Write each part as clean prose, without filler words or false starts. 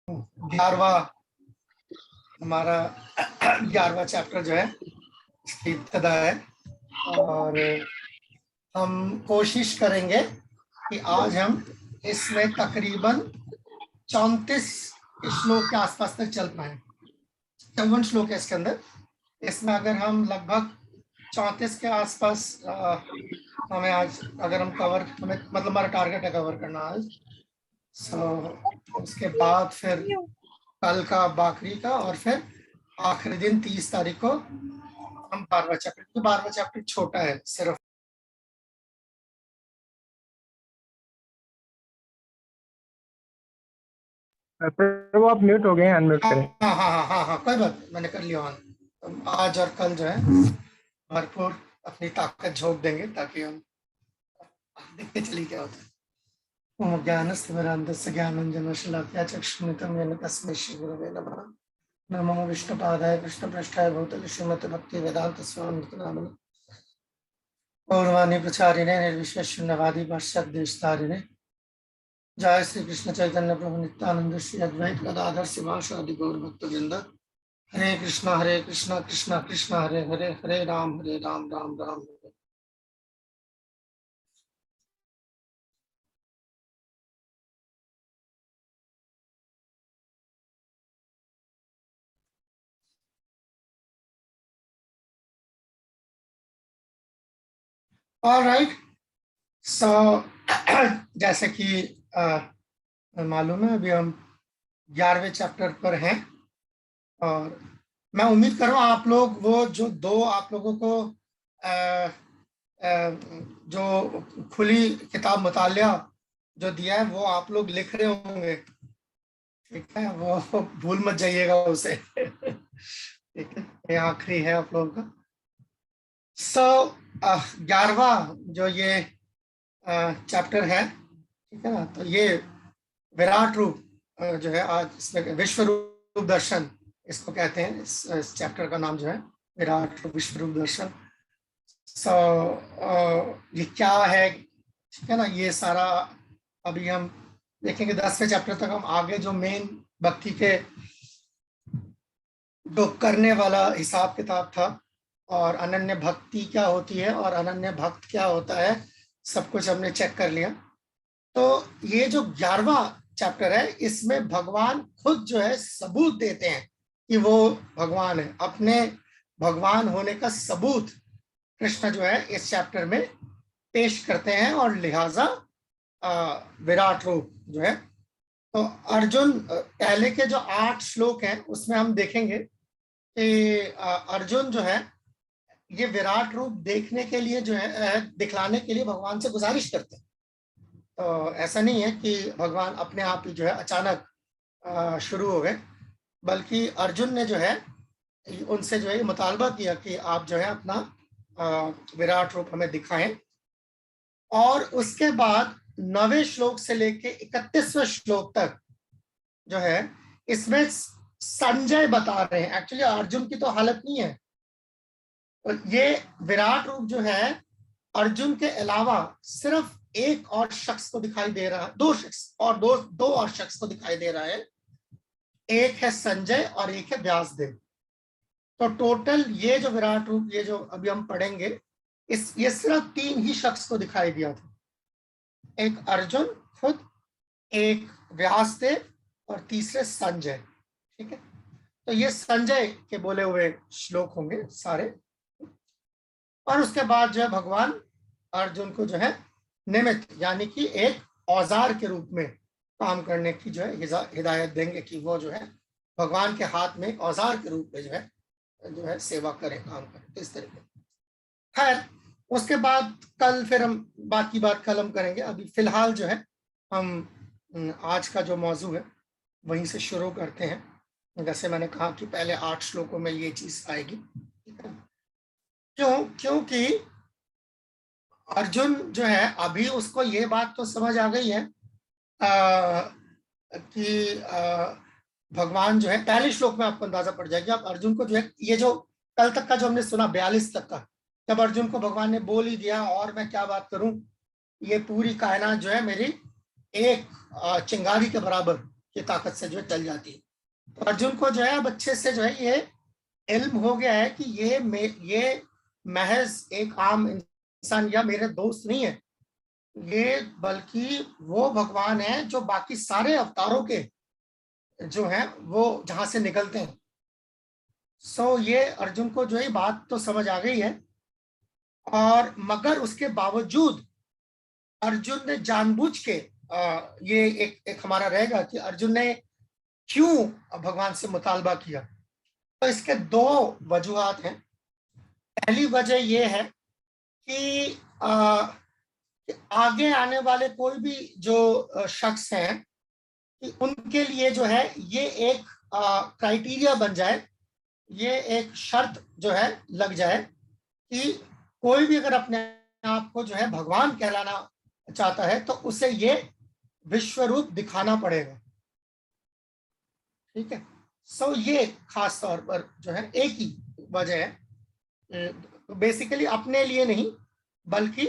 11वां हमारा 11वां चैप्टर जो है इसकी इब्तिदा है और हम कोशिश करेंगे कि आज हम इसमें तकरीबन 34 श्लोक के आसपास तक चल पाए। 54 श्लोक है इसके अंदर। इसमें अगर हम लगभग 34 के आसपास हमें आज अगर हम कवर हमें मतलब हमारा टारगेट है कवर करना आज। उसके बाद फिर कल का बाकरी का और फिर आखिरी दिन 30 तारीख को हम 12वां चैप्टर, तो 12वां चैप्टर छोटा है सिर्फ। प्रभु आप म्यूट हो गए हैं, अनम्यूट करें। हाँ हाँ हाँ हाँ हाँ कोई बात, मैंने कर लिया ऑन। तो आज और कल जो है भरपूर अपनी ताकत झोंक देंगे ताकि हम देखते चलिए क्या होता है। ओम ज्ञानस्तिमिरान्धस्य ज्ञानाञ्जनशलाकया चक्षुरुन्मिलितं येन तस्मै श्रीगुरवे नमः। नमो विष्णुपादाय कृष्णप्रेष्ठाय भूतले श्रीमते भक्तिवेदान्त स्वामिनिति नामिने गौरवाणी प्रचारिणे निर्विशेष शून्यवादी पाश्चात्य देशतारिणे जय श्री कृष्ण चैतन्य प्रभु नित्यानंद श्री अद्वैत गदाधर शिवासादि गौर भक्तवृंद। हरे कृष्णा कृष्णा कृष्णा हरे हरे, हरे राम राम राम हरे। ऑलराइट, सो जैसे कि मालूम है अभी हम 11वें चैप्टर पर हैं और मैं उम्मीद कर रहा हूँ आप लोग वो जो दो आप लोगों को जो खुली किताब मुतालिया जो दिया है वो आप लोग लिख रहे होंगे, ठीक है, वो भूल मत जाइएगा उसे। ठीक है, ये आखिरी है आप लोगों का। 11वां जो ये चैप्टर है, ठीक है ना, तो ये विराट रूप जो है आज इसमें विश्व रूप दर्शन इसको कहते हैं। इस चैप्टर का नाम जो है विराट रूप विश्व रूप दर्शन। ये क्या है, ठीक है ना, ये सारा अभी हम देखेंगे। 10वें चैप्टर तक हम आगे जो मेन भक्ति के जो करने वाला हिसाब किताब था और अनन्य भक्ति क्या होती है और अनन्य भक्त क्या होता है, सब कुछ हमने चेक कर लिया। तो ये जो 11वां चैप्टर है इसमें भगवान खुद जो है सबूत देते हैं कि वो भगवान है। अपने भगवान होने का सबूत कृष्ण जो है इस चैप्टर में पेश करते हैं और लिहाजा विराट रूप जो है। तो अर्जुन पहले के जो 8 श्लोक हैं उसमें हम देखेंगे कि अर्जुन जो है ये विराट रूप देखने के लिए जो है दिखलाने के लिए भगवान से गुजारिश करते हैं। तो ऐसा नहीं है कि भगवान अपने आप ही जो है अचानक शुरू हो गए, बल्कि अर्जुन ने जो है उनसे जो है मुतालबा किया कि आप जो है अपना विराट रूप हमें दिखाएं। और उसके बाद 9वें श्लोक से लेके 31वें श्लोक तक जो है इसमें संजय बता रहे हैं। एक्चुअली अर्जुन की तो हालत नहीं है, और ये विराट रूप जो है अर्जुन के अलावा सिर्फ एक और शख्स को दिखाई दे रहा है, दो और शख्स को दिखाई दे रहा है। एक है संजय और एक है व्यासदेव। तो टोटल ये जो विराट रूप ये जो अभी हम पढ़ेंगे ये सिर्फ 3 ही शख्स को दिखाई दिया था। एक अर्जुन खुद, एक व्यासदेव और तीसरे संजय। ठीक है, तो ये संजय के बोले हुए श्लोक होंगे सारे। और उसके बाद जो है भगवान अर्जुन को जो है निमित्त यानी कि एक औजार के रूप में काम करने की जो है हिदायत देंगे कि वो जो है भगवान के हाथ में एक औजार के रूप में जो है सेवा करें, काम करें, इस तरीके। खैर उसके बाद कल फिर हम बाकी बात कल हम करेंगे। अभी फिलहाल जो है हम आज का जो मौजू है वहीं से शुरू करते हैं। जैसे मैंने कहा कि पहले 8 श्लोकों में ये चीज आएगी। क्योंकि अर्जुन जो है अभी उसको ये बात तो समझ आ गई है कि भगवान जो है पहले श्लोक में आपको अंदाजा पड़ जाएगा। अब अर्जुन को जो है ये जो कल तक का जो हमने सुना 42 तक का, तब अर्जुन को भगवान ने बोल ही दिया और मैं क्या बात करूं, ये पूरी कायनात जो है मेरी एक चिंगारी के बराबर की ताकत से जो है टल जाती है। तो अर्जुन को जो है अब अच्छे से जो है ये इल्म हो गया है कि ये महज एक आम इंसान या मेरे दोस्त नहीं है, ये बल्कि वो भगवान है जो बाकी सारे अवतारों के जो है वो जहां से निकलते हैं। सो ये अर्जुन को जो है बात तो समझ आ गई है, और मगर उसके बावजूद अर्जुन ने जानबूझ के ये एक हमारा रहेगा कि अर्जुन ने क्यों भगवान से मुतालबा किया। तो इसके दो वजूहात हैं। पहली वजह ये है कि आगे आने वाले कोई भी जो शख्स हैं कि उनके लिए जो है ये एक क्राइटेरिया बन जाए, ये एक शर्त जो है लग जाए कि कोई भी अगर अपने आप को जो है भगवान कहलाना चाहता है तो उसे ये विश्व रूप दिखाना पड़ेगा। ठीक है। सो ये खास तौर पर जो है एक ही वजह है, बेसिकली अपने लिए नहीं बल्कि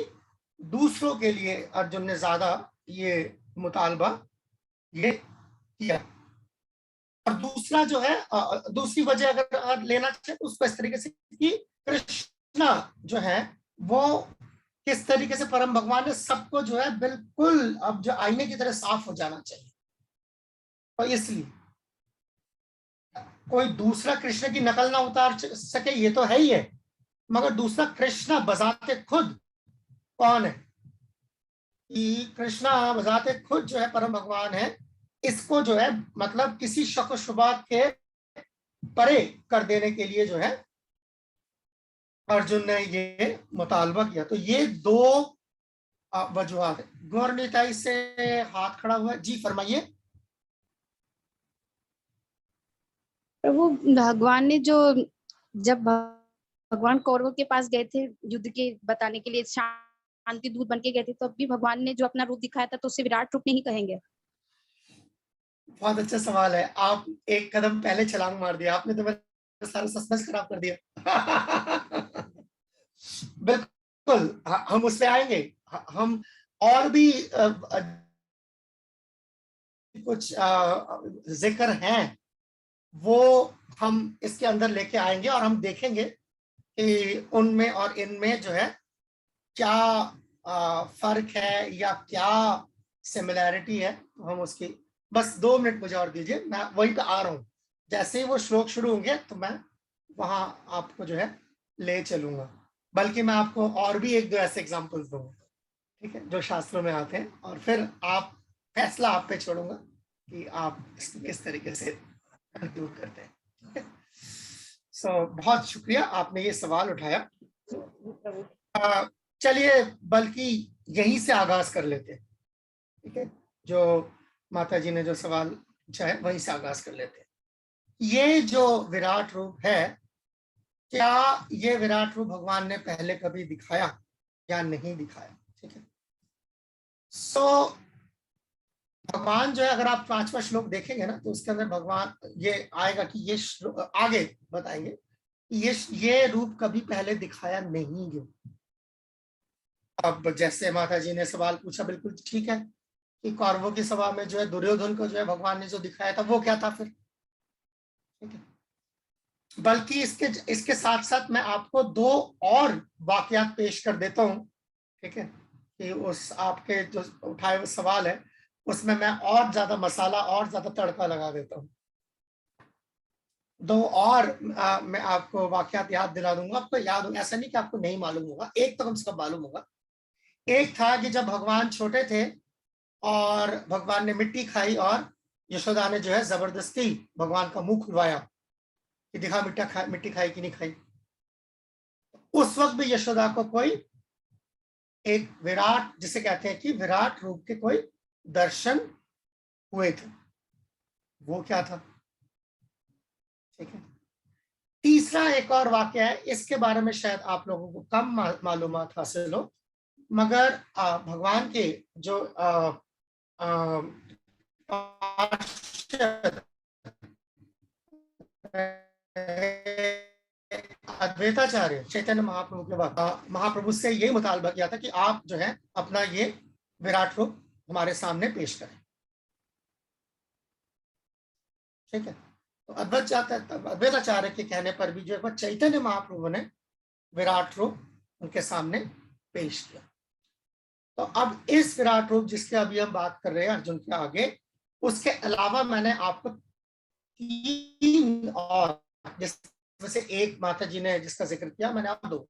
दूसरों के लिए अर्जुन ने ज्यादा ये मुतालबा ये किया। और दूसरा जो है दूसरी वजह अगर लेना चाहे तो उसको इस तरीके से कि कृष्णा जो है वो किस तरीके से परम भगवान ने सबको जो है बिल्कुल अब जो आईने की तरह साफ हो जाना चाहिए। तो इसलिए कोई दूसरा कृष्ण की नकल ना उतार सके ये तो है ही है, मगर दूसरा कृष्णा बजाते खुद कौन है कि कृष्णा बजाते खुद जो है परम भगवान है, इसको जो है मतलब किसी शक शुबात के परे कर देने के लिए जो है अर्जुन ने ये मुतालबा किया। तो ये दो वजूहात है। गौरनीताई से हाथ खड़ा हुआ है, जी फरमाइए। प्रभु भगवान ने जो जब भगवान कौरवों के पास गए थे युद्ध के बताने के लिए, शांति दूत बन के गए थे, तो अब भी भगवान ने जो अपना रूप दिखाया था तो उसे विराट रूप नहीं कहेंगे? बहुत अच्छा सवाल है। आप एक कदम पहले छलांग मार दिया, आपने तो मेरा सारा सस्पेंस खराब कर दिया। बिल्कुल हम उस पे आएंगे। हम और भी कुछ जिक्र हैं वो हम इसके अंदर लेके आएंगे और हम देखेंगे कि उनमें और इनमें जो है क्या फर्क है या क्या सिमिलैरिटी है। तो हम उसकी बस 2 मिनट मुझे और दीजिए, मैं वहीं पे आ रहा हूँ। जैसे ही वो श्लोक शुरू होंगे तो मैं वहां आपको जो है ले चलूंगा, बल्कि मैं आपको और भी 1-2 ऐसे एग्जांपल्स दूंगा, ठीक है, जो शास्त्रों में आते हैं, और फिर आप फैसला आप पे छोड़ूंगा कि आप इसको किस तरीके से कंक्लूड करते हैं। ठीक है। सो बहुत शुक्रिया आपने ये सवाल उठाया। चलिए बल्कि यहीं से आगाज कर लेते हैं। ठीक है, जो माता जी ने जो सवाल पूछा है वहीं से आगाज कर लेते हैं। ये जो विराट रूप है, क्या ये विराट रूप भगवान ने पहले कभी दिखाया या नहीं दिखाया? ठीक है। सो भगवान जो है, अगर आप 5वां श्लोक देखेंगे ना तो उसके अंदर भगवान ये आएगा कि ये आगे बताएंगे ये रूप कभी पहले दिखाया नहीं है। अब जैसे माता जी ने सवाल पूछा, बिल्कुल ठीक है कि कौरवों की सभा में जो है दुर्योधन को जो है भगवान ने जो दिखाया था वो क्या था फिर। ठीक है। बल्कि इसके साथ साथ मैं आपको 2 और वाकयात पेश कर देता हूं। ठीक है, कि उस आपके जो उठाए हुए सवाल है उसमें मैं और ज्यादा मसाला और ज्यादा तड़का लगा देता हूँ। 2 और मैं आपको वाकयात याद दिला दूंगा। आपको याद होगा, ऐसा नहीं कि आपको नहीं मालूम होगा, एक तो कम से कम मालूम होगा। एक था कि जब भगवान छोटे थे और भगवान ने मिट्टी खाई और यशोदा ने जो है जबरदस्ती भगवान का मुंह खुलवाया कि दिखा मिट्टी खाई कि नहीं खाई। उस वक्त भी यशोदा को कोई एक विराट, जिसे कहते हैं कि विराट रूप के कोई दर्शन हुए थे। वो क्या था? ठीक है। तीसरा एक और वाक्य है, इसके बारे में शायद आप लोगों को कम मालूमात हासिल हो, मगर भगवान के जो अद्वैताचार्य चैतन्य महाप्रभु के बाद महाप्रभु से यही मुतालबा किया था कि आप जो है अपना ये विराट रूप हमारे सामने पेश करें। ठीक है। तो अद्वैताचार्य के कहने पर भी जो है चैतन्य महाप्रभु ने विराट रूप उनके सामने पेश किया। तो अब इस विराट रूप जिसके अभी हम बात कर रहे हैं अर्जुन के आगे, उसके अलावा मैंने आपको 3 और, जिसमें से एक माता जी ने जिसका जिक्र किया, मैंने आप 2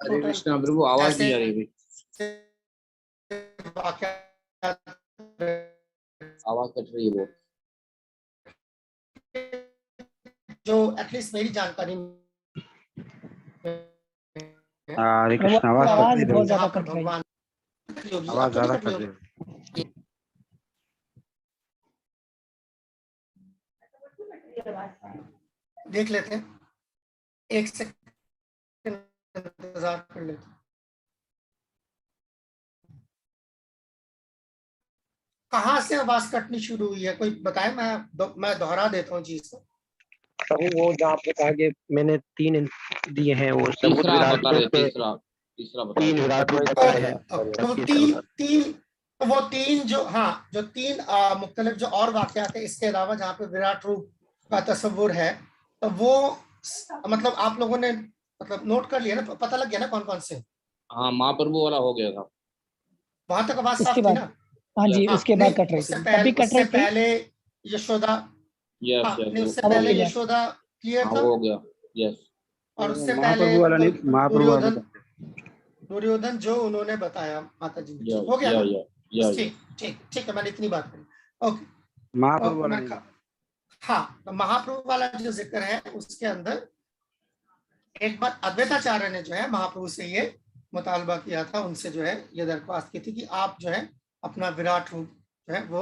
हरे कृष्णा प्रभु, आवाज नहीं आ रही अभी, आवाज कट रही है बहुत। जो एटलीस्ट मेरी जानकारी हरे कृष्ण, आवाज बहुत ज्यादा कट रही है। भगवान आवाज ज्यादा कट रही है। देख लेते हैं, 1 सेकंड इंतजार कर लेते हैं। कहाँ से आवाज कटनी शुरू हुई है, कोई बताए? मैं दोहरा देता हूँ चीज को। प्रभु वो जो आपने कहा कि मैंने 3 दिए हैं, वो सब तीसरा विराट बता रहे, रूप पे तीसरा बता 3 रहे। विराट रूप बताए हैं। तो वो 3 जो, हाँ, जो 3 मुख्तलिफ जो और वाकयात है इसके अलावा जहाँ पे विराट रूप का तस्वुर है, तो वो मतलब आप लोगों ने मतलब नोट कर लिया ना, पता लग गया ना कौन कौन से? हाँ, महाप्रभु वाला हो गया था। वहां तक आवाज साफ उसके थी बाद, ना? हाँ जी, हाँ, उसके बाद नहीं, कट रही थी, अभी कट उससे रही थी। पहले यशोदा, यस हाँ, नहीं, यस, उससे अब पहले क्लियर। यशोदा क्लियर हाँ था, वो हो गया, यस। और उससे पहले महाप्रभु वाला नहीं, महाप्रभु वाला दुर्योधन जो उन्होंने बताया माता जी ने, या हो गया या ना? या या ठीक ठीक ठीक है, मैंने इतनी बात करी। ओके, महाप्रभु वाला मैं नहीं। हाँ, तो महाप्रभु वाला जो जिक्र है उसके अंदर एक बार अद्वैताचार्य ने जो है महाप्रभु से ये मुतालबा किया था, उनसे जो है ये दरख्वास्त की थी कि आप जो है अपना विराट रूप जो है वो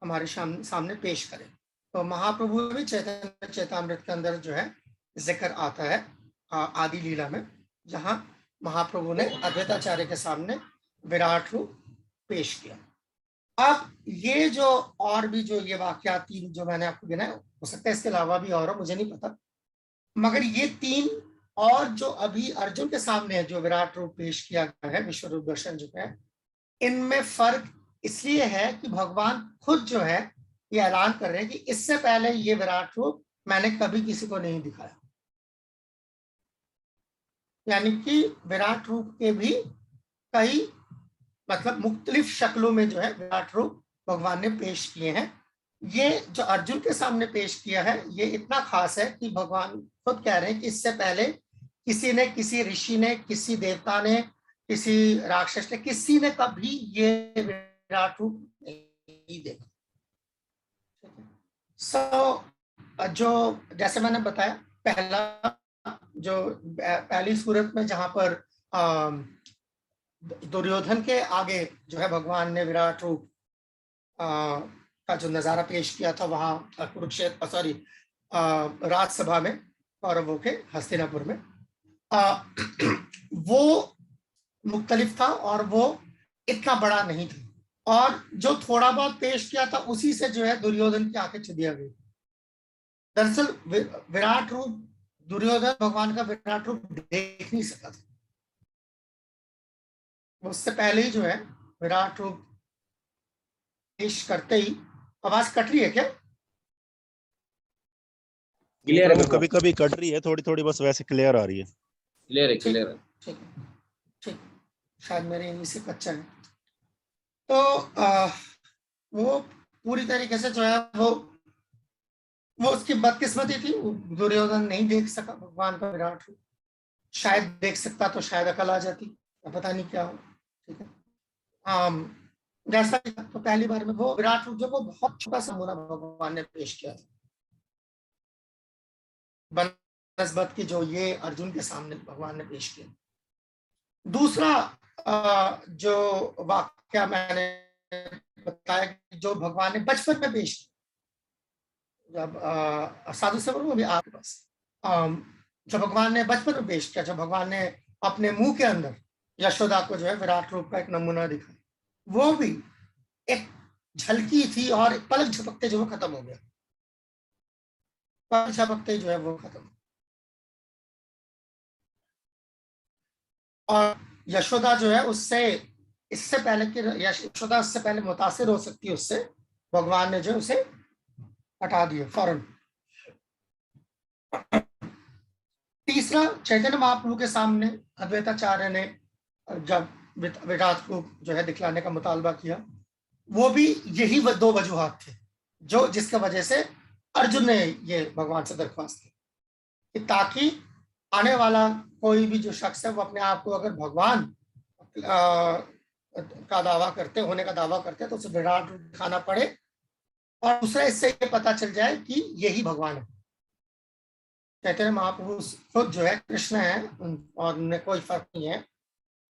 हमारे सामने पेश करें। तो महाप्रभु भी चैतन्य चैतामृत के अंदर जो है जिक्र आता है आदि लीला में, जहां महाप्रभु ने अद्वैताचार्य के सामने विराट रूप पेश किया। अब ये जो और भी जो ये वाकयात 3 जो मैंने आपको गिनाए, हो सकता है इसके अलावा भी और हो, मुझे नहीं पता, मगर ये 3 और जो अभी अर्जुन के सामने है जो विराट रूप पेश किया गया है, विश्व रूप दर्शन जो है, इनमें फर्क इसलिए है कि भगवान खुद जो है ये ऐलान कर रहे हैं कि इससे पहले ये विराट रूप मैंने कभी किसी को नहीं दिखाया। यानी कि विराट रूप के भी कई मतलब मुख्तलिफ शक्लों में जो है विराट रूप भगवान ने पेश किए हैं। ये जो अर्जुन के सामने पेश किया है ये इतना खास है कि भगवान खुद कह रहे हैं कि इससे पहले किसी ने, किसी ऋषि ने, किसी देवता ने, किसी राक्षस ने, किसी ने कभी ये विराट रूप नहीं देखा। जो जैसे मैंने बताया, पहली सूरत में जहां पर दुर्योधन के आगे जो है भगवान ने विराट रूप का जो नजारा पेश किया था वहां कुरुक्षेत्र राजसभा में कौरवों के हस्तिनापुर में, वो मुख्तलिफ था और वो इतना बड़ा नहीं था, और जो थोड़ा बहुत पेश किया था उसी से जो है दुर्योधन की आंखें चुदिया गई। दरअसल विराट रूप दुर्योधन भगवान का विराट रूप देख नहीं सका था, उससे पहले ही जो है विराट रूप पेश करते ही। आवाज कट रही है क्या? क्लियर है, कभी कभी कट रही है थोड़ी थोड़ी, बस वैसे क्लियर आ रही है। क्लियर है, क्लियर है। ठीक है, ठीक, शायद मेरे इन्हीं से कच्चा है। तो वो पूरी तरीके से जो है वो उसकी बदकिस्मती थी, दुर्योधन नहीं देख सका भगवान का विराट रूप। शायद देख सकता तो शायद अकल आ जाती, पता नहीं क्या हो। ठीक है, जैसा तो पहली बार में वो विराट रूप जो वो बहुत छोटा सा मुना भगवान ने पेश किया था बनस्बत की जो ये अर्जुन के सामने भगवान ने पेश किया। दूसरा जो वाक्य मैंने बताया जो भगवान ने बचपन में पेश किया, जब साधु से वो भी आपके पास जो भगवान ने बचपन में पेश किया, जब भगवान ने अपने मुंह के अंदर यशोदा को जो है विराट रूप का एक नमूना दिखाया, वो भी एक झलकी थी और पलक झपकते जो वो खत्म हो गया, पलक झपकते जो है वो खत्म। और यशोदा जो है उससे इससे पहले कि यशोदा उससे पहले मुतासिर हो सकती है उससे, भगवान ने जो उसे हटा दिया फौरन। तीसरा, चैतन्य महाप्रभु के सामने अद्वैताचार्य ने जब विराट रूप जो है दिखलाने का मुतालबा किया, वो भी यही दो वजूहात थे जो जिसके वजह से अर्जुन ने ये भगवान से दरख्वास्त की कि ताकि आने वाला कोई भी जो शख्स है वो अपने आप को अगर भगवान का दावा करते होने का दावा करते हैं तो उसे विराट रूप दिखाना पड़े, और दूसरा इससे ये पता चल जाए कि यही भगवान है। चैतन्य महाप्रभु खुद जो है कृष्ण है और उनमें कोई फर्क नहीं है,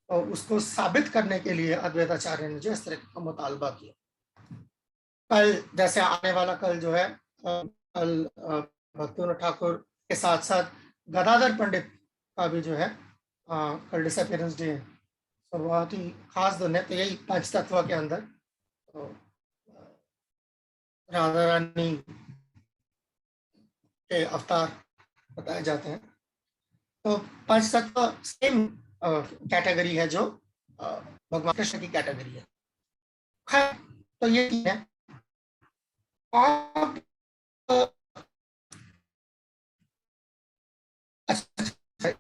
और उसको साबित करने के लिए अद्वैताचार्य ने जो इस तरह का मुतालबा किया। कल जैसे आने वाला कल जो है कल भक्तिविनोद ठाकुर के साथ साथ गदाधर पंडित का भी जो है कल डिसअपियरेंस डे है, तो बहुत ही खास दिन है। तो यही पंच तत्व के अंदर तो राधा रानी के अवतार बताए जाते हैं। तो पंच तत्व सेम कैटेगरी है जो भगवान कृष्ण की कैटेगरी है। खैर, तो ये है। आप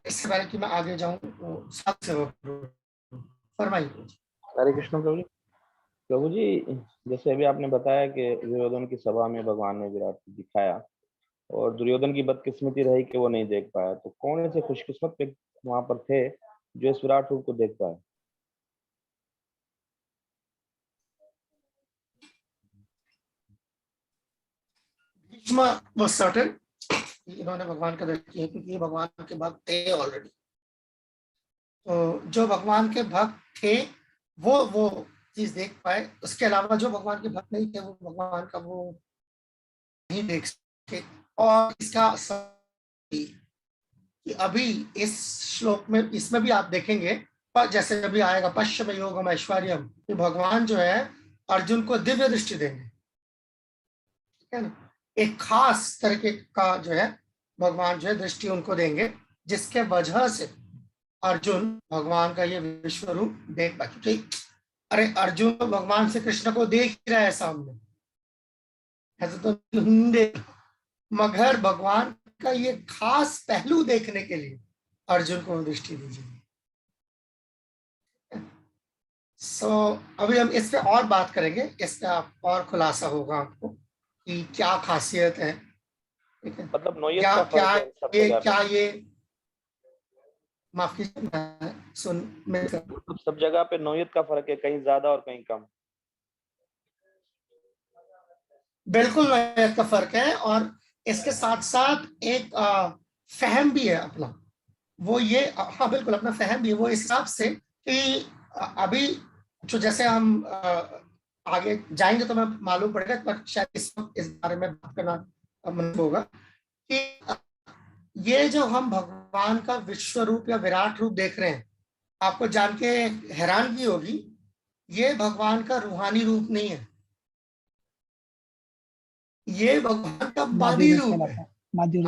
इससे पहले कि मैं आगे जाऊं तो सबसे फरमाइए। हरे कृष्ण प्रभु जी। प्रभु जी, जैसे अभी आपने बताया कि दुर्योधन की सभा में भगवान ने विराट को दिखाया और दुर्योधन की बदकिस्मती रही कि वो नहीं देख पाया, तो कौन ऐसे खुशकिस्मत पे वहां पर थे जो इस विराट रूप को देख पाए? इन्होंने भगवान का दर्शन किया क्योंकि ये भगवान के भक्त थे ऑलरेडी। तो जो भगवान के भक्त थे वो चीज देख पाए, उसके अलावा जो भगवान के भक्त नहीं थे वो भगवान का वो नहीं देख सके। और इसका कि अभी इस श्लोक में इसमें भी आप देखेंगे, पर जैसे अभी आएगा पश्चिम योगम ऐश्वर्यम, कि भगवान जो है अर्जुन को दिव्य दृष्टि देंगे, ठीक है ना। एक खास तरीके का जो है भगवान जो है दृष्टि उनको देंगे, जिसके वजह से अर्जुन भगवान का ये विश्व रूप देख पाए। क्योंकि अरे अर्जुन तो भगवान से कृष्ण को देख ही रहा है सामने, ऐसे तो देख, मगर भगवान का ये खास पहलू देखने के लिए अर्जुन को दृष्टि दीजिए। अभी हम इस पे और बात करेंगे, इस पे आप और खुलासा होगा आपको कि क्या खासियत है, ठीक है। मतलब नोयत क्या का क्या फर्क है सब जगह पे? ये माफ कीजिए सब जगह पे नोयत का फर्क है, कहीं ज्यादा और कहीं कम। बिल्कुल नोयत का फर्क है, और इसके साथ साथ एक फहम भी है अपना, वो ये हाँ बिल्कुल अपना फहम भी है वो इस हिसाब से कि अभी जो जैसे हम आगे जाएंगे तो मैं मालूम पड़ेगा, पर शायद इस बारे में बात करना मन होगा कि ये जो हम भगवान का विश्व रूप या विराट रूप देख रहे हैं, आपको जान के हैरानगी होगी, ये भगवान का रूहानी रूप नहीं है, ये भगवान का मादी रूप है।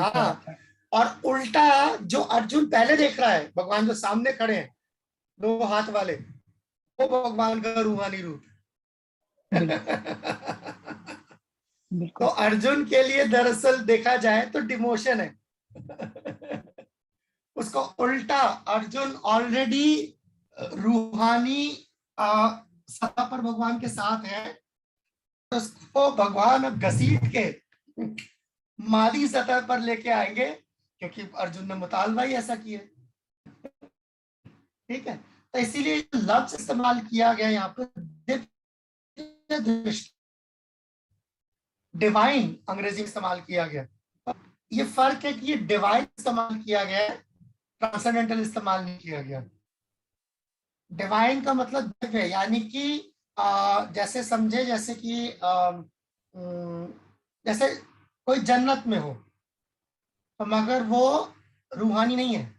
हाँ, और उल्टा जो अर्जुन पहले देख रहा है, भगवान जो सामने खड़े हैं दो हाथ वाले, वो भगवान का रूहानी रूप है। तो अर्जुन के लिए दरअसल देखा जाए तो डिमोशन है। उसको उल्टा अर्जुन ऑलरेडी रूहानी सत्ता पर भगवान के साथ है, तो उसको भगवान घसीट के मादी सतह पर लेके आएंगे, क्योंकि अर्जुन ने मुतालबा ही ऐसा किया, ठीक है। तो इसीलिए लफ्ज इस्तेमाल किया गया यहाँ पे डिवाइन, अंग्रेजी में इस्तेमाल किया गया। ये फर्क है कि ये डिवाइन इस्तेमाल किया गया है, ट्रांसेंडेंटल इस्तेमाल नहीं किया गया। डिवाइन का मतलब दिव्य, यानी कि जैसे समझे जैसे कि जैसे कोई जन्नत में हो तो मगर वो रूहानी नहीं है,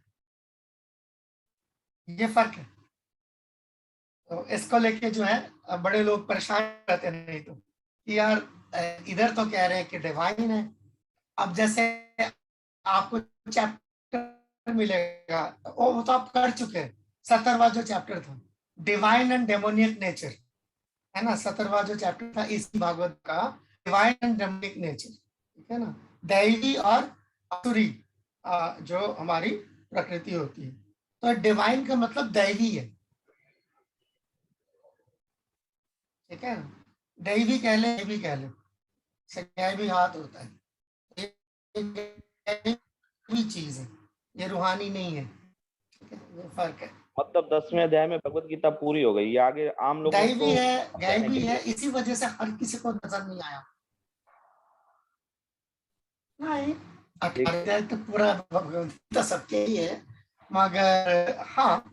ये फर्क है। तो इसको लेके जो है बड़े लोग परेशान रहते नहीं तो कि यार इधर तो कह रहे हैं कि डिवाइन है, अब जैसे आपको चैप्टर मिलेगा वो तो आप कर चुके हैं, 17वां जो चैप्टर था, डिवाइन एंड डेमोनियक नेचर, है ना, 17वां जो चैप्टर था इसी भागवत का, डिवाइन एंड डेमोनियक नेचर, ठीक है ना, दैवी और असुरी जो हमारी प्रकृति होती है। तो डिवाइन का मतलब दैवी है, ठीक है ना, दैवी कह ले, देवी कह ले, संज्ञा भी हाथ होता है, ये चीज है, ये रूहानी नहीं है, ठीक है, ये फर्क है। मतलब 10वें अध्याय में भगवत गीता पूरी हो गई, ये आगे आम लोगों दैवी को है, दैवी है, इसी वजह से हर किसी को नजर नहीं आया। नहीं, 18 अध्याय तो पूरा भगवत गीता सबके ही है, मगर हाँ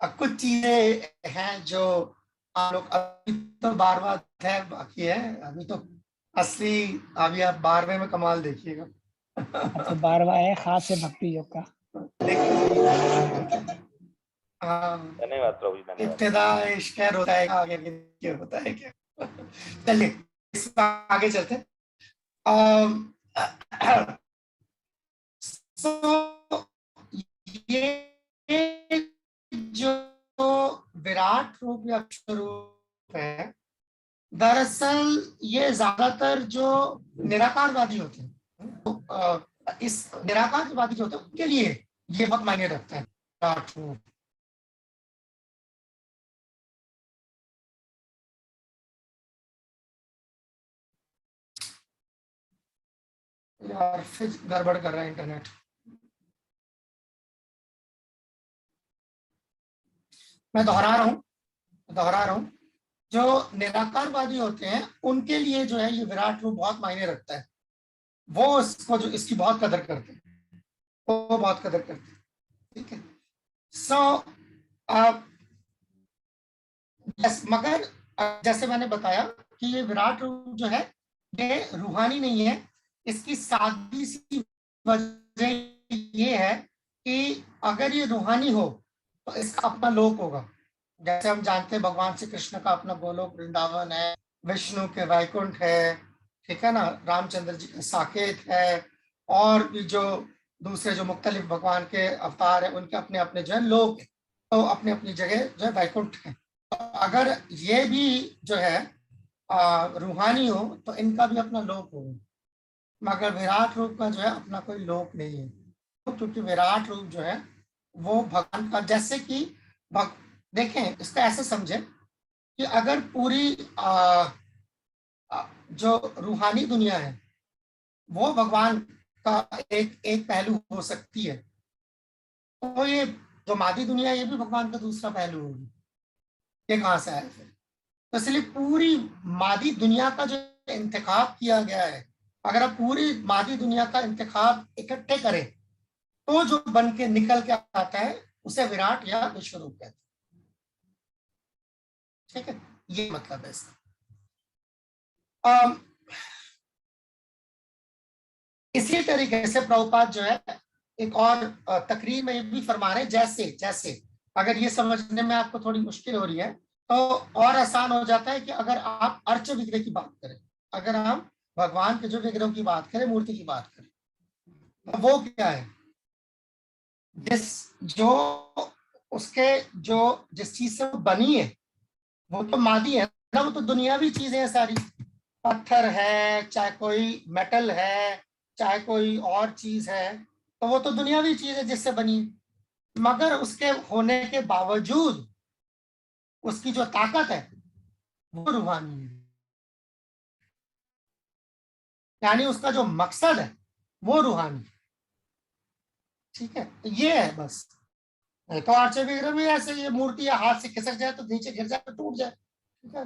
कुछ चीजें हैं जो आप लोग, अभी तो 12वां अध्याय बाकी है, अभी तो असली, अभी आप 12वें में कमाल देखिएगा। तो 12वां है खास है भक्ति योग का। हाँ, धन्यवाद प्रभु जी, धन्यवाद। इब्तिदा इश्क है, होता है आगे क्या होता है क्या। चलिए इसमें आगे चलते हैं। ये जो विराट रूप या अक्षर रूप है, दरअसल ये ज्यादातर जो निराकारवादी होते हैं, तो इस निराकारवादी जो होते हैं उनके लिए ये बहुत मायने रखता है विराट रूप। यार फिर गड़बड़ कर रहा है इंटरनेट। मैं दोहरा रहा हूं, जो निराकारवादी होते हैं उनके लिए जो है ये विराट रूप बहुत मायने रखता है, वो इसको जो इसकी बहुत कदर करते हैं, वो बहुत कदर करते हैं, ठीक है। मगर जैसे मैंने बताया कि ये विराट रूप जो है ये रूहानी नहीं है। इसकी सादी सी वजह ये है कि अगर ये रूहानी हो तो इसका अपना लोक होगा। जैसे हम जानते हैं भगवान श्री कृष्ण का अपना गोलोक वृंदावन है, विष्णु के वैकुंठ है, ठीक है ना, रामचंद्र जी का साकेत है, और भी जो दूसरे जो मुख्तलिफ भगवान के अवतार है उनके अपने अपने जो है लोक है, तो अपनी अपनी जगह जो है वैकुंठ है। तो अगर ये भी जो है रूहानी हो तो इनका भी अपना लोक होगा, मगर विराट रूप का जो है अपना कोई लोक नहीं है, क्योंकि विराट रूप जो है वो भगवान का, जैसे कि देखें इसका ऐसे समझे कि अगर पूरी जो रूहानी दुनिया है वो भगवान का एक पहलू हो सकती है, तो ये जो मादी दुनिया ये भी भगवान का दूसरा पहलू होगी। ये कहाँ से आया फिर? तो इसलिए पूरी मादी दुनिया का जो इंतखाब किया गया है, अगर आप पूरी मादी दुनिया का इंतखाब इकट्ठे करें तो जो बन के निकल के आता है उसे विराट या विश्व रूप कहते हैं, ठीक है, ये मतलब है इसका। इसी तरीके से प्रभुपाद जो है एक और तकरीर में ये भी फरमा रहे, जैसे अगर ये समझने में आपको थोड़ी मुश्किल हो रही है तो और आसान हो जाता है कि अगर आप अर्च विग्रह की बात करें, अगर हम भगवान के जो विग्रह की बात करें, मूर्ति की बात करें, तो वो क्या है, जिस चीज से वो बनी है वो तो मादी है ना, वो तो दुनियावी चीजें हैं सारी, पत्थर है, चाहे कोई मेटल है, चाहे कोई और चीज है, तो वो तो दुनियावी चीज है जिससे बनी, मगर उसके होने के बावजूद उसकी जो ताकत है वो रूहानी है, यानी उसका जो मकसद है वो रूहानी, ठीक है, ये है बस। तो आर्चे विग्रह भी ऐसे, ये मूर्ति या हाथ से खिसक जाए तो नीचे गिर जाए तो टूट जाए, ठीक है,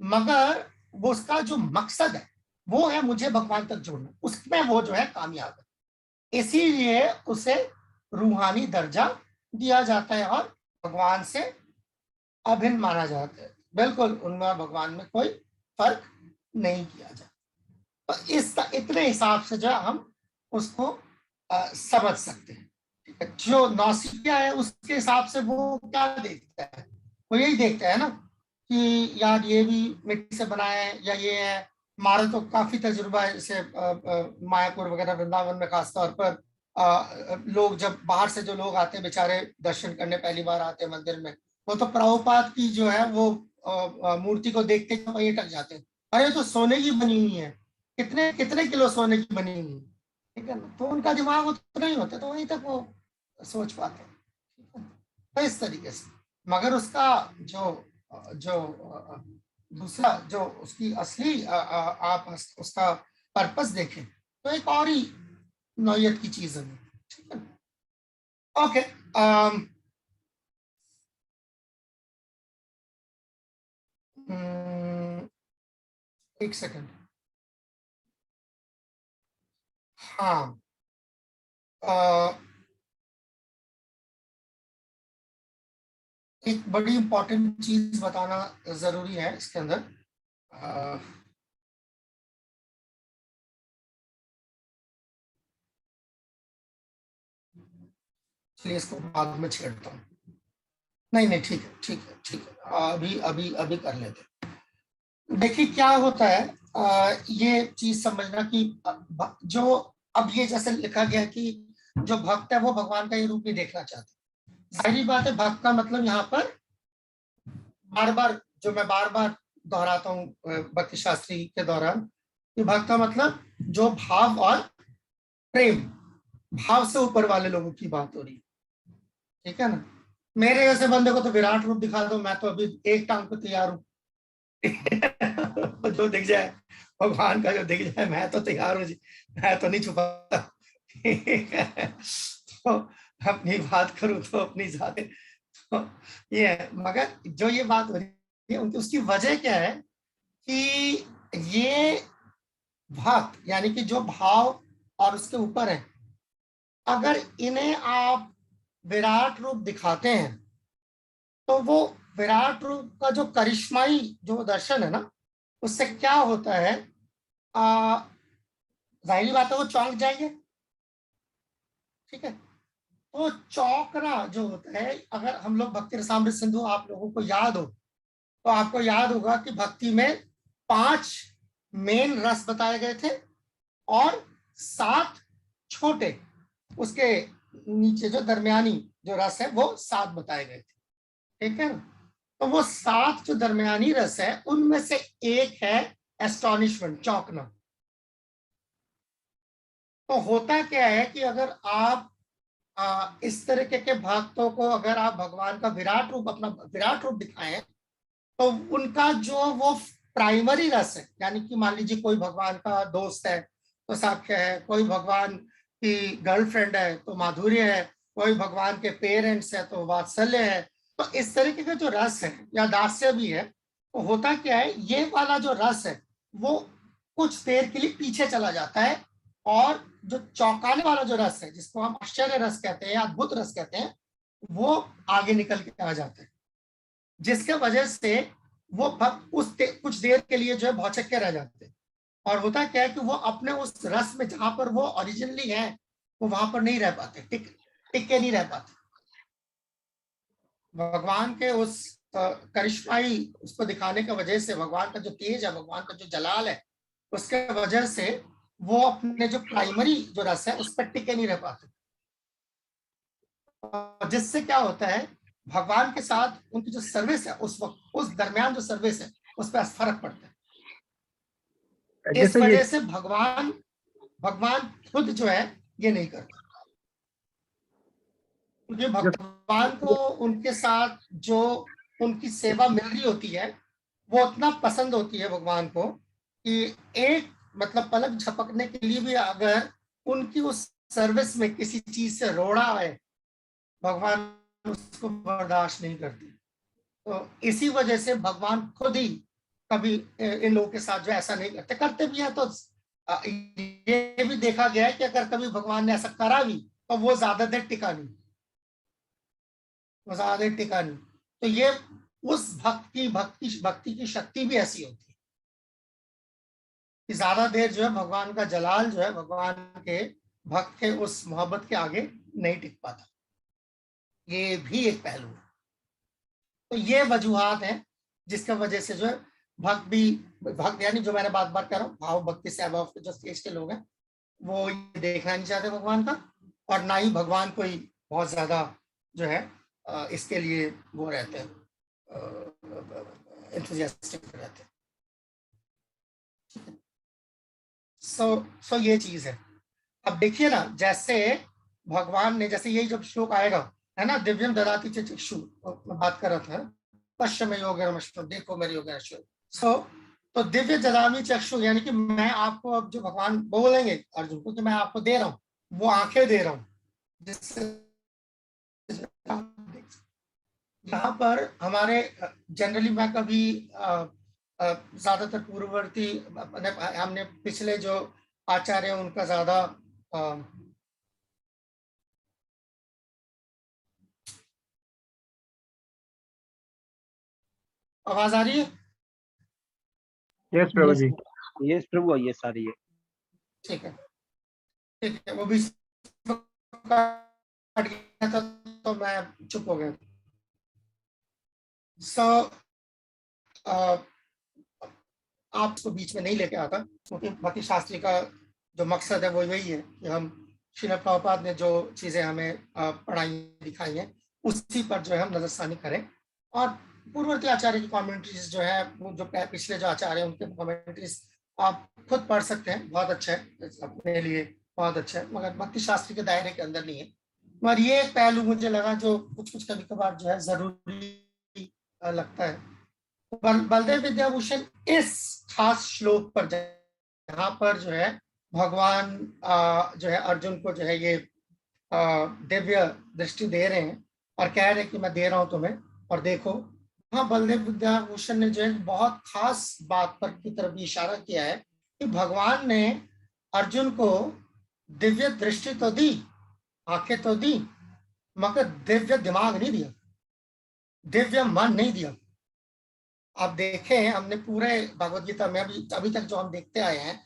मगर वो उसका जो मकसद है वो है मुझे भगवान तक जोड़ना, उसमें वो जो है कामयाब है, इसीलिए उसे रूहानी दर्जा दिया जाता है और भगवान से अभिन्न माना जाता है, बिल्कुल उनमें भगवान में कोई फर्क नहीं किया जाता। तो इस इतने हिसाब से जो हम उसको समझ सकते हैं, ठीक है। जो नौसिया है उसके हिसाब से वो क्या देखता है, वो यही देखता है ना कि यार ये भी मिट्टी से बना है या ये है, हमारा तो काफी तजुर्बा है, जैसे मायापुर वगैरह वृंदावन में खासतौर पर लोग जब बाहर से जो लोग आते हैं बेचारे दर्शन करने पहली बार आते हैं मंदिर में, वो तो प्रभुपाद की जो है वो मूर्ति को देखते ही वहीं अटक जाते हैं, अरे तो सोने की बनी हुई है, कितने कितने किलो सोने की बनी हुई है, ठीक है ना। तो उनका दिमाग उतना ही होता है, तो वहीं तक वो सोच पाते हैं, तो इस तरीके से। मगर उसका जो जो दूसरा जो उसकी असली आप उसका पर्पस देखें तो एक और ही नौयत की चीज है, ठीक है। ओके, एक सेकंड। हाँ, एक बड़ी इंपॉर्टेंट चीज बताना जरूरी है इसके अंदर। चलिए इसको बाद में छेड़ता हूँ। नहीं नहीं, ठीक है ठीक है ठीक है, अभी अभी अभी कर लेते। देखिए क्या होता है, ये चीज समझना कि जो अब ये जैसे लिखा गया कि जो भक्त है वो भगवान का ये रूप ही देखना चाहते हैं। जाहिर बात है, भक्त का मतलब यहाँ पर बार बार जो मैं बार बार दोहराता हूँ भक्ति शास्त्री के दौरान, कि भक्त का मतलब जो भाव और प्रेम, भाव से ऊपर वाले लोगों की बात हो रही है, ठीक है ना। मेरे जैसे बंदे को तो विराट रूप दिखा दो, मैं तो अभी एक टांग पे तैयार हूँ जो दिख जाए, भगवान का जो दिख जाए मैं तो तैयार हूँ जी, मैं तो नहीं छुपाता तो अपनी बात करूँ तो अपनी जाते तो ये है। मगर जो ये बात हो रही है उनकी उसकी वजह क्या है कि ये भक्त यानी कि जो भाव और उसके ऊपर है, अगर इन्हें आप विराट रूप दिखाते हैं तो वो विराट रूप का जो करिश्माई जो दर्शन है ना, उससे क्या होता है, जाहिर बात है वो चौंक जाएंगे, ठीक है। तो चौंकना जो होता है, अगर हम लोग भक्ति रसामृत सिंधु आप लोगों को याद हो तो आपको याद होगा कि भक्ति में 5 मेन रस बताए गए थे और 7 छोटे उसके नीचे जो दरमियानी जो रस है वो 7 बताए गए थे, ठीक है ना। तो वो 7 जो दरमियानी रस है उनमें से एक है एस्टॉनिशमेंट, चौंकना। तो होता क्या है कि अगर आप इस तरीके के भक्तों को अगर आप भगवान का विराट रूप, अपना विराट रूप दिखाएं, तो उनका जो वो प्राइमरी रस है, यानी कि मान लीजिए कोई भगवान का दोस्त है तो साक्ष्य है, कोई भगवान की गर्लफ्रेंड है तो माधुर्य है, कोई भगवान के पेरेंट्स है तो वात्सल्य है। तो इस तरीके का जो रस है या दास्य भी है, तो होता क्या है, ये वाला जो रस है वो कुछ देर के लिए पीछे चला जाता है, और जो चौंकाने वाला जो रस है जिसको हम आश्चर्य रस कहते हैं, अद्भुत रस कहते हैं, वो आगे निकल के आ जाता है, जिसके वजह से वो भक्त कुछ देर के लिए जो है भौचक के रह जाते हैं। और होता क्या है कि वो अपने उस रस में जहां पर वो ओरिजिनली है वो वहां पर नहीं रह पाते, टिक के नहीं रह पाते। भगवान के उस करिश्माई उसको दिखाने की वजह से, भगवान का जो तेज है, भगवान का जो जलाल है, उसके वजह से वो अपने जो प्राइमरी जो रस है उस पर टिके नहीं रह पाते, जिससे क्या होता है, भगवान के साथ उनकी जो सर्विस है उस वक्त, उस दरमियान जो सर्विस है उस पर फर्क पड़ता है। इस वजह से भगवान खुद जो है ये नहीं करते, क्योंकि भगवान को उनके साथ जो उनकी सेवा मिल रही होती है वो उतना पसंद होती है भगवान को कि एक मतलब पलक झपकने के लिए भी अगर उनकी उस सर्विस में किसी चीज से रोड़ा है, भगवान उसको बर्दाश्त नहीं करते। तो इसी वजह से भगवान खुद ही कभी इन लोगों के साथ जो ऐसा नहीं करते भी हैं। तो ये भी देखा गया है कि अगर कभी भगवान ने ऐसा करा भी तो वो ज्यादा देर टिका नहीं, वो ज्यादा देर टिका नहीं। तो ये उस भक्ति की शक्ति भी ऐसी होती है कि ज्यादा देर जो है भगवान का जलाल जो है भगवान के भक्त के उस मोहब्बत के आगे नहीं टिक पाता। ये भी एक पहलू है। तो ये वजूहात है जिसकी वजह से जो है भक्त यानी जो मैंने बार बार कह रहा हूँ, भाव भक्ति से अभाव के जो स्टेज के लोग हैं वो ये देखना नहीं चाहते भगवान का, और ना ही भगवान कोई बहुत ज्यादा जो है इसके लिए वो रहते हैं, एंथुसियास्टिक रहते हैं। सो ये चीज है। अब देखिए ना, जैसे भगवान ने, जैसे यही जब श्लोक आएगा है ना, दिव्यम ददाति च चक्षु, मैं बात कर रहा था, पश्चिम योगेन, देखो मेरे योगेन। सो तो दिव्य ददामि चक्षु, यानी कि मैं आपको, अब जो भगवान बोलेंगे अर्जुन को कि मैं आपको दे रहा हूँ, वो आंखें दे रहा हूँ, जिससे यहाँ पर हमारे जनरली, मैं कभी ज्यादातर पूर्ववर्ती, हमने पिछले जो आचार्य हैं उनका ज्यादा आवाज आ रही है? यस प्रभु जी, यस प्रभु, ये सारी है। ठीक है, ठीक है। वो भी कट गया था तो मैं चुप हो गया। सो आप इसको बीच में नहीं लेके आता, क्योंकि भक्ति शास्त्री का जो मकसद है वो यही है कि हम श्रील प्रभुपाद ने जो चीजें हमें पढ़ाई दिखाई हैं उसी पर जो है हम नजरसानी करें। और पूर्ववर्ती आचार्य की कमेंट्रीज जो है, वो जो पिछले जो आचार्य हैं उनके कमेंट्रीज आप खुद पढ़ सकते हैं, बहुत अच्छा है, अपने लिए बहुत अच्छा है, मगर भक्ति शास्त्री के दायरे के अंदर नहीं है। मगर ये एक पहलू मुझे लगा जो कुछ कभी कभार जो है जरूरी लगता है। बलदेव विद्याभूषण इस खास श्लोक पर, जहाँ पर जो है भगवान जो है अर्जुन को जो है ये दिव्य दृष्टि दे रहे हैं और कह रहे हैं कि मैं दे रहा हूं तुम्हें और देखो, हाँ, बलदेव विद्याभूषण ने जो है बहुत खास बात पर की तरफ इशारा किया है कि भगवान ने अर्जुन को दिव्य दृष्टि तो दी, आंखें तो दी, मगर दिव्य दिमाग नहीं दिया, दिव्य मन नहीं दिया। आप देखें, हमने पूरे भगवद गीता में अभी तक जो हम देखते आए हैं,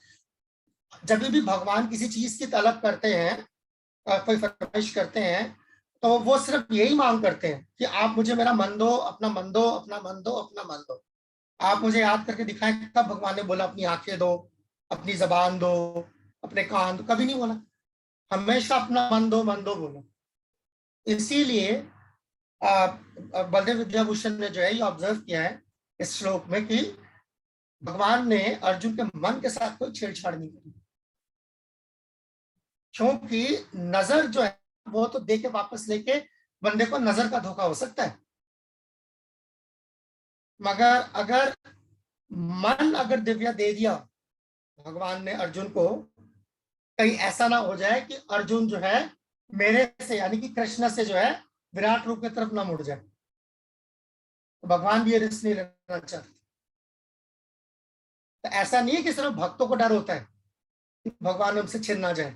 जब भी भगवान किसी चीज की तलब करते हैं, कोई फरमाइश करते हैं, तो वो सिर्फ यही मांग करते हैं कि आप मुझे मेरा मन दो, अपना मन दो, अपना मन दो, अपना मन दो। आप मुझे याद करके दिखाएं कब भगवान ने बोला अपनी आंखें दो, अपनी जबान दो, अपने कान दो, कभी नहीं बोला, हमेशा अपना मन दो बोला। इसीलिए बलदेव विद्याभूषण ने जो है ये ऑब्जर्व किया है इस श्लोक में कि भगवान ने अर्जुन के मन के साथ कोई छेड़छाड़ नहीं करी, क्योंकि नजर जो है वो तो दे के वापस लेके बंदे को नजर का धोखा हो सकता है, मगर अगर मन अगर दिव्या दे दिया भगवान ने अर्जुन को, कहीं ऐसा ना हो जाए कि अर्जुन जो है मेरे से, यानी कि कृष्ण से जो है विराट रूप की तरफ ना मुड़ जाए। तो भगवान भी ये रिस्क नहीं लेना चाहते। तो ऐसा नहीं है कि सिर्फ भक्तों को डर होता है कि भगवान उनसे छिन ना जाए,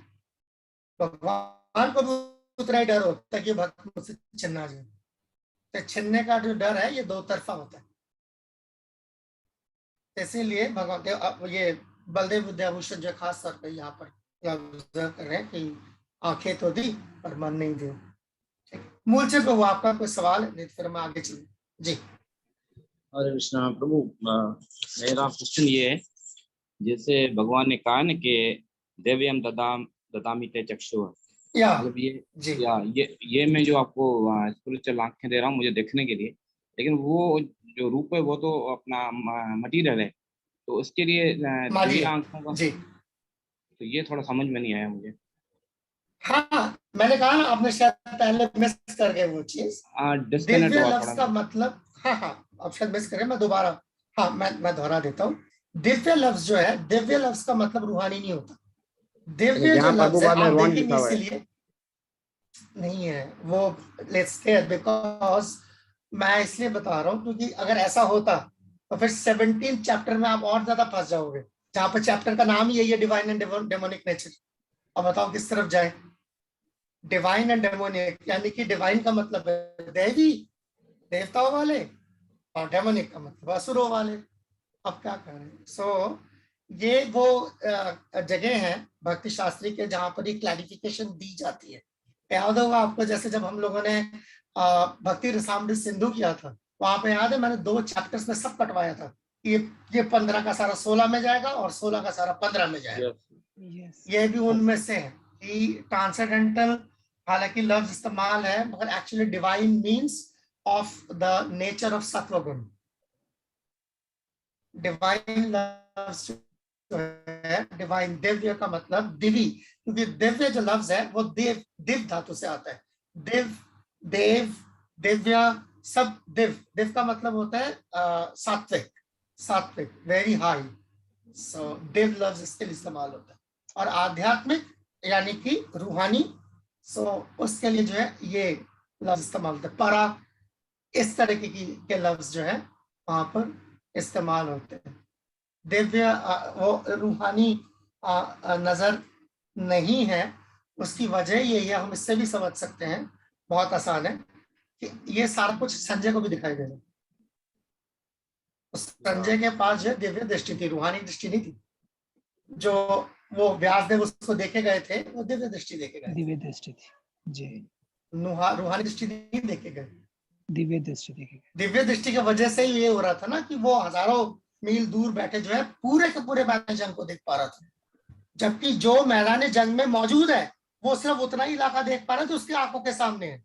भगवान को भी उतना ही डर होता है कि भक्त मुझसे छिन ना जाए। तो छिनने का जो डर है ये दो तरफा होता है। इसीलिए भगवान ये बलदेव विद्याभूषण जो खास तौर पर यहाँ पर ऑब्जर्व कर रहे हैं कि आंखें तो दी पर मन नहीं दी। मूल से प्रभु आपका कोई सवाल है? नहीं फिर हम आगे चलें। जी हरे कृष्णा प्रभु, मेरा क्वेश्चन ये है, जैसे भगवान ने कहा ना कि दिव्यम ददामि ते चक्षु, मतलब ये मैं जो आपको स्पिरिचुअल आंखें दे रहा हूँ मुझे देखने के लिए, लेकिन वो जो रूप है वो तो अपना मटीरियल है, तो उसके लिए दिव्य आंखों का, तो ये थोड़ा समझ में नहीं आया मुझे। हाँ, मैंने कहा ना, आपने शायद पहले मिस कर गए वो चीज। दिव्य लफ्ज का मतलब, हाँ आप शायद मिस करें, मैं दोबारा, हाँ मैं दोहरा देता हूँ। दिव्य लफ्ज जो है, दिव्य लफ्ज का मतलब रूहानी नहीं होता। दिव्य जो लफ्ज है आप देखेंगे इसीलिए नहीं है वो, लेट्स से बिकॉज मैं इसलिए बता रहा हूँ क्योंकि अगर ऐसा होता तो फिर 17 चैप्टर में आप और ज्यादा फंस जाओगे, जहां पर चैप्टर का नाम ही यही है डिवाइन एंड डेमोनिक नेचर। अब बताओ किस तरफ जाए? डिवाइन एंड डेमोनिक, यानी कि डिवाइन का मतलब है देवी, देवताओं वाले, और डेमोनिक का मतलब असुरों वाले। अब क्या करें? सो ये वो जगह है भक्ति शास्त्री के जहां पर ये क्लैरिफिकेशन दी जाती है। याद होगा आपको, जैसे जब हम लोगों ने भक्ति रसामृत सिंधु किया था, वहां पे याद है मैंने 2 चैप्टर्स में सब कटवाया था। ये 15 का सारा 16 में जाएगा और 16 का सारा 15 में जाएगा। ये भी उनमें से है कि ट्रांसेंडेंटल हालांकि लफ्ज इस्तेमाल है मगर actually divine means of the nature of सत्व गुण। डिवाइन लफ्ज जो है, डिवाइन दिव्य का मतलब दिवी, क्योंकि दिव्य जो लफ्ज है वो देव दिव धातु से आता है। दिव, देव, दिव्य, सब दिव। दिव का मतलब होता है सात्विक, सात्विक, वेरी हाई। सो दिव लफ्ज इसके लिए इस्तेमाल होता है। और आध्यात्मिक यानी कि रूहानी, सो उसके लिए जो है ये लफ्ज इस्तेमाल होता है। परा, इस तरह के लफ्ज जो है वहां पर इस्तेमाल होते हैं। दिव्य वो रूहानी नजर नहीं है। उसकी वजह यही है, हम इससे भी समझ सकते हैं, बहुत आसान है, कि ये सारा कुछ संजय को भी दिखाई दे रहा है। संजय के पास जो दिव्य दृष्टि थी, रूहानी दृष्टि नहीं थी। जो वो व्यासदेव उसको देखे गए थे वो दिव्य दृष्टि देखे गए, दिव्य दृष्टि थी जी, रूहानी दृष्टि नहीं देखे गए, दिव्य दृष्टि देखे गए। दिव्य दृष्टि की वजह से ये हो रहा था ना कि वो हजारों मील दूर बैठे जो है पूरे के पूरे मैदान जंग को देख पा रहा था, जबकि जो मैदान जंग में मौजूद है वो सिर्फ उतना ही इलाका देख पा रहा था उसकी आंखों के सामने है।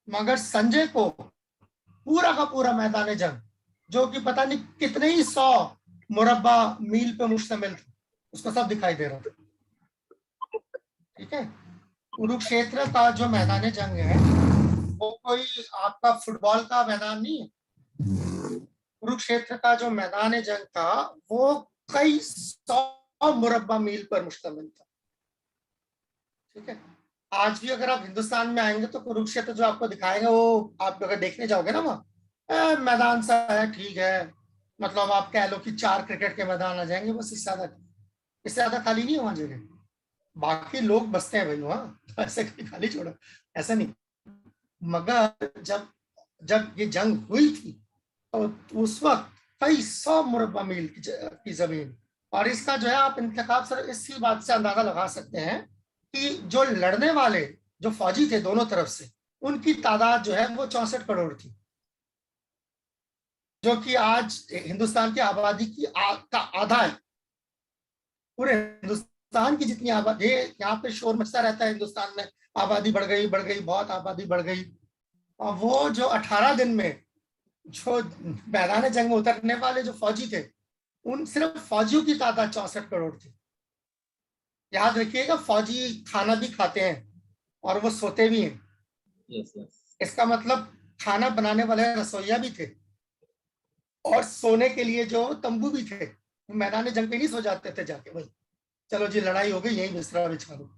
मगर संजय को पूरा का पूरा मैदान जंग, जो कि पता नहीं कितने ही 100 मुरब्बा मील पे मुश्तमिल था, उसको सब दिखाई दे रहा था। ठीक है, कुरुक्षेत्र का जो मैदान जंग है वो कोई आपका फुटबॉल का मैदान नहीं है। कुरुक्षेत्र का जो मैदान जंग था वो कई 100 मुरब्बा मील पर मुश्तमिल था। ठीक है, आज भी अगर आप हिंदुस्तान में आएंगे तो कुरुक्षेत्र जो आपको दिखाएगा वो आप अगर देखने जाओगे ना वहां मैदान सा है, ठीक है, मतलब आप कह लो कि 4 क्रिकेट के मैदान आ जाएंगे बस, इससे ज्यादा खाली नहीं है वहां जगह। बाकी लोग बसते हैं भाई वहां, तो ऐसे खाली छोड़ो, ऐसा नहीं। मगर जब ये जंग हुई थी तो उस वक्त कई 100 मुरब्बा मील की जमीन, और इसका जो है आप इंतखाब सर इसी बात से अंदाजा लगा सकते हैं कि जो लड़ने वाले जो फौजी थे दोनों तरफ से, उनकी तादाद जो है वो 64 करोड़ थी, जो कि आज हिंदुस्तान की आबादी की का आधा है। पूरे हिंदुस्तान की जितनी आबादी, यहाँ पे शोर मचता रहता है हिंदुस्तान में, आबादी बढ़ गई, बहुत आबादी बढ़ गई। और वो जो 18 दिन में जो मैदान जंग में उतरने वाले जो फौजी थे, उन सिर्फ फौजियों की तादाद 64 करोड़ थी। याद रखिएगा, फौजी खाना भी खाते हैं और वो सोते भी हैं। yes, yes. इसका मतलब खाना बनाने वाले रसोइया भी थे और सोने के लिए जो तंबू भी थे। मैदान जंग पे नहीं सो जाते थे जाके भाई चलो जी लड़ाई हो गई यही बिस्तरा बिछा दो,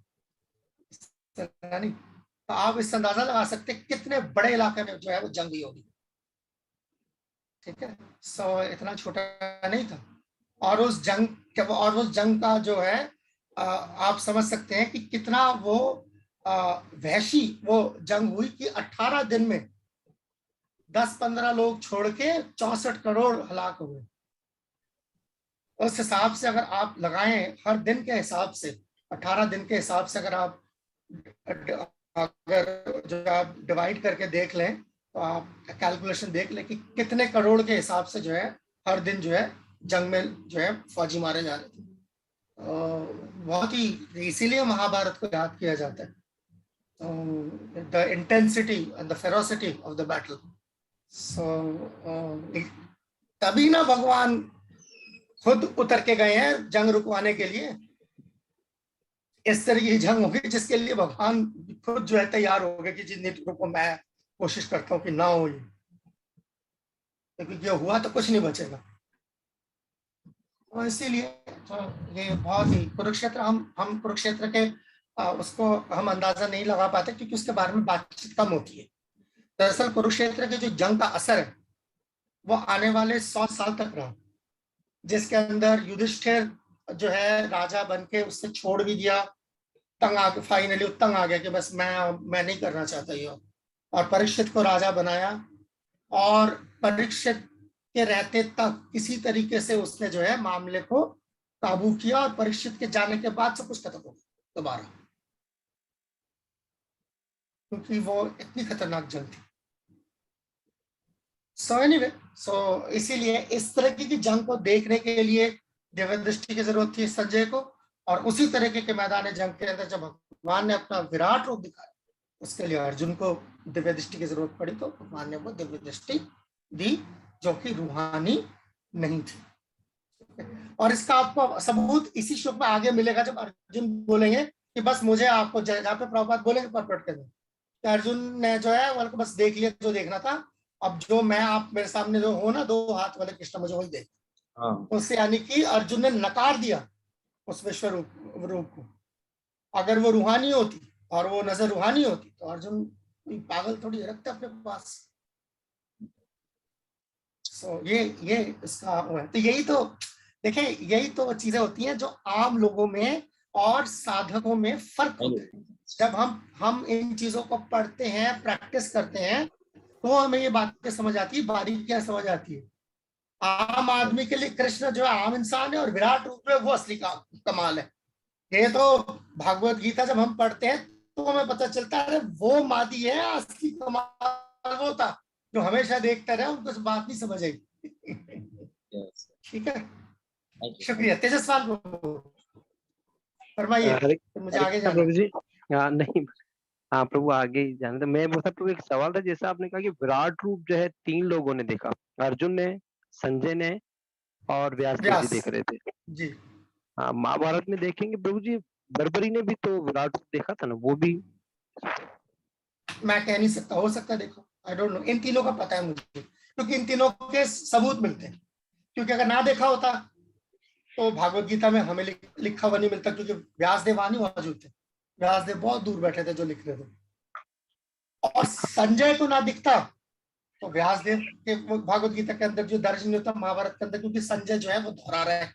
नहीं। तो आप इससे अंदाजा लगा सकते कितने बड़े इलाके में जो है वो जंग ही होगी। ठीक है, सो इतना छोटा नहीं था। और उस जंग का जो है आप समझ सकते हैं कि कितना वो वहशी वो जंग हुई कि 18 दिन में 10-15 लोग छोड़ के 64 करोड़ हलाक हुए। उस हिसाब से अगर आप लगाएं हर दिन के हिसाब से, 18 दिन के हिसाब से अगर जो आप डिवाइड करके देख लें तो आप कैलकुलेशन देख लें कि कितने करोड़ के हिसाब से जो है हर दिन जो है जंग में जो है फौजी मारे जा रहे थे। बहुत ही, इसीलिए महाभारत को याद किया जाता है, the intensity and the ferocity of the battle. So तभी ना भगवान खुद उतर के गए हैं जंग रुकवाने के लिए। इस तरह की जंग होगी जिसके लिए भगवान खुद जो है तैयार हो गए कि जितनी रुको मैं कोशिश करता हूँ कि ना हो ये, क्योंकि ये हुआ तो कुछ नहीं बचेगा। तो इसीलिए तो ये बहुत ही कुरुक्षेत्र, हम कुरुक्षेत्र के उसको हम अंदाजा नहीं लगा पाते क्योंकि उसके बारे में बातचीत कम होती है। दरअसल कुरुक्षेत्र के जो जंग का असर है वो आने वाले 100 साल तक रहा, जिसके अंदर युधिष्ठिर जो है राजा बनके उससे छोड़ भी दिया, फाइनली तंग आ गया कि बस मैं नहीं करना चाहता ये, और परीक्षित को राजा बनाया। और परीक्षित के रहते तक किसी तरीके से उसने जो है मामले को काबू किया, और परीक्षित के जाने के बाद सब कुछ खत्म हो गया दोबारा, क्योंकि वो इतनी खतरनाक जंग थी। सो एनीवे, सो इसीलिए इस तरह की जंग को देखने के लिए दिव्य दृष्टि की जरूरत थी संजय को। और उसी तरीके के मैदान जंग के अंदर जब भगवान ने अपना विराट रूप दिखाया उसके लिए अर्जुन को दिव्य दृष्टि की जरूरत पड़ी, तो भगवान ने वो दिव्य दृष्टि दी जो कि रूहानी नहीं थी। और इसका आपको सबूत इसी श्लोक में आगे मिलेगा, जब अर्जुन बोलेंगे कि बस मुझे आपको, जहाँ पे प्रभुपाद बोलेंगे परपट कर दें, अर्जुन ने जो है वो बस देख लिया जो देखना था, अब जो मैं आप मेरे सामने जो हो ना, 2 हाथ वाले कृष्ण, मुझे वही देख। उससे यानी कि अर्जुन ने नकार दिया उस विश्व रूप को। अगर वो रूहानी होती और वो नजर रूहानी होती तो अर्जुन पागल थोड़ी रखते अपने पास। ये इसका वो है। तो यही तो देखें, यही तो चीजें होती हैं जो आम लोगों में और साधकों में फर्क होता है। जब हम इन चीजों को पढ़ते हैं, प्रैक्टिस करते हैं, तो हमें ये बातें समझ आती है, बारीकियां समझ आती है। आम आदमी के लिए कृष्ण जो है आम इंसान है और विराट रूप में वो असली कमाल है। ये तो भागवत गीता जब हम पढ़ते हैं तो हमें पता चलता है वो मादी है, असली कमाल वो था जो हमेशा देखता रहे, उनको इस बात नहीं समझ आई। ठीक है, शुक्रिया। तेजस्वाल फरमाइए, मुझे आगे जाना प्रभु जी। नहीं, हाँ प्रभु आगे ही जाना था। मैं बोलता प्रभु, एक सवाल था, जैसा आपने कहा कि विराट रूप जो है 3 लोगों ने देखा, अर्जुन ने, संजय ने और व्यास देव जी देख रहे थे जी। हाँ, महाभारत में देखेंगे प्रभु जी, बर्बरी ने भी तो विराट रूप देखा था ना, वो भी। मैं कह नहीं सकता, हो सकता है, देखो आई डोंट नो। इन तीनों का पता है मुझे, क्योंकि इन तीनों के सबूत मिलते हैं। क्योंकि अगर ना देखा होता तो भागवत गीता में हमें लिखा हुआ नहीं मिलता, क्योंकि व्यासदेव वहां नहीं मौजूद थे। व्यासदेव बहुत दूर बैठे थे जो लिख रहे थे। और संजय को ना दिखता तो व्यासदेव के भागवत गीता के अंदर जो दर्ज नहीं होता महाभारत के अंदर, क्योंकि संजय जो है वो दोहरा रहे हैं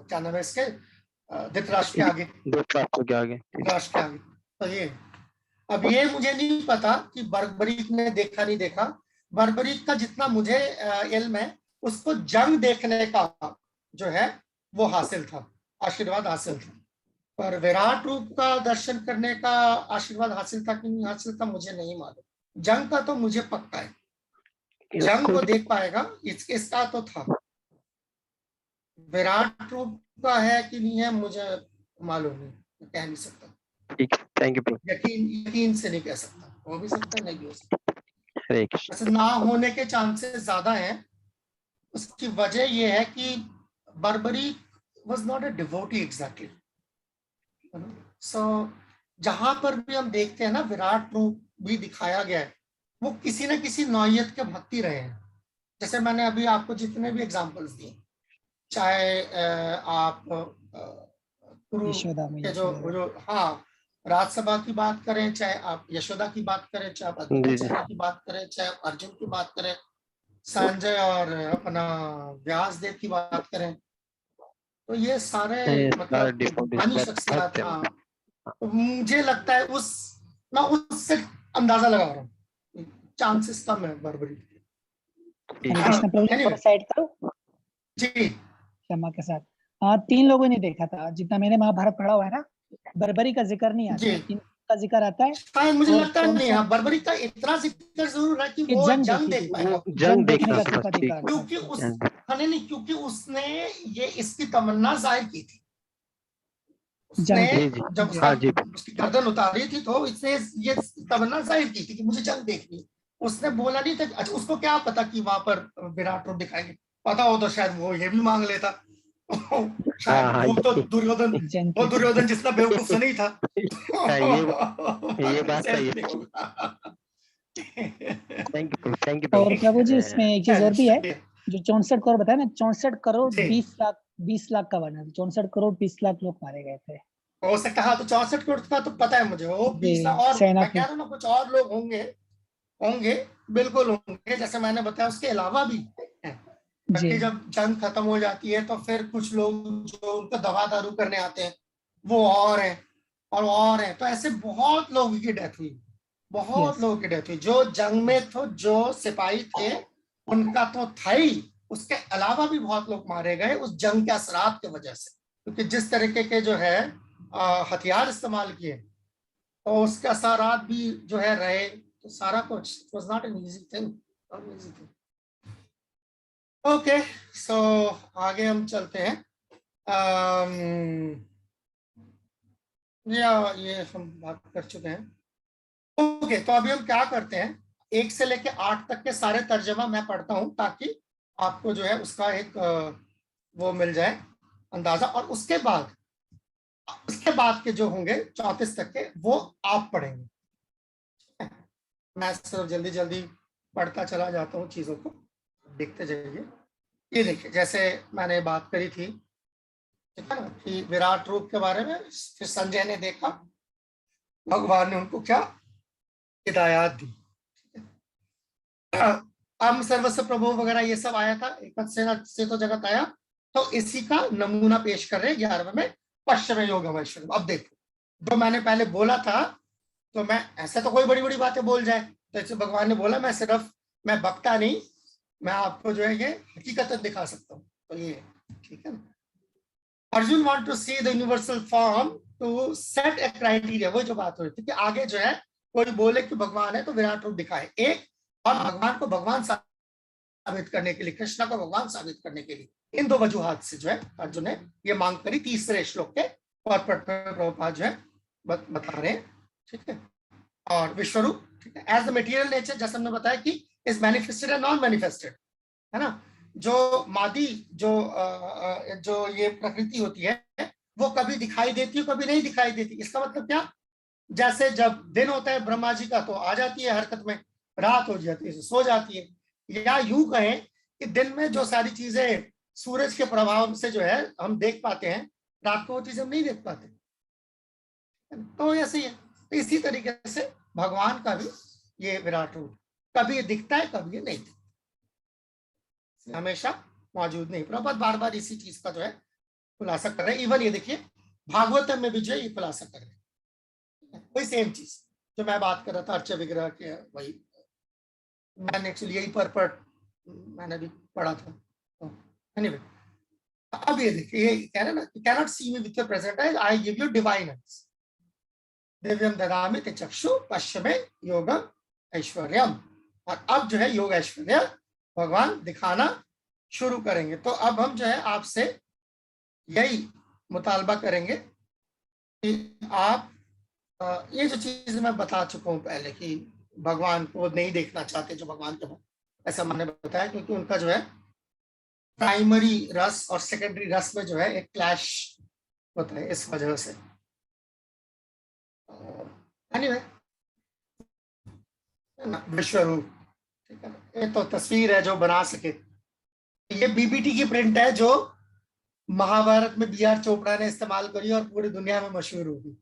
क्या नाम है इसके, धृतराष्ट्र के आगे। धृतराष्ट्र के आगे। तो ये अब ये मुझे नहीं पता कि बर्बरीक ने देखा नहीं देखा। बर्बरीक का जितना मुझे इल्म है, उसको जंग देखने का जो है वो हासिल था, आशीर्वाद हासिल था। पर विराट रूप का दर्शन करने का आशीर्वाद हासिल था कि नहीं हासिल था मुझे नहीं मालूम। जंग का तो मुझे पक्का है, जंग को देख पाएगा, इसका तो था। विराट रूप का है कि नहीं है मुझे मालूम नहीं, कह नहीं सकता। Thank you. यकीन से नहीं कह सकता, हो भी सकता है, नहीं भी हो सकता। वैसे ना होने के चांसेस ज्यादा हैं। उसकी वजह यह है कि Barbari was not a devotee exactly. So जहां पर भी हम देखते हैं ना विराट रूप भी दिखाया गया है, वो किसी न किसी नौयत के भक्ति रहे हैं। जैसे मैंने अभी आपको जितने भी एग्जांपल्स दिए, चाहे आप के जो हाँ राजसभा की बात करें, चाहे आप यशोदा की बात करें, चाहे आप अद्वैताचार्य की बात करें, चाहे आप अर्जुन की बात करें, संजय और अपना व्यासदेव की बात करें, तो ये सारे मतलब धनी शख्सियत। हाँ, तो मुझे लगता है मैं उससे अंदाजा लगा रहा हूँ, चांसेस कम है बर्बरी के। कृष्ण प्रभु साइड करो जी, क्षमा के साथ। 3 लोगों ने देखा था, जितना मैंने महाभारत पढ़ा हुआ है ना, बर्बरी का जिक्र नहीं आता, 3 का जिक्र आता है। शायद मुझे लगता है नहीं, बर्बरी का इतना जिक्र जरूर है कि वो जंग देख पाएगा, जंग देखने का क्योंकि नहीं, क्योंकि उसने ये इसकी तमन्ना जाहिर की थी। उसने जब उसकी गर्दन उतारी थी तो इसने ये तमन्ना जाहिर की थी कि मुझे जंग देखनी। उसने बोला नहीं था। अच्छा, उसको क्या पता कि वहां पर विराट रूप दिखाएंगे, पता हो तो शायद वो ये भी मांग लेता। शायद वो तो दुर्योधन जितना बेवकूफ नहीं था। ये बात सही है। Thank you. और प्रभु जी इसमें एक चीज और भी है, जो 64 करोड़ बताया ना, 64 करोड़ 20 लाख का बना, 64 करोड़ 20 लाख लोग मारे गए थे। हो सकता है, तो 64 करोड़ का तो पता है मुझे, वो 20 लाख और मैं कह रहा हूँ ना कुछ और लोग होंगे बिल्कुल होंगे, जैसे मैंने बताया उसके अलावा भी है। जब जंग खत्म हो जाती है तो फिर कुछ लोग जो उनको दवा दारू करने आते हैं वो और है, तो ऐसे बहुत लोगों की डेथ हुई, बहुत लोगों की डेथ हुई। जो जंग में तो जो सिपाही थे उनका तो था ही, उसके अलावा भी बहुत लोग मारे गए उस जंग के असरात की वजह से, क्योंकि जिस तरीके के जो है हथियार इस्तेमाल किए तो उसके असरात भी जो है रहे, तो सारा कुछ was not an easy thing. Okay, so आगे हम चलते हैं। या ये हम बात कर चुके हैं। ओके, तो अभी हम क्या करते हैं, 1 से लेके 8 तक के सारे तर्जमा मैं पढ़ता हूं ताकि आपको जो है उसका एक वो मिल जाए अंदाजा, और उसके बाद के जो होंगे 34 तक के वो आप पढ़ेंगे। मैं सिर्फ जल्दी जल्दी पढ़ता चला जाता हूँ, चीजों को देखते जाइए। ये देखिए, जैसे मैंने बात करी थी, ठीक है ना, कि विराट रूप के बारे में, फिर संजय ने देखा, भगवान ने उनको क्या हिदायत दी। अम सर्वस्व प्रभु वगैरह ये सब आया था, एक से तो जगत आया, तो इसी का नमूना पेश कर रहे 11वें में पश्चिम योग वैश्विक। अब देखो, जो मैंने पहले बोला था, तो मैं ऐसे तो कोई बड़ी बड़ी बातें बोल जाए, तो ऐसे भगवान ने बोला मैं बकता नहीं, मैं आपको जो है ये हकीकत दिखा सकता हूँ। तो ये ठीक है ना, Arjun want to see the universal form to set a criteria. वो जो बात हो रही थी कि आगे जो है कोई बोले कि भगवान है तो विराट रूप दिखाए एक, और भगवान को भगवान साबित करने के लिए, कृष्ण को भगवान साबित करने के लिए, इन दो वजूहात से जो है अर्जुन ने ये मांग करी। तीसरे श्लोक के प्रभुपाद जो है बता रहे हैं, ठीक है। और विश्वरूप, ठीक है, एज द मटेरियल नेचर, जैसे हमने बताया कि is manifested and non manifested, है ना। जो मादी जो ये प्रकृति होती है, वो कभी दिखाई देती है, कभी नहीं दिखाई देती। इसका मतलब क्या, जैसे जब दिन होता है ब्रह्मा जी का तो आ जाती है हरकत में, रात हो जाती है सो जाती है। या यूं कहें कि दिन में जो सारी चीजें सूरज के प्रभाव से जो है हम देख पाते हैं, रात को वो चीजें हम नहीं देख पाते। तो ऐसे ही है, तो इसी तरीके से भगवान का भी ये विराट रूप कभी दिखता है, कभी ये नहीं दिखता, हमेशा मौजूद नहीं। प्रभुपाद बार बार इसी चीज का जो है खुलासा कर रहे हैं। इवन ये देखिए भागवतम में भी जो है ये खुलासा कर रहे हैं, वही सेम चीज जो मैं बात कर रहा था अर्च विग्रह के, वही मैंने एक्चुअली यही परपट मैंने भी पढ़ा था। एनीवे, अब ये देखिए, ये कह रहे ना, cannot see me with your present eyes, I give you divine eyes, दिव्यम ददामि ते चक्षु पश्चिमे योगम ऐश्वर्यम। और अब जो है योग ऐश्वर्य भगवान दिखाना शुरू करेंगे। तो अब हम जो है आपसे यही मुतालबा करेंगे कि आप ये जो चीज मैं बता चुका हूँ पहले कि भगवान को नहीं देखना चाहते जो भगवान के, ऐसा मैंने बताया, क्योंकि उनका जो है प्राइमरी रस और सेकेंडरी रस में जो है एक क्लैश होता है, इस वजह से। एनीवे, विश्वरूप, ठीक है, ये तो तस्वीर है जो बना सके। ये बीबीटी की प्रिंट है जो महाभारत में बी आर चोपड़ा ने इस्तेमाल करी और पूरी दुनिया में मशहूर होगी।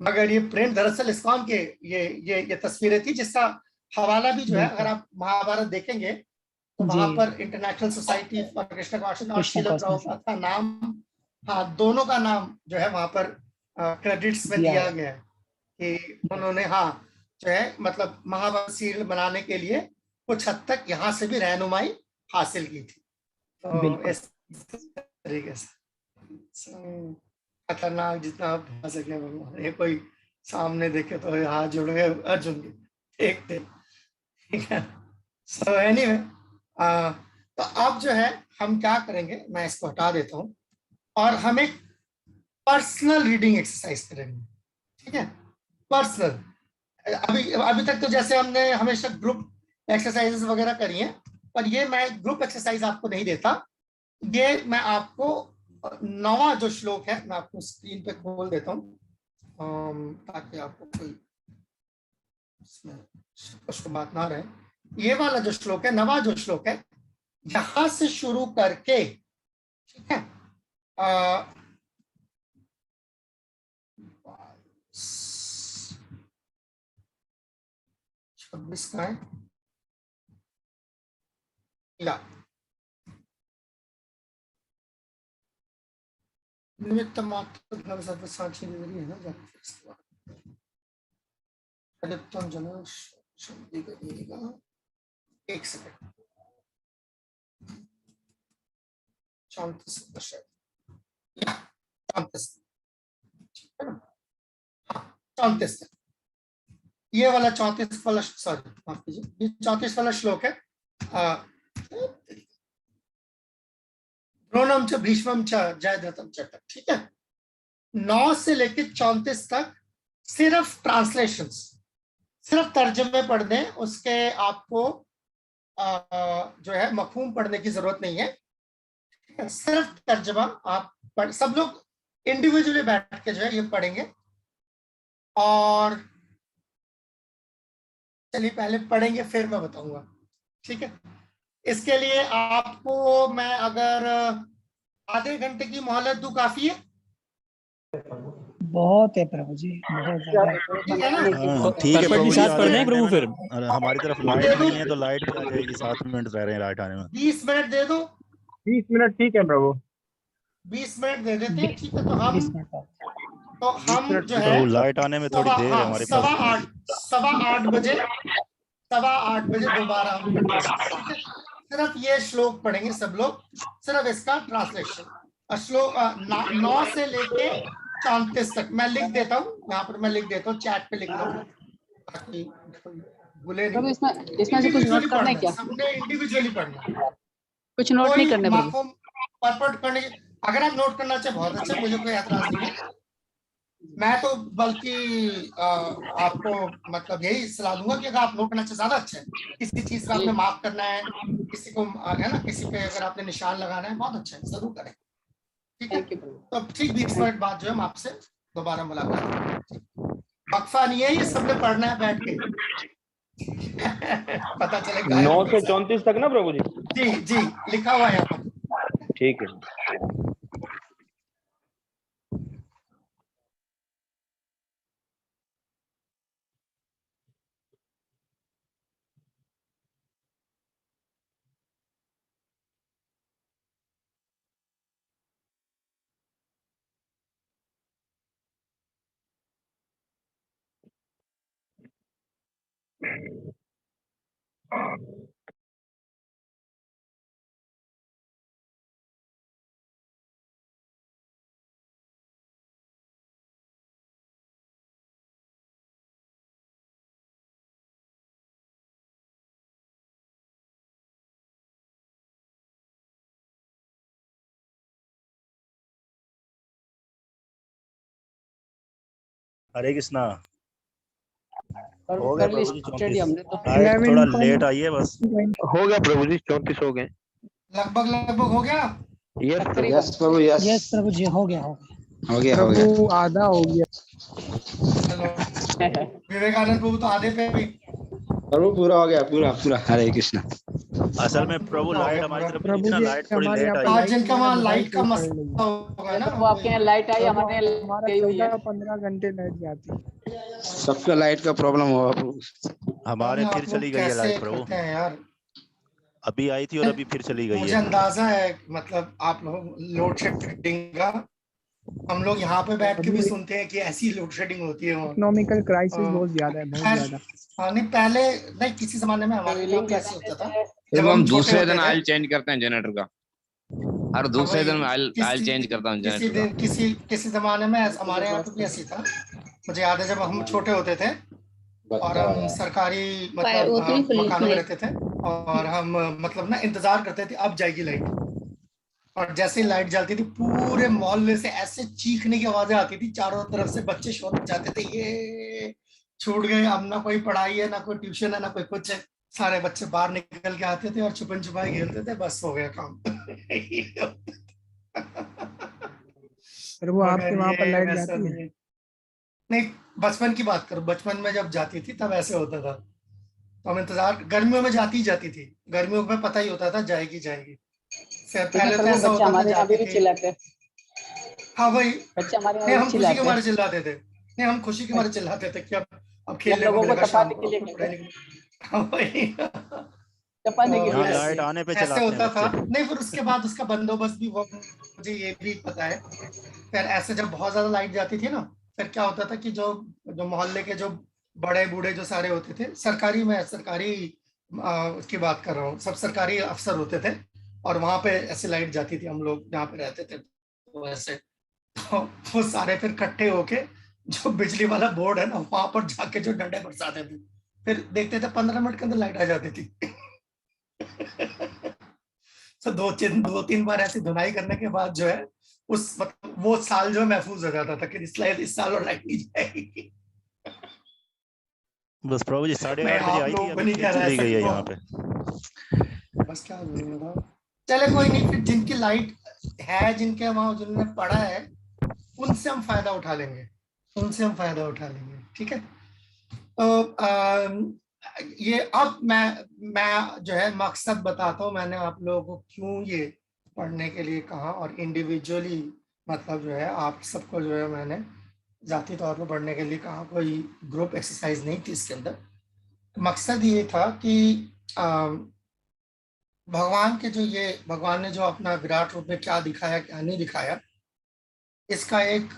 मगर ये प्रिंट दरअसल इस्कॉन के ये तस्वीरें थी, जिसका हवाला भी जो है, अगर आप महाभारत देखेंगे तो वहां पर international society for Krishna consciousness और श्रील प्रभुपाद का नाम, हाँ, दोनों का नाम जो है वहां पर क्रेडिट्स में दिया गया है कि उन्होंने, हाँ, जो है मतलब महाभारत सीरियल बनाने के लिए कुछ हद तक यहाँ से भी रहनुमाई हासिल की थी। तो इस तरीके से खतरनाक जितना आप बता सके भगवान, ये कोई सामने देखे तो हाथ जुड़ गए अर्जुन के, देखते, ठीक है। सो एनीवे, तो अब जो है हम क्या करेंगे, मैं इसको हटा देता हूँ और हम एक पर्सनल रीडिंग एक्सरसाइज करेंगे, ठीक है, पर्सनल। अभी तक तो जैसे हमने हमेशा ग्रुप एक्सरसाइजेस वगैरह करी हैं, पर ये मैं ग्रुप एक्सरसाइज आपको नहीं देता। ये मैं आपको 9वां जो श्लोक है मैं आपको स्क्रीन पे खोल देता हूँ ताकि आपको कोई इसमें बात ना रहे। ये वाला जो श्लोक है, 9वां जो श्लोक है, यहां से शुरू करके, ठीक है, 26 का है या निमित्त मात्र धर्म सर्व साक्षी है ना, जन शब्दी करिएगा, एक सेकंड, 34 ये वाला 34 वाला, सॉरी माफ कीजिए, ये 34 वाला श्लोक है। द्रोणम च भीष्मम च जयद्रथम च, ठीक है। 9 से लेकर 34 तक सिर्फ ट्रांसलेशंस, सिर्फ तर्जमे पढ़ने, उसके आपको जो है मफहूम पढ़ने की जरूरत नहीं है। सिर्फ तर्जमा आप पढ़, सब लोग इंडिविजुअली बैठ के जो है ये पढ़ेंगे। और चलिए पहले पढ़ेंगे फिर मैं बताऊंगा, ठीक है। इसके लिए आपको मैं अगर आधे घंटे की मोहलत दूं काफी है? बहुत है प्रभु जी, बहुत ज्यादा। ठीक है ना? ठीक है प्रभु जी, पढ़ दें प्रभु फिर। हमारी तरफ लाइट नहीं है तो लाइट भी आ जाएगी, 7 मिनट रह रहे हैं लाइट आने में। 20 मिनट दे दो। 20 मिनट ठीक है प्रभु। 20 मिनट दे देते हैं, ठीक है। तो हम 20 मिनट जो है प्रभु लाइट आने में थोड़ी देर है हमारे पास। 8:15 बजे दोबारा हम पढ़ेंगे। सिर्फ ये श्लोक पढ़ेंगे सब लोग, सिर्फ इसका ट्रांसलेशन। श्लोक 9 से लेके 34 तक मैं लिख देता हूँ, यहाँ पर मैं लिख देता हूँ, चैट पे लिख लो ताकि भूले नहीं। इसमें से कुछ नोट करना है क्या? सबने इंडिविजुअली पढ़ना, कुछ नोट नहीं करने परफेक्ट करने। अगर आप नोट करना चाहे बहुत अच्छा, मुझे कोई एतराज नहीं है। मैं तो बल्कि आपको मतलब यही सलाह दूंगा कि अगर आप नोट करना चाहे ज्यादा अच्छा है। किसी चीज का आपने मार्क करना है, किसी को है ना, किसी पे अगर आपने निशान लगाना है, बहुत अच्छा है, जरूर करें, ठीक है। तो ठीक 20 मिनट बाद जो है हम आपसे दोबारा मुलाकात। वक्फा नहीं है, ये सबने पढ़ना है बैठ के। पता चलेगा 9 से 34 तक ना प्रभु जी? जी जी, लिखा हुआ है यहाँ पर। ठीक है। हरे कृष्णा। हो कर गया ली प्रभु जी 34। हमने तो। लाइट थोड़ा लेट आई है बस। हो गया प्रभु जी, 34 हो गए लगभग हो गया। यस प्रभु, यस प्रभु जी, हो गया प्रभु आधा हो गया। विवेकानंद प्रभु तो आधे पे भी। प्रभु पूरा हो गया, पूरा। हरे कृष्णा। असल में प्रभु लाइट हमारी तरफ नहीं थी ना, लाइट थोड़ी लेट आई। आज जिनका वहाँ लाइट का मसला होगा ना, वो आपके यहाँ लाइट आई, हमारे यहाँ 15 घंटे लाइट जाती है। सबका लाइट का प्रॉब्लम होगा प्रभु। हमारे फिर चली गई है लाइट प्रभु। यार अभी आई थी और अभी फिर चली गई है। मुझे अंदाजा है, मतलब आप लोग लोड शेडिंग का, हम लोग यहाँ पे बैठ के भी सुनते हैं कि ऐसी लोड शेडिंग होती है। इकोनॉमिकल क्राइसिस बहुत ज्यादा है, बहुत ज्यादा। हाँ नहीं, पहले नहीं, किसी जमाने में हमारे यहाँ भी ऐसे होता था। जब हम दूसरे दिन ऑयल चेंज करते हैं जनरेटर का, हर दूसरे दिन ऑयल चेंज करता हूँ जनरेटर का। किसी जमाने में हमारे यहाँ तो भी ऐसी था। मुझे याद है जब हम छोटे होते थे और हम सरकारी मतलब मकानों में रहते थे, और हम मतलब ना इंतजार करते थे अब जाएगी लाइट। और जैसे ही लाइट जलती थी, पूरे मोहल्ले से ऐसे चीखने की आवाजें आती थी, चारों तरफ से बच्चे शोर मचाते थे, ये छूट गए, अब ना कोई पढ़ाई है, ना कोई ट्यूशन है, ना कोई कुछ है। सारे बच्चे बाहर निकल के आते थे और छुपन छुपाई खेलते थे, बस हो गया काम। वो आपके वहाँ पर लाइट जाती है? नहीं, बचपन की बात करो, बचपन में जब जाती थी तब ऐसे होता था। तो हम इंतजार, गर्मियों में जाती थी, गर्मियों में पता ही होता था जाएगी। पहले तो ऐसा होता था जाती थी। हाँ भाई, नहीं हम खुशी के मारे चिल्लाते थे, हम खुशी के मारे चिल्लाते थे कि अब खेलने को मिलेगा शाम को। हाँ भाई, लाइट आने पे ऐसे होता था। नहीं, फिर उसके बाद उसका बंदोबस्त भी वो, मुझे ये भी पता है। फिर ऐसे जब बहुत ज्यादा लाइट जाती थी ना, फिर क्या होता था कि जो मोहल्ले के जो बड़े बूढ़े जो सारे होते थे, सरकारी की बात कर रहा हूँ, सब सरकारी अफसर होते थे, और वहां पे ऐसे लाइट जाती थी, हम लोग जहाँ पे रहते थे तो ऐसे, तो वो सारे फिर इकट्ठे होके जो बिजली वाला बोर्ड है ना, वहां पर जाके जो डंडे बरसाते थे, फिर देखते थे 15 मिनट के अंदर लाइट आ जाती थी। तो दो तीन बार ऐसी धुनाई करने के बाद जो है उस मतलब वो साल जो महफूज हो जाता था कि इस साल और लाइट नहीं जाएगी। बस प्रभु जी 8:30 बजे आई थी, अभी फिर चली गई है यहाँ पे। बस क्या चले कोई नहीं, फिर जिनकी लाइट है, जिनके वहां जिन्होंने पढ़ा है, उनसे हम फायदा उठा लेंगे, ठीक है। तो ये अब मैं जो है मकसद बताता हूँ, मैंने आप लोगों को क्यों ये पढ़ने के लिए कहा, और इंडिविजुअली मतलब जो है आप सबको जो है मैंने जाती तौर पर पढ़ने के लिए कहा, कोई ग्रुप एक्सरसाइज नहीं थी इसके अंदर। मकसद ये था कि भगवान ने जो अपना विराट रूप में क्या दिखाया क्या नहीं दिखाया, इसका एक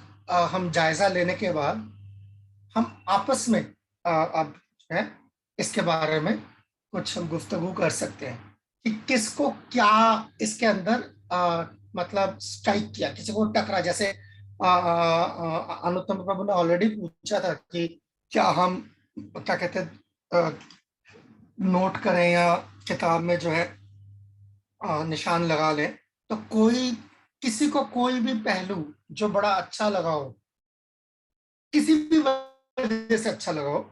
हम जायजा लेने के बाद हम आपस में अब है इसके बारे में कुछ हम गुफ्तगू कर सकते हैं कि किसको क्या इसके अंदर मतलब स्ट्राइक किया, किसी को टकरा। जैसे अनुत्तम प्रभु ने ऑलरेडी पूछा था कि क्या हम क्या कहते हैं नोट करें या किताब में जो है निशान लगा लें। तो किसी को कोई भी पहलू जो बड़ा अच्छा लगा हो, किसी भी वजह से अच्छा लगा हो,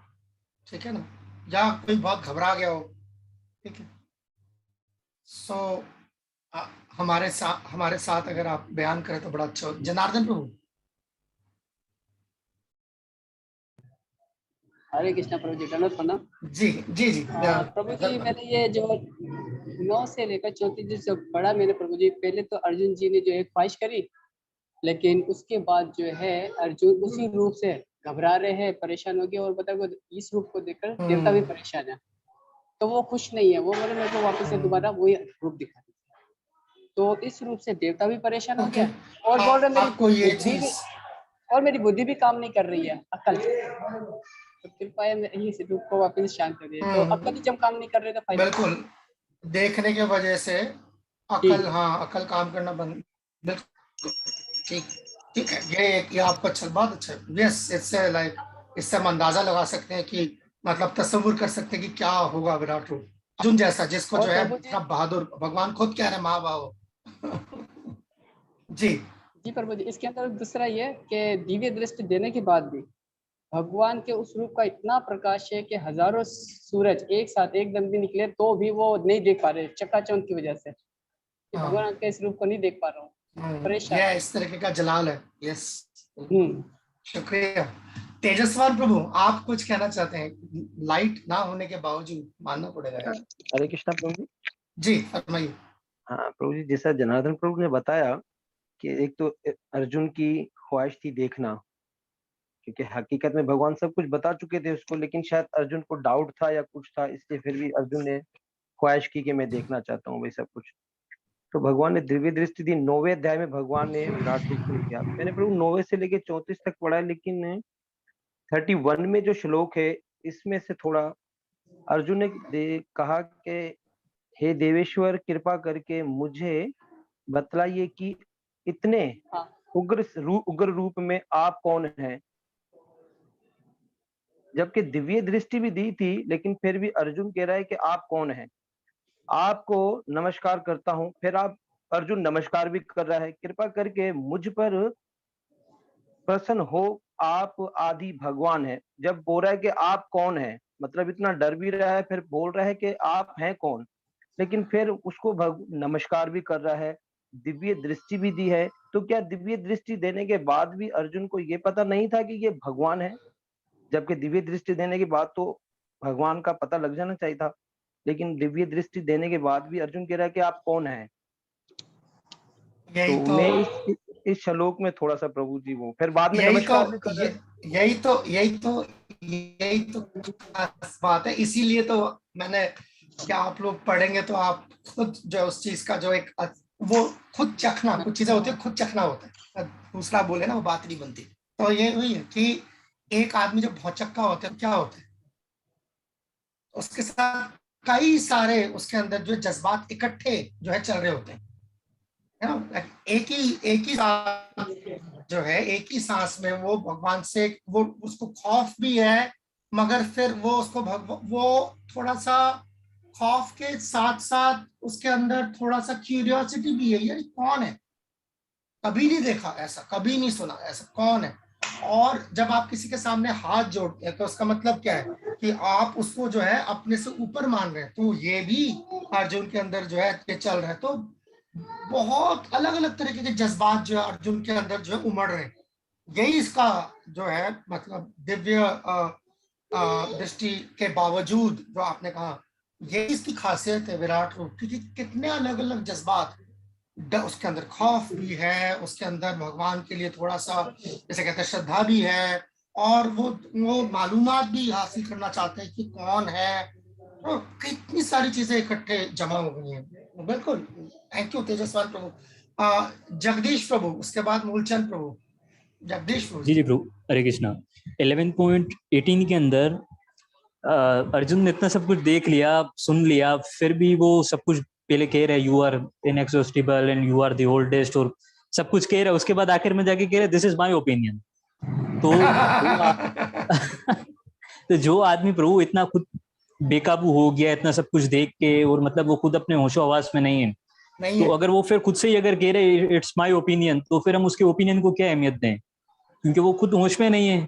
ठीक है ना, या कोई बहुत घबरा गया हो, ठीक है, सो हमारे साथ अगर आप बयान करें तो बड़ा अच्छा हो। जनार्दन प्रभु। हरे कृष्णा प्रभु जी, दंडवत प्रणाम। जी जी जी प्रभु जी, मैंने ये जो 9 से लेकर 34 जो पढ़ा मैंने प्रभु जी, पहले तो अर्जुन जी ने जो एक ख्वाहिश करी, लेकिन उसके बाद जो है अर्जुन उसी रूप से घबरा रहे हैं, परेशान हो गए, और बताओ इस रूप को देखकर देवता भी परेशान है, तो वो खुश नहीं है। वो बोले मेरे को वापस से दोबारा वही रूप दिखा। तो इस रूप से देवता भी परेशान हो गया, और बोल रहे मेरी बुद्धि भी काम नहीं कर रही है, अकल। तो कृपया इस रूप को वापस शांत करिए। तो अकल ही जब काम नहीं कर रहे तो फायदा। बिल्कुल, देखने की वजह से अकल, अकल काम करना बंद। बिल्कुल ठीक है, ये आपको अच्छा बात अच्छा है। यस, इससे हम अंदाजा लगा सकते हैं कि मतलब तस्वीर कर सकते हैं कि क्या होगा विराट रूप अर्जुन जैसा, जिसको जो है इतना बहादुर, भगवान खुद कह रहे हैं महाभाव। जी प्रभु जी, इसके अंदर दूसरा ये कि दिव्य दृष्टि देने के बाद भी भगवान के उस रूप का इतना प्रकाश है कि हजारों सूरज एक साथ एकदम भी निकले तो भी वो नहीं देख पा रहे, चकाचौंध की वजह से। भगवान के इस रूप को नहीं देख पा रहा हूँ, परेशान। यह इस तरीके का जलाल है। यस, शुक्रिया। तेजस्वान प्रभु, आप कुछ कहना चाहते हैं? लाइट ना होने के बावजूद मानना पड़ेगा यार। हरे कृष्णा प्रभु जी फरमाइए। हाँ प्रभु जी, जैसा जनार्दन प्रभु ने बताया कि एक तो अर्जुन की ख्वाहिश थी देखना, क्योंकि हकीकत में भगवान सब कुछ बता चुके थे उसको, लेकिन शायद अर्जुन को डाउट था या कुछ था, इसलिए फिर भी अर्जुन ने ख्वाहिश की कि मैं देखना चाहता हूँ वही सब कुछ। तो भगवान ने दिव्य दृष्टि दी। 9वें अध्याय में भगवान ने विराट रूप में किया। मैंने प्रभु 9वें से लेके 34 तक पढ़ा है, लेकिन 31 में जो श्लोक है इसमें से थोड़ा अर्जुन ने कहा कि हे देवेश्वर, कृपा करके मुझे बतलाइए कि इतने उग्र रूप में आप कौन हैं। जबकि दिव्य दृष्टि भी दी थी, लेकिन फिर भी अर्जुन कह रहा है कि आप कौन हैं, आपको नमस्कार करता हूं। फिर अर्जुन नमस्कार भी कर रहा है, कृपा करके मुझ पर प्रसन्न हो, आप आदि भगवान है। जब बोल रहा है कि आप कौन है, मतलब इतना डर भी रहा है, फिर बोल रहा है कि आप हैं कौन, लेकिन फिर उसको नमस्कार भी कर रहा है, दिव्य दृष्टि भी दी है। तो क्या दिव्य दृष्टि देने के बाद भी अर्जुन को ये पता नहीं था कि ये भगवान है? जबकि दिव्य दृष्टि देने के बाद तो भगवान का पता लग जाना चाहिए था, लेकिन दिव्य दृष्टि देने के बाद भी अर्जुन कह रहा है कि आप कौन हैं। तो मैं इस श्लोक में थोड़ा सा प्रभु जी वो फिर बाद में नमस्कार भी कर रहे हैं। यही तो बात है। इसीलिए तो मैंने, क्या आप लोग पढ़ेंगे तो आप खुद जो उस चीज का जो एक वो खुद चखना, कुछ चीजें होती है खुद चखना होता है, दूसरा बोले ना वो बात नहीं बनती। तो ये हुई है कि एक आदमी जब भौचक्का होता है क्या होता है, उसके साथ कई सारे उसके अंदर जो जज्बात इकट्ठे जो है चल रहे होते हैं, है ना। एक ही जो है एक ही सांस में वो भगवान से वो उसको खौफ भी है, मगर फिर वो उसको वो थोड़ा सा खौफ के साथ साथ उसके अंदर थोड़ा सा क्यूरियोसिटी भी है, यार कौन है, कभी नहीं देखा ऐसा, कभी नहीं सुना ऐसा, कौन है। और जब आप किसी के सामने हाथ जोड़ते हैं तो उसका मतलब क्या है कि आप उसको जो है अपने से ऊपर मान रहे हैं। तो ये भी अर्जुन के अंदर जो है ये चल रहा है। तो बहुत अलग अलग तरीके के जज्बात जो है अर्जुन के अंदर जो है उमड़ रहे हैं। यही इसका जो है मतलब दिव्य दृष्टि के बावजूद जो आपने कहा, यही इसकी खासियत है विराट रूप की, कितने अलग अलग जज्बात, उसके अंदर खौफ भी है, उसके अंदर भगवान के लिए थोड़ा सा जैसे कहते हैं श्रद्धा भी है, और वो मालूमात भी हासिल करना चाहते हैं कि कौन है। तो कितनी सारी चीजें इकट्ठे जमा हो गई हैं। बिल्कुल, थैंक यू तेजस्वान प्रभु। जगदीश प्रभु, उसके बाद मूलचंद प्रभु। जगदीश प्रभु। जी प्रभु, हरे कृष्णा। 11.18 के अंदर अर्जुन ने इतना सब कुछ देख लिया, सुन लिया, फिर भी वो सब कुछ पहले कह रहे you are inexhaustible and you are the oldest और सब कुछ कह रहा है, उसके बाद आखिर में जाके कह रहे दिस इज माय ओपिनियन। तो तो जो आदमी प्रभु इतना खुद बेकाबू हो गया इतना सब कुछ देख के, और मतलब वो खुद अपने होशो आवाज में नहीं है, तो अगर वो फिर खुद से ही अगर कह रहे इट्स माय ओपिनियन, तो फिर हम उसके ओपिनियन को क्या अहमियत दें, क्योंकि वो खुद होश में नहीं है।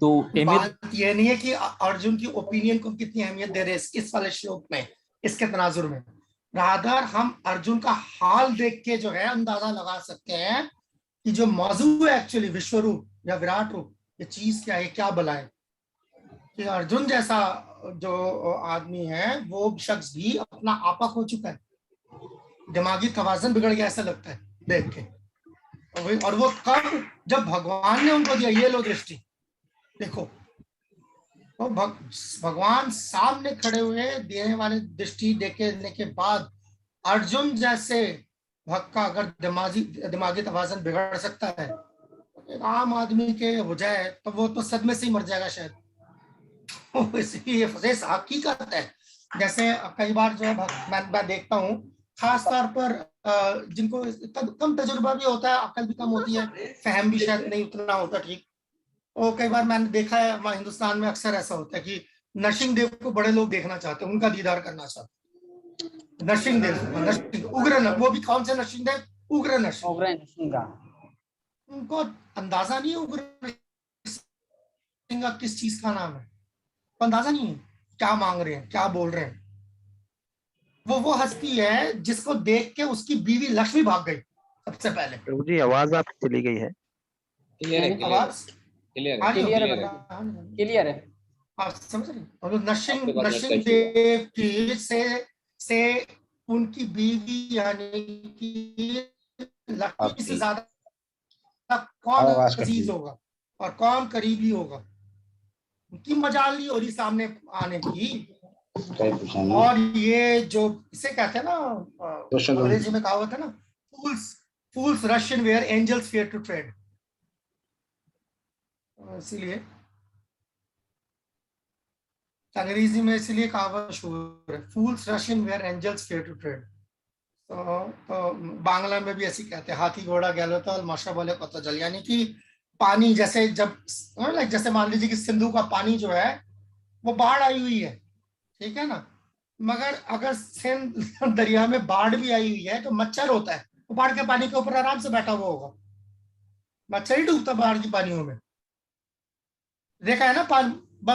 तो बात ये नहीं है कि अर्जुन की ओपिनियन को कितनी अहमियत दे रहे हैं इस वाले श्लोक में, इसके तनाजुर में। रादर हम अर्जुन का हाल देख के जो है अंदाजा लगा सकते हैं कि जो मौजूद है एक्चुअली विश्व रूप या विराट रूप, ये चीज क्या है, क्या भला है कि अर्जुन जैसा जो आदमी है वो शख्स भी अपना आपा खो चुका है, दिमागी तवाज़ुन बिगड़ गया ऐसा लगता है देख के। और वो कब, जब भगवान ने उनको दिया ये लो दृष्टि, देखो तो भगवान सामने खड़े हुए देने वाले दृष्टि देने के बाद अर्जुन जैसे भक्त का अगर दिमागी तवाज़ुन बिगड़ सकता है, एक आम आदमी के हो जाए तो वो तो सदमे से ही मर जाएगा शायद। इसलिए हकीकत है। जैसे कई बार जो है मैं देखता हूँ, खास तौर पर जिनको कम तजुर्बा भी होता है, अकल भी कम होती है, फहम भी शायद नहीं उतना होता ठीक, और कई बार मैंने देखा है वहाँ हिंदुस्तान में अक्सर ऐसा होता है कि नरसिंह देव को बड़े लोग देखना चाहते हैं, उनका दीदार करना चाहते हैं। नरसिंह देव, उग्र, वो भी कौन से नरसिंह देव? उग्र नरसिंह। उनको अंदाजा नहीं है उग्र सिंह किस चीज का नाम है, अंदाजा नहीं है क्या मांग रहे हैं, क्या बोल रहे हैं। वो हस्ती है जिसको देख के उसकी बीवी लक्ष्मी भाग गई सबसे पहले। प्रभु जी आवाज आप चली गई है। आवाज क्लियर है आप समझ रहे? और नरसिंह देव की से उनकी बीवी यानी कि लक्ष्मी से ज्यादा कौन अजीज होगा और कौन करीबी होगा, उनकी मजाल नहीं हो रही सामने आने की। और ये जो इसे कहते हैं ना, अंग्रेजी में कहावत है ना, fools rush in where angels fear to tread। इसीलिए अंग्रेजी में इसीलिए कहावत मशहूर है, fools rush in where angels fear to tread। तो बांग्ला में भी ऐसी कहते हैं, हाथी घोड़ा गैलो तो माशा बोले पता चल, यानी कि पानी जैसे जब जैसे मान लीजिए कि सिंधु का पानी जो है वो बाढ़ आई हुई है, ठीक है ना, मगर अगर सिंध दरिया में बाढ़ भी आई हुई है तो मच्छर होता है, वो बाढ़ के पानी के ऊपर आराम से बैठा हुआ होगा, मच्छर ही डूबता बाढ़ की पानियों में, देखा है ना।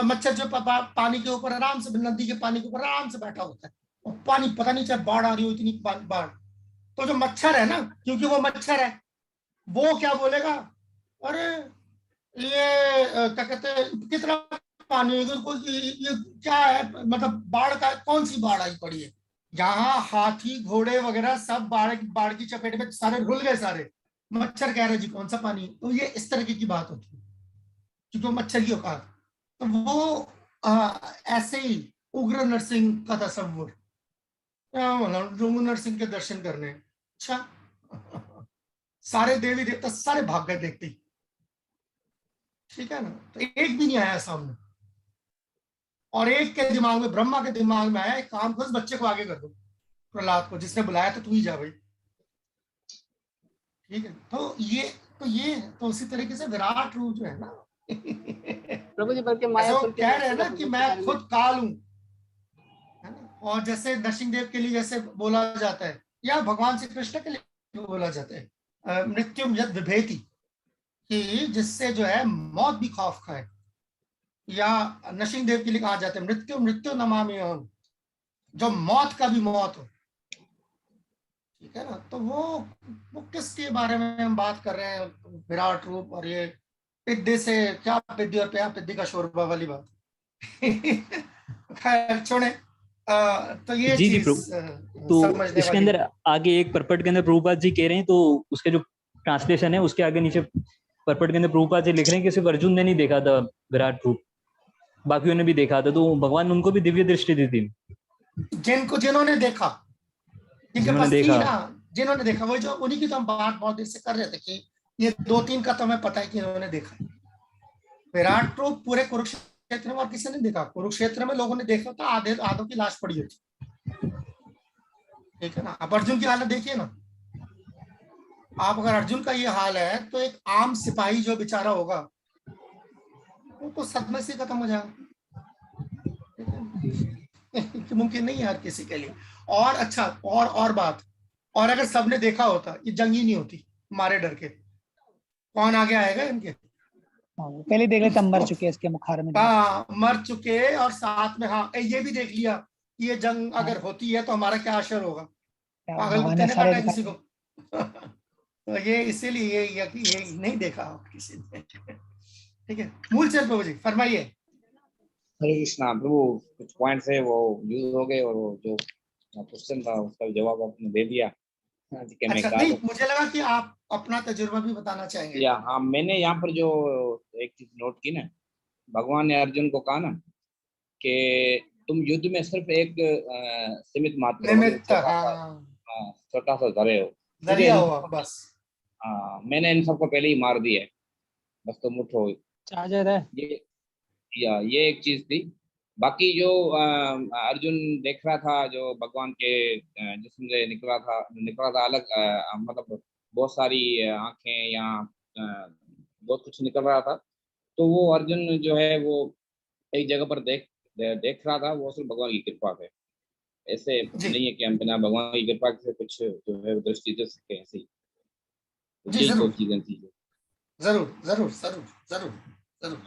मच्छर जो पानी के ऊपर आराम से, नदी के पानी के ऊपर आराम से बैठा होता है, और पानी पता नहीं चाहे बाढ़ आ रही हो इतनी बाढ़, तो जो मच्छर है ना, क्योंकि वो मच्छर है, वो क्या बोलेगा, अरे ये क्या कहते हैं कितना पानी, ये क्या है, मतलब बाढ़ का कौन सी बाढ़ आई पड़ी है यहाँ, हाथी घोड़े वगैरह सब बाढ़ की चपेट में सारे रुल गए सारे, मच्छर कह रहे जी कौन सा पानी। तो ये इस तरीके की बात होती है क्योंकि वो मच्छर की औकात। तो वो ऐसे ही उग्र नरसिंह का तस्वुर, नरसिंह के दर्शन करने, अच्छा सारे देवी देवता सारे भाग गए देखते ही, ठीक है ना, तो एक भी नहीं आया सामने। और एक के दिमाग में, ब्रह्मा के दिमाग में आया, एक काम कर, बच्चे को आगे कर दो, प्रहलाद को, जिसने बुलाया तो तू ही जा भाई, ठीक है। तो ये तो उसी तरीके से विराट रूप जो है ना प्रभु जी, बल्कि माया कह रहे हैं ना कि मैं खुद काल हूं, है ना, और जैसे नरसिंहदेव के लिए जैसे बोला जाता है, या भगवान श्री कृष्ण के लिए बोला जाता है मृत्युम यद विभेति, कि जिससे जो है मौत भी खौफ खाए, या नरसिंहदेव के लिए कहा जाता है मृत्यु मृत्यु नमामि अहम्, जो मौत का भी मौत हो, ठीक है ना। तो वो किसके बारे में हम बात कर रहे हैं, विराट रूप और ये पिद्दी से क्या पिद्दी और प्या पिद्दी का शोरबा वाली बात। खैर छोड़े, तो ये जी चीज तो इसके अंदर आगे एक परपट के अंदर प्रभुपाद जी कह रहे हैं, तो उसके जो ट्रांसलेशन है उसके आगे नीचे परपट के अंदर प्रभुपाद जी लिख रहे हैं कि सिर्फ अर्जुन ने नहीं देखा था विराट रूप, बाकियों ने भी देखा था, तो भगवान ने उनको भी दिव्य दृष्टि दी थी। जिन्होंने देखा, जिनके पास थी ना, जिन्होंने देखा, वो जो उन्हीं की तो हम बात बहुत देर से कर रहे थे कि ये 2-3 का तो हमें पता है कि इन्होंने देखा। विराट रूप पूरे कुरुक्षेत्र में और किसी ने देखा, कुरुक्षेत्र में लोगों ने देखा था, आधों की लाश पड़ी होती, ठीक है ना। अब अर्जुन की हालत देखिए ना, आप अगर अर्जुन का ये हाल है तो एक आम सिपाही जो बेचारा होगा वो तो सदमे से खत्म हो जाएगा, मुमकिन नहीं है हर किसी के लिए। और अच्छा, और बात, और अगर सबने देखा होता ये जंग ही नहीं होती, मारे डर के, कौन आगे आएगा इनके, पहले देख लेते, मर चुके इसके मुखार में, हाँ मर चुके, और साथ में हाँ ये भी देख लिया कि ये जंग अगर होती है तो हमारा क्या असर होगा, पागल कुत्ते ने काटा किसी को। तो ये इसीलिए ये नहीं देखा किसी ने, ठीक है। मूलचंद प्रभु जी फरमाइए। हरे कृष्णा प्रभु, कुछ पॉइंट्स है वो यूज हो गए, और वो जो क्वेश्चन था उसका जवाब आपने दे दिया। अच्छा, नहीं मुझे लगा कि आप अपना तजुर्बा भी बताना चाहेंगे। या हाँ, मैंने यहाँ पर जो एक चीज नोट की ना, भगवान ने अर्जुन को कहा ना कि तुम युद्ध में सिर्फ एक सीमित मात्रा, छोटा सा धरे हो, दरिया हो आप बस। मैंने इन सबको पहले ही मार दिया है, बस तुम उठो। ये एक चीज थी। बाकी जो अर्जुन देख रहा था, जो भगवान के जिस्म से निकला था अलग, मतलब बहुत सारी आंखें या बहुत कुछ निकल रहा था, तो वो अर्जुन जो है वो एक जगह पर देख रहा था, वो सिर्फ भगवान की कृपा है। ऐसे नहीं है कि हम बिना भगवान की कृपा से कुछ जो है दृष्टि दे सके, ऐसे ही चीजें थी। जरूर जरूर जरूर जरूर जरूर।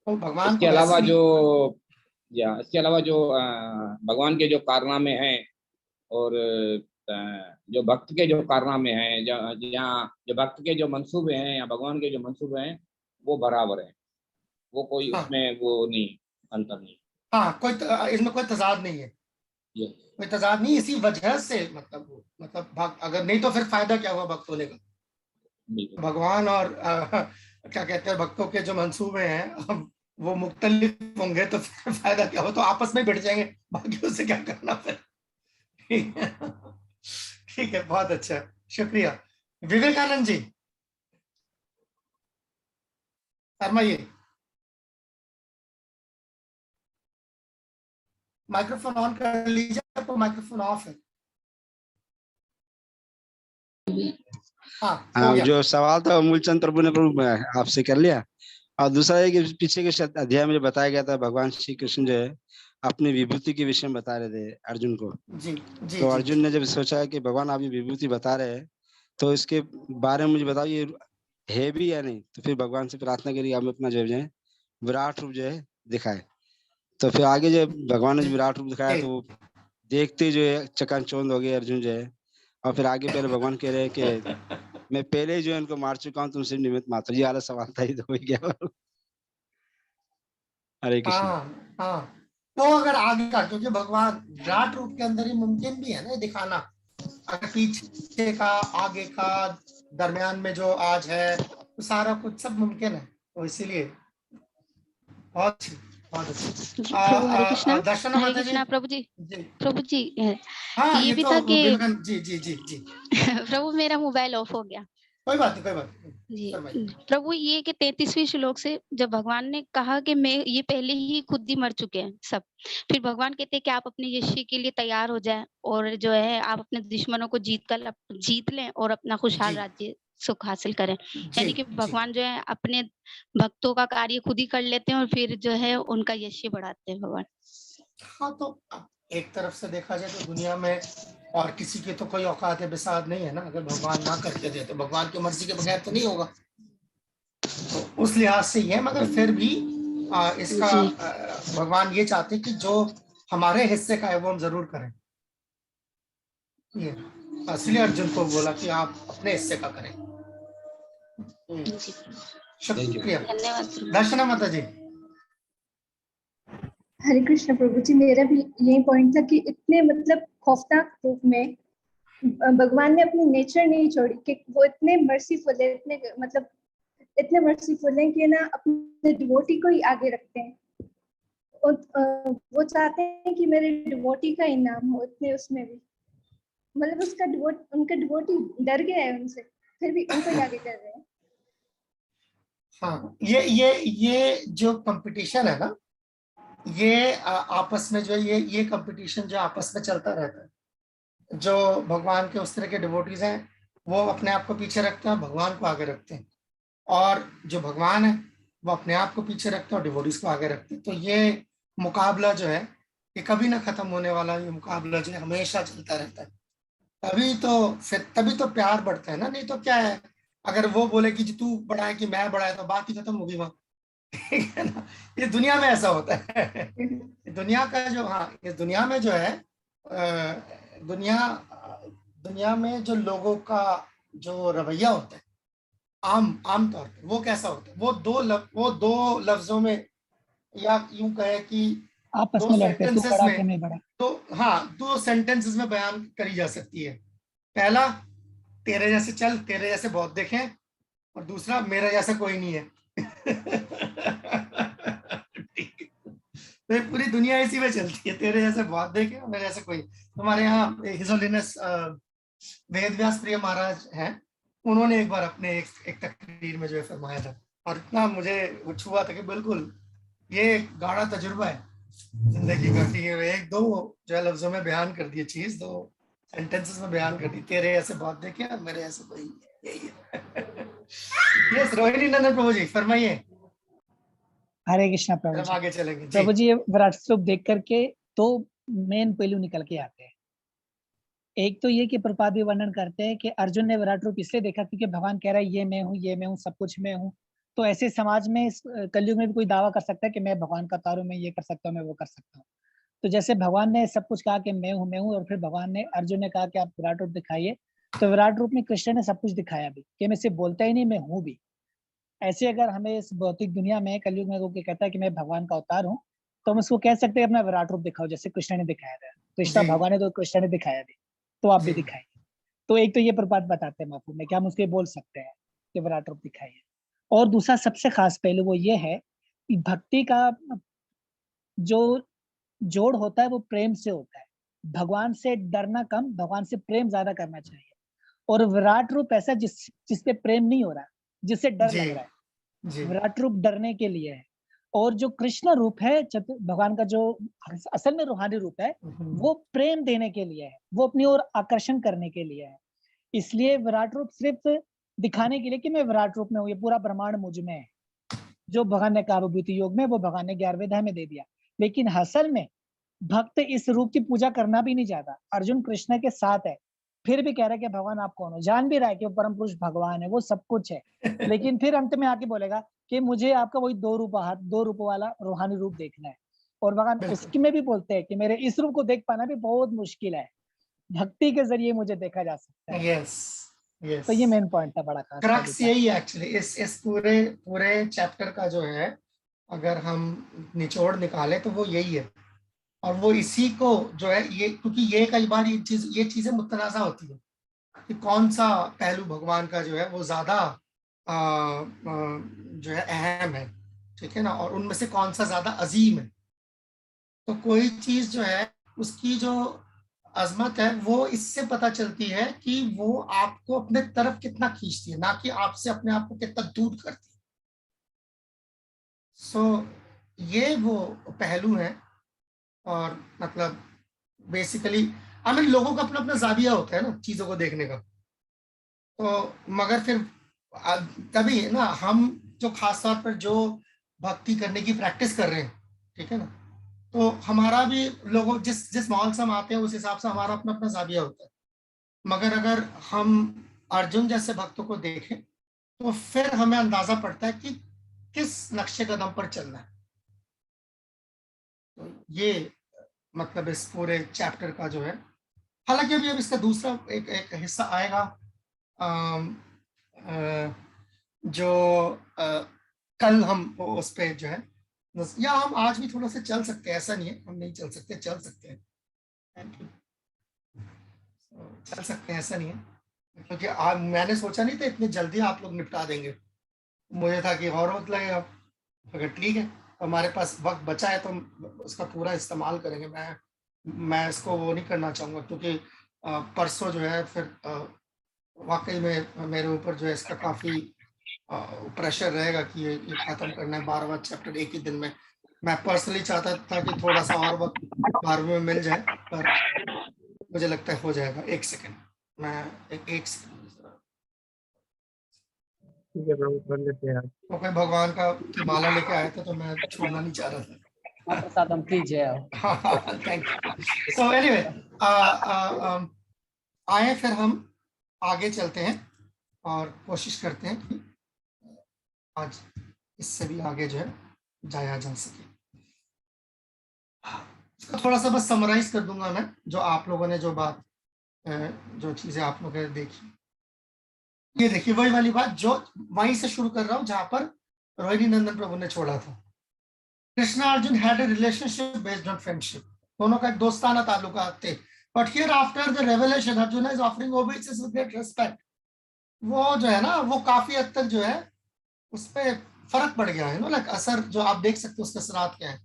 तो भगवान इसके अलावा जो भगवान के जो कारनामे हैं और जो भक्त के जो कारनामे हैं, जो भक्त के जो मंसूबे हैं या भगवान के जो मंसूबे हैं, वो बराबर है, वो कोई उसमें वो नहीं, अंतर नहीं। हाँ, कोई इसमें कोई तजाद नहीं है, कोई तजाद नहीं। इसी वजह से मतलब अगर नहीं तो फिर फायदा क्या हुआ भक्त होने का। भगवान और क्या कहते हैं, भक्तों के जो मंसूबे हैं वो मुख्तलिफ होंगे तो फिर फायदा क्या हो, तो आपस में बैठ जाएंगे, बाकियों से क्या करना फिर। ठीक है, बहुत अच्छा, शुक्रिया। विवेकानंद जी फरमाइए। माइक्रोफोन ऑन कर लीजिए, आपको माइक्रोफोन ऑफ है। हाँ, जो सवाल था मूलचंद प्रभु ने आपसे कर लिया। और दूसरा है कि पीछे के अध्याय में जो बताया गया था, भगवान श्री कृष्ण जो है अपनी विभूति के विषय में बता रहे थे अर्जुन को। तो अर्जुन ने जब सोचा कि भगवान आप ये विभूति बता रहे हैं तो इसके बारे में मुझे बताओ, ये है भी या नहीं। तो फिर भगवान से प्रार्थना करी, आप अपना जो है विराट रूप जो है दिखाए। तो फिर आगे जब भगवान ने विराट रूप दिखाया तो देखते जो है चकाचौंध हो गए अर्जुन जो है। और फिर आगे पहले भगवान कह रहे हैं कि मैं पहले जो है इनको मार चुका हूँ, तुमसे निमित्त मात्र। ये वाला सवाल था, ये तो हो गया। हरे कृष्ण। हाँ, तो अगर आगे का, क्योंकि भगवान विराट रूप के अंदर ही मुमकिन भी है ना दिखाना, अगर पीछे का, आगे का, दरमियान में जो आज है, तो सारा कुछ सब मुमकिन है। तो इसीलिए बहुत हरे कृष्णा प्रभु जी हाँ, ये भी तो था कि जी प्रभु मेरा मोबाइल ऑफ हो गया। कोई बात नहीं जी प्रभु, ये कि 33वें श्लोक से जब भगवान ने कहा कि मैं ये पहले ही खुद ही मर चुके हैं सब, फिर भगवान कहते हैं कि आप अपने यश के लिए तैयार हो जाएं और जो है आप अपने दुश्मनों को जीत लें और अपना खुशहाल राज्य सुख हासिल करें। यानी कि भगवान जो है अपने भक्तों का कार्य खुद ही कर लेते हैं और फिर जो है उनका यश बढ़ाते हैं भगवान। हाँ, तो एक तरफ से देखा जाए तो दुनिया में और किसी की तो कोई औकात बिसात नहीं है ना, अगर भगवान ना करके दे तो भगवान की मर्जी के बगैर तो नहीं होगा, तो उस लिहाज से ये, मगर फिर भी इसका भगवान ये चाहते कि जो हमारे हिस्से का है वो हम जरूर करें। ये इसलिए अर्जुन को बोला कि आप अपने हिस्से का करें। शुक्रिया, दर्शना माता जी। हरे कृष्ण प्रभु जी, मेरा भी यही पॉइंट था कि इतने मतलब खौफनाक रूप में भगवान ने अपनी नेचर नहीं छोड़ी, कि वो इतने मर्सीफुल है, इतने मतलब इतने मर्सीफुल है कि ना अपने डिवोटी को ही आगे रखते हैं। और वो चाहते हैं कि मेरे डिवोटी का इनाम हो, इतने उसमें भी मतलब उसका उनका डिवोटी डर गया है उनसे, फिर भी उनको ही आगे कर रहे हैं। हाँ, ये जो कंपटीशन है ना, ये आपस में जो ये कंपटीशन जो आपस में चलता रहता है। जो भगवान के उस तरह के डिवोटीज हैं वो अपने आप को पीछे रखते हैं, भगवान को आगे रखते हैं, और जो भगवान है वो अपने आप को पीछे रखते हैं और डिवोटीज को आगे रखते हैं। तो ये मुकाबला जो है ये कभी ना खत्म होने वाला, ये मुकाबला जो है हमेशा चलता रहता है। तभी तो प्यार बढ़ता है ना, नहीं तो क्या है, अगर वो बोले कि तू बड़ा है कि मैं बड़ा है तो बात ही खत्म होगी वहां, ठीक है ना। ये दुनिया में ऐसा होता है। दुनिया का जो, हाँ, इस दुनिया में जो है दुनिया में जो लोगों का जो रवैया होता है आम तौर पे, वो कैसा होता है, वो दो लफ्जों में, या यूं कहे कि आपस दो में लड़ते, तू सेंटेंसेस बड़ा में, कि मैं बड़ा। तो हाँ, दो सेंटेंसेस में बयान करी जा सकती है। पहला, तेरे जैसे चल, तेरे जैसे बहुत देखे, और दूसरा, मेरा जैसा कोई नहीं है। तो पूरी दुनिया इसी में चलती है, तेरे जैसे बहुत देखे और मेरे जैसे कोई। हमारे यहाँ हिज होलीनेस वेद व्यास प्रिय महाराज हैं, उन्होंने एक बार अपने एक तकरीर में जो है फरमाया था, और इतना मुझे छुआ था कि बिल्कुल ये गाढ़ा तजुर्बा है जिंदगी का, कि एक दो जो है लफ्जों में बयान कर दिए चीज, दो सेंटेंसेस में बयान कर दी, तेरे ऐसे बहुत देखे और मेरे ऐसे कोई, यही है। यस, रोहिणी नंदन प्रभु जी फरमाइए। हरे कृष्णा प्रभु जी। आगे चलेंगे प्रभु जी, ये विराट स्वरूप देख करके तो मेन पहलू निकल के आते हैं। एक तो ये कि प्रपाद भी वर्णन करते हैं कि अर्जुन ने विराट रूप इसलिए देखा क्योंकि भगवान कह रहा है ये मैं हूँ, सब कुछ मैं हूँ। तो ऐसे समाज में, कलयुग में भी कोई दावा कर सकता है कि मैं भगवान का अवतार हूं, मैं ये कर सकता हूँ, मैं वो कर सकता हूँ। तो जैसे भगवान ने सब कुछ कहा कि मैं हूँ, और फिर भगवान ने अर्जुन ने कहा कि आप विराट रूप दिखाइए, तो विराट रूप में कृष्ण ने सब कुछ दिखाया भी, कि मैं सिर्फ बोलता ही नहीं, मैं हूँ भी। ऐसे अगर हमें इस भौतिक दुनिया में कलयुग में कोई कहता है कि मैं भगवान का अवतार हूँ, तो हम उसको कह सकते हैं अपना विराट रूप दिखाओ, जैसे कृष्ण ने दिखाया था। कृष्ण भगवान ने तो कृष्ण ने दिखाया भी, तो आप भी दिखाइए। तो एक तो ये प्रपात बताते हैं महफूज में कि हम उसके बोल सकते हैं कि विराट रूप दिखाइए। और दूसरा सबसे खास पहलू वो ये है कि भक्ति का जो जोड़ होता है वो प्रेम से होता है। भगवान से डरना कम, भगवान से प्रेम ज्यादा करना चाहिए। और विराट रूप ऐसा जिससे प्रेम नहीं हो रहा, जिससे डर लग रहा है, विराट रूप डरने के लिए है। और जो कृष्ण रूप है, भगवान का जो असल में रूहानी रूप है, वो प्रेम देने के लिए है, वो अपनी ओर आकर्षण करने के लिए है। इसलिए विराट रूप सिर्फ दिखाने के लिए कि मैं विराट रूप में हूँ, ये पूरा ब्रह्मांड मुझ में है। जो भगवान ने कहा विभूति योग में, वो भगवान ने 11वें अध्याय में दे दिया। लेकिन असल में भक्त इस रूप की पूजा करना भी नहीं चाहता। अर्जुन कृष्ण के साथ है, फिर भी कह रहा है कि भगवान आप कौन हो, जान भी रहा है कि वो परम पुरुष भगवान है, वो सब कुछ है। लेकिन फिर अंत में आके बोलेगा कि मुझे आपका वही दो रूपों वाला रूहानी रूप देखना है। और भगवान उसकी में भी बोलते हैं कि मेरे इस रूप को देख पाना भी बहुत मुश्किल है, भक्ति के जरिए मुझे देखा जा सकता है। Yes. तो ये मेन पॉइंट था, बड़ा खास क्रक्स यही है एक्चुअली इस पूरे चैप्टर का जो है, अगर हम निचोड़ निकाले तो वो यही है। और वो इसी को जो है, ये क्योंकि ये कई बार ये चीजें मुतनाज़ा होती है कि कौन सा पहलू भगवान का जो है वो ज्यादा जो है अहम है, ठीक है ना, और उनमें से कौन सा ज्यादा अजीम है। तो कोई चीज जो है उसकी जो अजमत है वो इससे पता चलती है कि वो आपको अपने तरफ कितना खींचती है, ना कि आपसे अपने आप को कितना दूर करती है। ये वो पहलू है। और मतलब बेसिकली लोगों का अपना अपना जाविया होता है ना चीजों को देखने का। तो मगर फिर तभी ना हम जो खास तौर पर जो भक्ति करने की प्रैक्टिस कर रहे हैं, ठीक है ना, तो हमारा भी लोगों जिस जिस माहौल से हम आते हैं उस हिसाब से हमारा अपना अपना जाविया होता है। मगर अगर हम अर्जुन जैसे भक्तों को देखें तो फिर हमें अंदाजा पड़ता है कि किस नक्शे कदम पर चलना है। तो ये मतलब इस पूरे चैप्टर का जो है, हालांकि अभी अब इसका दूसरा एक हिस्सा आएगा जो कल हम उस पे जो है, या हम आज भी थोड़ा सा चल सकते हैं, ऐसा नहीं है हम नहीं चल सकते, चल सकते हैं, चल सकते हैं, ऐसा नहीं है। क्योंकि मैंने सोचा नहीं था इतनी जल्दी आप लोग निपटा देंगे, मुझे था कि और वक्त लगेगा। अगर ठीक है हमारे पास वक्त बचा है तो हम उसका पूरा इस्तेमाल करेंगे। मैं इसको वो नहीं करना चाहूँगा क्योंकि परसों जो है फिर वाकई में मेरे ऊपर जो है इसका काफ़ी प्रेशर रहेगा कि ये ख़त्म करना है 12वां चैप्टर एक ही दिन में। मैं पर्सनली चाहता था कि थोड़ा सा और वक्त 12वें में मिल जाए, पर मुझे लगता है हो जाएगा। एक सेकंड, मैं एक सेकंड, ठीक है प्रभु, कर लेते हैं। तो कोई भगवान का की माला लेके आया था तो मैं छोड़ना नहीं चाह रहा था। प्रसाद हम कीजिए। Thank you. सो एनीवे आए फिर हम आगे चलते हैं और कोशिश करते हैं कि आज इससे भी आगे जो है जाया जा सके। इसको थोड़ा सा बस समराइज कर दूंगा मैं, जो आप लोगों ने जो बात जो चीजें आप लोगों ने देखी। ये देखिए वही वाली बात जो वहीं से शुरू कर रहा हूं जहां पर रोहिणी नंदन प्रभु ने छोड़ा था। Krishna Arjun had a relationship based on friendship, दोनों का एक दोस्ताना ताल्लुकात थे। But here after the revelation Arjun is offering obeisance with great respect. वो जो है ना वो काफी हद तक जो है उस पर फर्क पड़ गया है ना, लाइक असर जो आप देख सकते हो उसके असरात क्या है।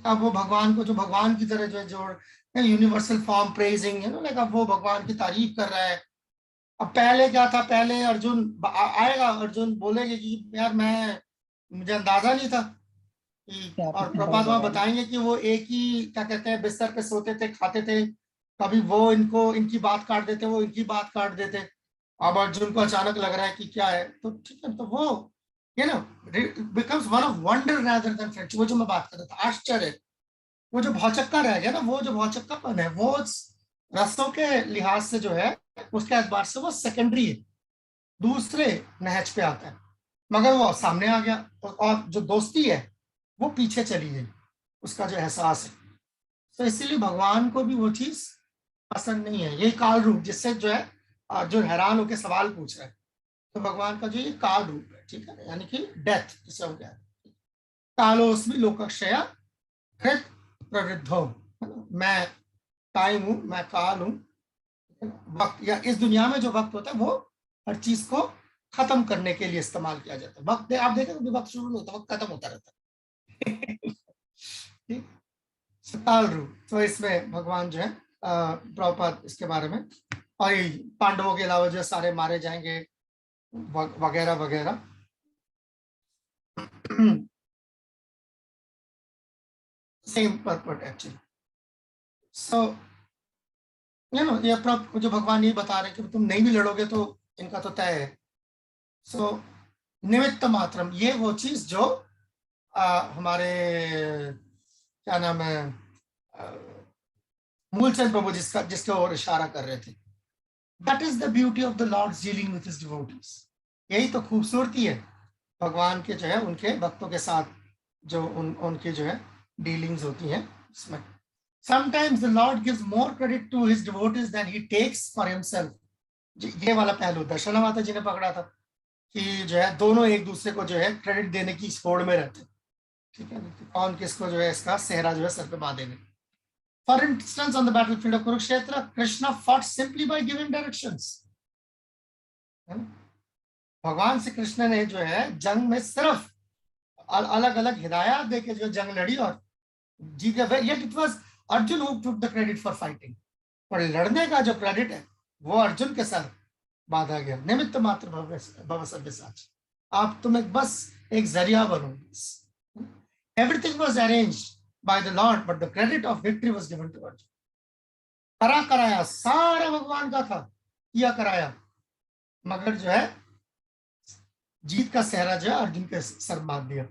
अब वो भगवान को जो भगवान की तरह जो है जो यूनिवर्सल फॉर्म प्रेजिंग है ना, लाइक अब वो भगवान की तारीफ कर रहा है। अब पहले क्या था, पहले अर्जुन आएगा, अर्जुन बोलेंगे कि यार मुझे अंदाजा नहीं था कि, और प्रभात बताएंगे कि वो एक ही क्या कहते हैं बिस्तर पे सोते थे, खाते थे, कभी वो इनकी बात काट देते, वो इनकी बात काट देते। अब अर्जुन को अचानक लग रहा है कि क्या है, तो ठीक है, तो वो becomes one of wonder rather than friendship। वो जो मैं बात कर रहा था आश्चर्य, वो जो भौचक्का रह गया ना, वो जो भौचक्कापन है वो रसों के लिहाज से जो है उसके एतबार से वो सेकेंडरी है, दूसरे नहज पे आता है, मगर वो सामने आ गया और जो दोस्ती है वो पीछे चली गई, उसका जो एहसास है। तो इसीलिए भगवान को भी वो चीज पसंद नहीं है। ये काल रूप जिससे जो है जो हैरान होकर सवाल पूछ रहा है, तो भगवान का जो ये काल रूप है, ठीक है, यानी कि डेथ जिसे हम कहते हैं, कालोस्मि लोकक्षय कृत प्रवृद्धो, मैं टाइम हूं, मैं काल हूं, वक्त या इस दुनिया में जो वक्त होता है वो हर चीज को खत्म करने के लिए इस्तेमाल किया जाता है। वक्त आप देखें तो वक्त शुरू नहीं होता, वक्त खत्म होता रहता है। ठीक, काल रूप। तो इसमें भगवान जो है प्रभुपाद इसके बारे में, और पांडवों के अलावा जो सारे मारे जाएंगे वगैरह वगैरह। Same पर्पट actually. सो ये जो भगवान ये बता रहे हैं कि तुम नहीं भी लड़ोगे तो इनका तो तय है। सो निमित्त मात्रम, ये वो चीज जो हमारे क्या नाम है मूलचंद प्रभु जिसके ओर इशारा कर रहे थे। That is the beauty of the Lord's dealing with his devotees। यही तो खूबसूरती है भगवान के जो है उनके भक्तों के साथ जो उनकी जो है डीलिंग्स होती हैं उसमें। Sometimes the Lord gives more credit to his devotees than he takes for himself। ये वाला पहलू दर्शना माता जी ने पकड़ा था कि जो है दोनों एक दूसरे को जो है क्रेडिट देने की होड़ में रहते, ठीक है, कौन किसको जो है इसका सेहरा जो है सर पे बांधेंगे। For instance, on the battlefield of Kurukshetra, Krishna fought simply by giving directions। भगवान श्री कृष्ण ने जो है जंग में सिर्फ अलग अलग हिदायत देके जो जंग लड़ी और जीत गए। Yet it was Arjun who took the credit for fighting। पर लड़ने का जो क्रेडिट है वो अर्जुन के साथ बांधा गया। निमित्त मात्र भव सर्वसाची, आप तुम एक बस एक जरिया बनो। Everything was arranged by the Lord, but the credit of victory was given to Arjun। कराया सारा भगवान का था, किया कराया, मगर जो है जीत का सेहरा जो है अर्जुन के सर बांध दिया।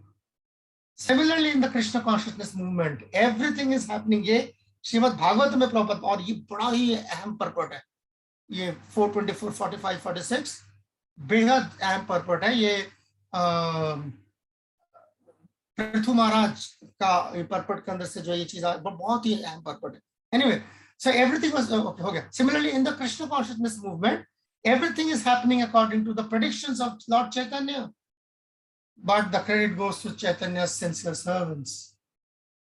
Similarly, in the Krishna consciousness movement, everything is happening. ये श्रीमद् भागवत में प्रॉपर, और ये बड़ा ही अहम पर्पट है, ये 424, 45, 46 बेहद अहम पर्पट है। ये पृथु महाराज का पर्पट के अंदर से जो ये चीज बहुत ही अहम पर्पट है। Anyway, so everything was okay, हो गया। Similarly in the Krishna consciousness movement, everything is happening according to the predictions of Lord Chaitanya, but the credit goes to Chaitanya's sincere servants.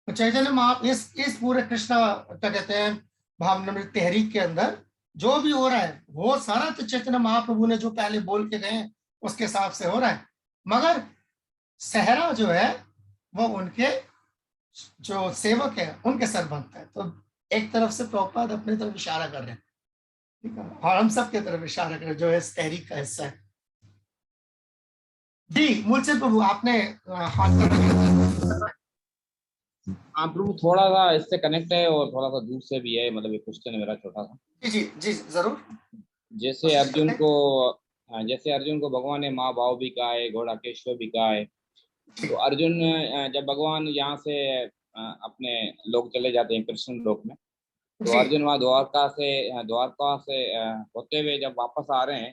तो चैतन्य महा इस पूरे कृष्णा क्या कहते हैं भावनामृत तहरीक के अंदर जो भी हो रहा है वो सारा तो चैतन्य महाप्रभु ने जो पहले बोल के गए उसके हिसाब से हो रहा है, मगर सहरा जो है वो उनके जो सेवक है उनके सर बनता है। तो एक तरफ से प्रभुपाद अपनी तरफ इशारा कर रहे हैं, ठीक है, और हम सब के तरफ इशारा कर रहे हैं जो इस तहरीक का हिस्सा है। जी मूलचंद प्रभु आपने हाथ कर, हाँ प्रभु, थोड़ा सा इससे कनेक्ट है और थोड़ा सा दूर से भी है, मतलब ये क्वेश्चन है मेरा छोटा सा। जी जी जरूर। जैसे अर्जुन को भगवान ने माँ भाव भी कहा है, घोड़ा केशव भी कहा है, तो अर्जुन जब भगवान यहाँ से अपने लोग चले जाते हैं कृष्ण लोक में, तो अर्जुन वहाँ द्वारका से होते हुए जब वापस आ रहे हैं,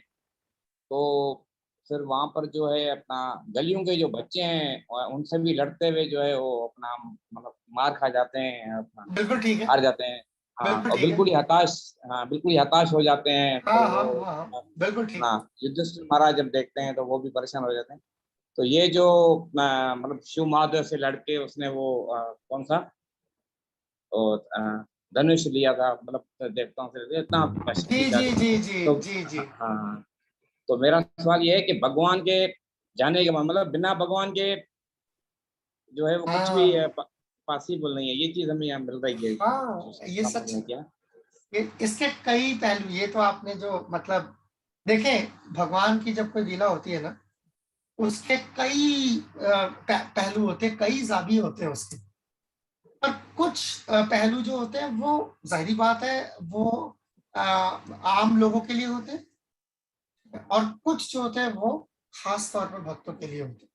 तो फिर वहां पर जो है अपना गलियों के जो बच्चे हैं उनसे भी लड़ते हुए जो है वो अपना मतलब मार खा जाते हैं, अपना बिल्कुल ठीक है, हार जाते हैं। हाँ, और बिल्कुल ही हताश हो जाते हैं। बिल्कुल ठीक। हाँ, युधिष्ठिर महाराज जब देखते हैं तो वो भी परेशान हो जाते हैं। तो ये जो मतलब शिव महादेव से लड़के उसने वो कौन सा धनुष लिया था, मतलब देवताओं से इतना जी। हाँ, तो मेरा सवाल ये है कि भगवान के जाने के बाद मतलब बिना भगवान के जो है वो कुछ भी पॉसिबल नहीं है, ये चीज हमें यहाँ मिल रही है। हाँ, ये सच क्या इसके कई पहलू, ये तो आपने जो मतलब देखे, भगवान की जब कोई लीला होती है ना उसके कई पहलू होते हैं, कई जावी होते हैं उसके, पर कुछ पहलू जो होते हैं वो जाहिर बात है वो आम लोगों के लिए होते हैं, और कुछ जो होते हैं वो खास तौर पर भक्तों के लिए होते हैं।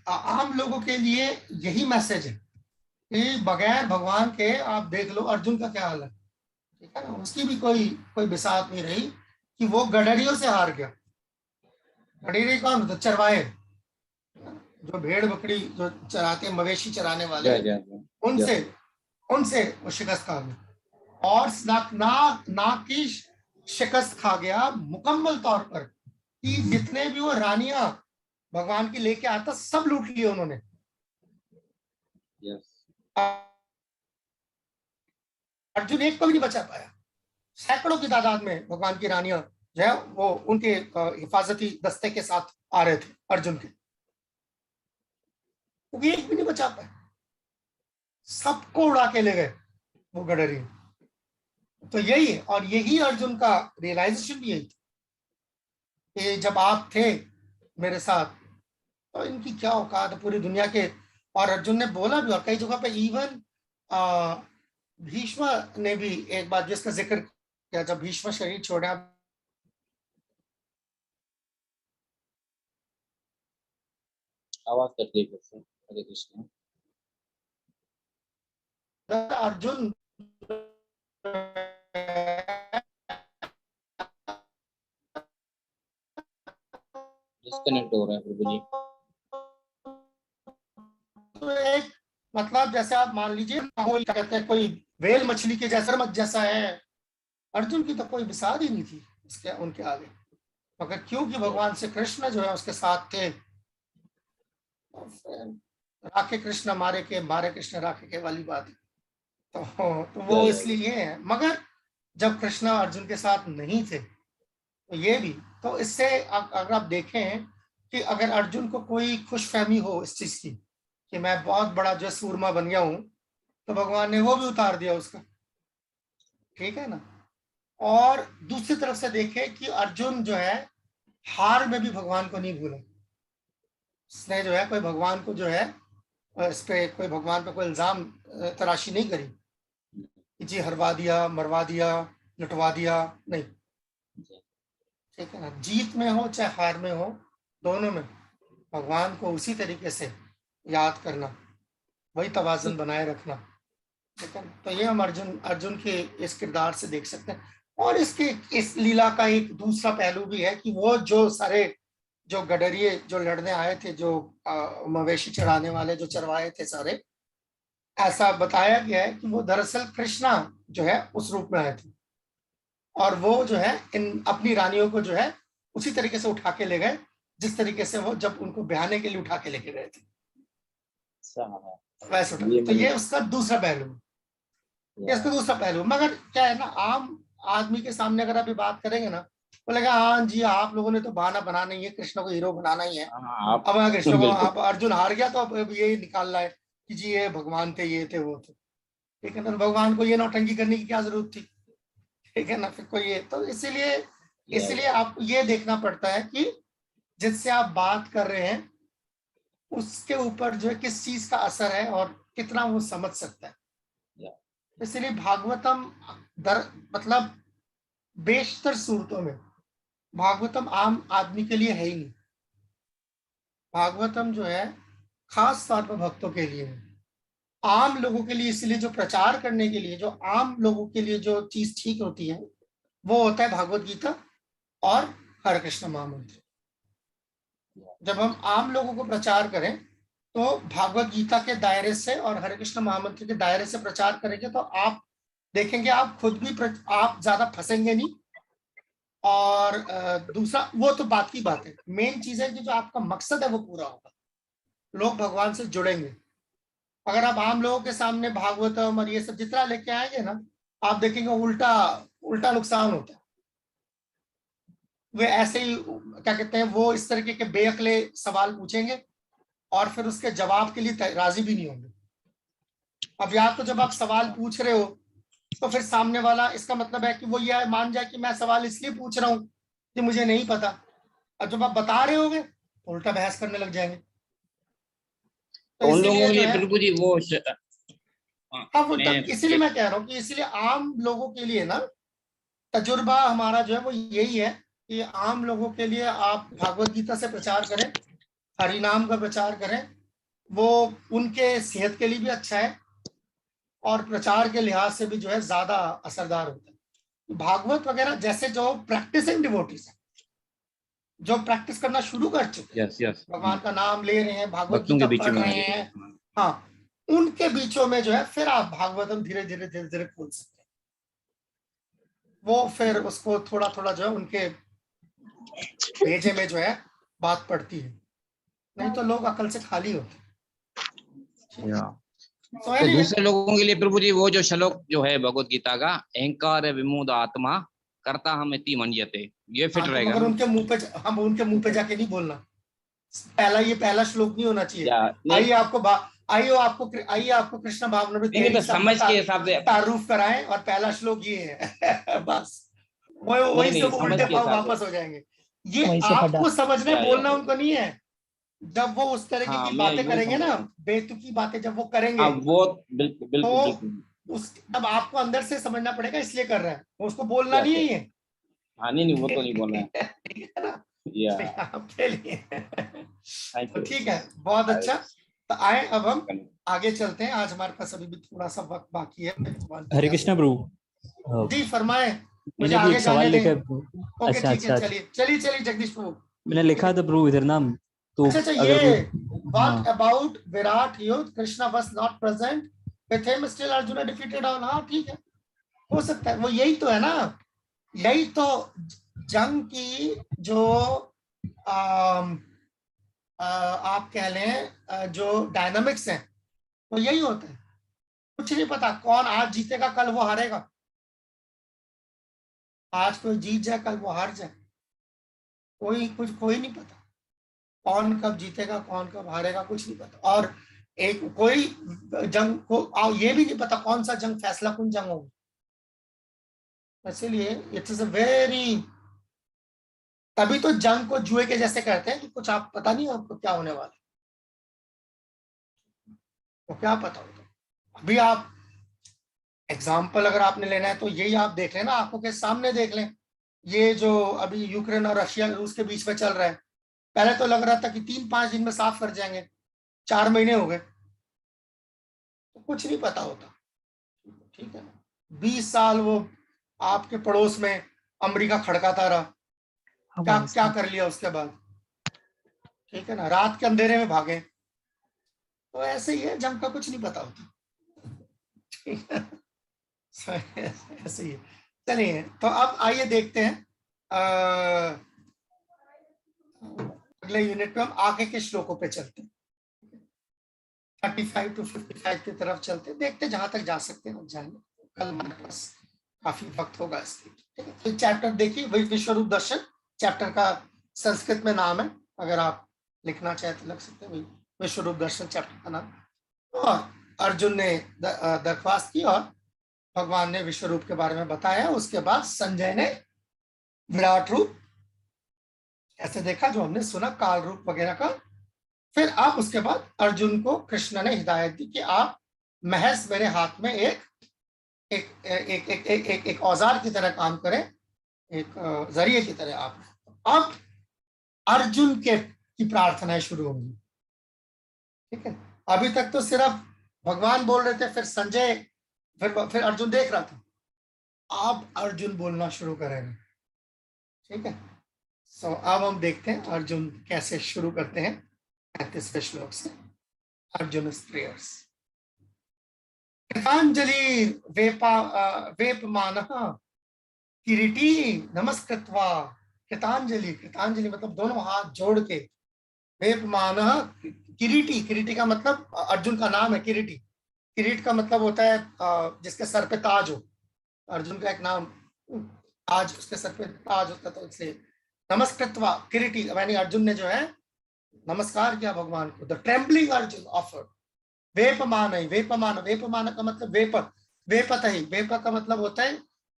आम लोगों के लिए यही मैसेज है कि बगैर भगवान के आप देख लो अर्जुन का क्या हाल है, ठीक है ना, उसकी भी कोई बिसात नहीं रही कि वो गडरियों से हार गया। गडरी कौन होता? चरवाहे, जो भेड़ बकरी जो चराते हैं, मवेशी चराने वाले, उनसे वो शिकस्त खा गया, और नाक की शिकस्त खा गया मुकम्मल तौर पर कि जितने भी वो रानियां भगवान की लेके आता सब लूट लिए उन्होंने। अर्जुन एक को भी नहीं बचा पाया, सैकड़ों की तादाद में भगवान की रानियां जो है वो उनके हिफाजती दस्ते के साथ आ रहे थे अर्जुन के, वो एक भी नहीं बचा पाया, सबको उड़ा के ले गए वो गडरी। तो यही है, और यही अर्जुन का रियलाइजेशन भी यही था कि जब आप थे मेरे साथ तो इनकी क्या औकात है पूरी दुनिया के। और अर्जुन ने बोला भी, और कई जगह पे इवन भीष्म ने भी एक बात जिसका जिक्र किया, जब भीष्म शरीर छोड़ा, आवाज करती है हरे कृष्ण, अर्जुन डिस्कनेक्ट हो रहा है प्रभु जी। तो एक मतलब जैसे आप मान लीजिए क्या कहते हैं, कोई वेल मछली के जैसा मत जैसा है, अर्जुन की तो कोई मिसाल ही नहीं थी उसके उनके आगे, मगर क्योंकि भगवान से कृष्ण जो है उसके साथ थे, राखे कृष्ण मारे कृष्ण राखे के वाली बात है। तो वो इसलिए है, मगर जब कृष्ण अर्जुन के साथ नहीं थे तो ये भी, तो इससे अगर आप देखें कि अगर अर्जुन को कोई खुशफहमी हो इस चीज की कि मैं बहुत बड़ा जो सूरमा बन गया हूं, तो भगवान ने वो भी उतार दिया उसका, ठीक है ना। और दूसरी तरफ से देखें कि अर्जुन जो है हार में भी भगवान को नहीं भूला, उसने जो है कोई भगवान को जो है इस पे कोई भगवान पे कोई इल्जाम तराशी नहीं करी कि जी हरवा दिया, मरवा दिया, लुटवा दिया, नहीं, ठीक है ना। जीत में हो चाहे हार में हो, दोनों में भगवान को उसी तरीके से याद करना, वही तवाज़ुन बनाए रखना, ठीक है। तो ये हम अर्जुन के इस किरदार से देख सकते हैं। और इस लीला का एक दूसरा पहलू भी है कि वो जो सारे जो गडरिये जो लड़ने आए थे, जो मवेशी चढ़ाने वाले जो चरवाए थे सारे, ऐसा बताया गया है कि वो दरअसल कृष्णा जो है उस रूप में आए थे, और वो जो है इन अपनी रानियों को जो है उसी तरीके से उठा के ले गए जिस तरीके से वो जब उनको ब्याहने के लिए उठा के लेके गए थे, वैसे उठा। तो ये उसका दूसरा पहलू, ये उसका दूसरा पहलू। मगर क्या है ना, आम आदमी के सामने अगर अभी बात करेंगे ना, बोलेगा हाँ जी आप लोगों ने तो बहाना बनाना ही है, कृष्ण को हीरो बनाना ही है। अब अगर कृष्ण को अब अर्जुन हार गया तो अब यही निकाल रहा है कि जी ये भगवान थे, ये थे, वो थे, ठीक है ना। भगवान को ये नौटंकी करने की क्या जरूरत थी, ठीक है ना। फिर कोई ये तो इसीलिए आपको ये देखना पड़ता है कि जिससे आप बात कर रहे हैं उसके ऊपर जो है किस चीज का असर है और कितना वो समझ सकता है। इसलिए भागवतम मतलब बेशतर सूरतों में भागवतम आम आदमी के लिए है ही नहीं। भागवतम जो है खास तौर पर भक्तों के लिए है, आम लोगों के लिए। इसलिए जो प्रचार करने के लिए, जो आम लोगों के लिए जो चीज ठीक होती है वो होता है भागवत गीता और हरे कृष्ण महामंत्र। जब हम आम लोगों को प्रचार करें तो भागवत गीता के दायरे से और हरे कृष्ण महामंत्र के दायरे से प्रचार करेंगे तो आप देखेंगे आप खुद भी आप ज्यादा फंसेंगे नहीं। और दूसरा वो तो बात की बात है, मेन चीज है कि जो आपका मकसद है वो पूरा होगा, लोग भगवान से जुड़ेंगे। अगर आप आम लोगों के सामने भागवतम और ये सब जितना लेके आएंगे ना, आप देखेंगे उल्टा नुकसान होता है। वे ऐसे ही क्या कहते हैं, वो इस तरीके के बेअक्ले सवाल पूछेंगे और फिर उसके जवाब के लिए राजी भी नहीं होंगे। अब या तो जब आप सवाल पूछ रहे हो तो फिर सामने वाला, इसका मतलब है कि वो यह मान जाए कि मैं सवाल इसलिए पूछ रहा हूं कि मुझे नहीं पता। अब जब आप बता रहे होगे तो उल्टा बहस करने लग जाएंगे। तो उन लोगों के लिए प्रभु जी वो इसीलिए मैं कह रहा हूँ कि इसीलिए आम लोगों के लिए ना तजुर्बा हमारा जो है वो यही है कि आम लोगों के लिए आप भागवत गीता से प्रचार करें, हरिनाम का प्रचार करें, वो उनके सेहत के लिए भी अच्छा है और प्रचार के लिहाज से भी जो है ज्यादा असरदार होता है। भागवत वगैरह जैसे जो प्रैक्टिसिंग डिवोटीज है, जो प्रैक्टिस करना शुरू कर चुके भगवान का नाम ले रहे हैं, भागवत गीता पढ़ रहे हैं, हाँ, उनके बीचों में जो है फिर आप भागवतम धीरे धीरे खोल सकते हैं। वो फिर उसको थोड़ा थोड़ा जो है उनके भेजे में जो है बात पड़ती है, नहीं तो लोग अकल से खाली होते हैं। तो दूसरे लोगों के लिए प्रभु जी वो जो श्लोक जो है भगवत गीता का, अहंकार विमूढ़ आत्मा करता हम इति मन्यते, ये फिट रहेगा। मगर उनके मुंह पे जाके नहीं बोलना। पहला श्लोक नहीं होना चाहिए। आइए आपको कृष्ण भावनामृत समझ के हिसाब से तारुफ कराएं और पहला श्लोक ये है बस वही सब उल्टे पाव वापस हो जाएंगे। ये आपको समझने बोलना उनको नहीं है। जब वो उस तरह की बातें करेंगे ना, बेतुकी बातें जब वो करेंगे, वो बिल्कुल तब आपको अंदर से समझना पड़ेगा इसलिए कर रहा है, उसको बोलना नहीं है। नहीं वो तो नहीं बोलना है। ठीक है ना, आपके लिए तो ठीक है, बहुत अच्छा। तो आए अब हम आगे चलते हैं, आज हमारे पास अभी भी थोड़ा सा वक्त बाकी है। हरे कृष्ण प्रभु जी फरमाए, मुझे आगे सवाल लेकर। अच्छा चलिए जगदीश प्रभु। मैंने लिखा था प्रभु इधर नाम तो अच्छा ये what about विराट युद्ध, Krishna was not present with him, still Arjun defeated on। हाँ ठीक है, हो सकता है, वो यही तो है ना, यही तो जंग की जो आप कह लें जो डायनामिक्स हैं वो यही होता है। कुछ नहीं पता कौन आज जीतेगा कल वो हारेगा, आज कोई जीत जाए कल वो हार जाए, कोई नहीं पता कौन कब जीतेगा कौन कब हारेगा, कुछ नहीं पता। और एक कोई जंग को ये भी नहीं पता कौन सा जंग फैसला कुन जंग होगी। इसलिए इट्स अ वेरी, तभी तो जंग को जुए के जैसे कहते हैं कि कुछ आप पता नहीं आपको क्या होने वाला, तो क्या पता होता। अभी आप एग्जाम्पल अगर आपने लेना है तो यही आप देख लें ना, आंखों के सामने देख लें, ये जो अभी यूक्रेन और रशिया रूस के बीच में चल रहा है, पहले तो लग रहा था कि 3-5 दिन में साफ कर जाएंगे, 4 महीने हो गए, तो कुछ नहीं पता होता, ठीक है ना। 20 साल वो आपके पड़ोस में अमेरिका खड़काता रहा, क्या क्या कर लिया उसके बाद, ठीक है ना, रात के अंधेरे में भागे। तो ऐसे ही है, जंग का कुछ नहीं पता होता, ठीक है, ऐसे ही है। चलिए, तो अब आइए देखते हैं अगले यूनिट में हम आगे के श्लोकों पे चलते हैं, 35 to 55 की तरफ चलते हैं, देखते हैं जहां तक जा सकते हैं जाएंगे, कल हमारे पास काफी वक्त होगा इसके, ठीक है। तो चैप्टर देखिए, विश्वरूप दर्शन चैप्टर का संस्कृत में नाम है, अगर आप लिखना चाहे तो लिख सकते हैं, विश्वरूप दर्शन चैप्टर का नाम। और अर्जुन ने दरख्वास्त की और भगवान ने विश्व रूप के बारे में बताया। उसके बाद संजय ने विराट रूप ऐसे देखा, जो हमने सुना, काल रूप वगैरह का। फिर अब उसके बाद अर्जुन को कृष्ण ने हिदायत दी कि आप महज मेरे हाथ में एक एक एक एक एक एक, एक औजार की तरह काम करें, एक जरिए की तरह आप। अब अर्जुन की प्रार्थनाएं शुरू होंगी, ठीक है। अभी तक तो सिर्फ भगवान बोल रहे थे, फिर संजय, फिर अर्जुन देख रहा था, अब अर्जुन बोलना शुरू करेंगे, ठीक है। सो अब हम देखते हैं अर्जुन कैसे शुरू करते हैं 35वें श्लोक से। अर्जुन प्रेयर्स। कृतांजलि वेपमानः किरीटी नमस्कृत्वा। कृतांजलि, कृतांजलि मतलब दोनों हाथ जोड़ के, वेपमानः किरीटी, किरीटी का मतलब अर्जुन का नाम है किरीटी। किरीट का मतलब होता है जिसके सर पे ताज हो, अर्जुन का एक नाम ताज, उसके सर पे ताज होता, तो इसलिए नमस्कृत्वा किरीटी, यानी अर्जुन ने जो है नमस्कार किया भगवान को। द ट्रेम्बलिंग अर्जुन ऑफर्ड वेपमान। वेपमान, वेपमान का मतलब वेपत, वेपत ही, वेप का मतलब होता है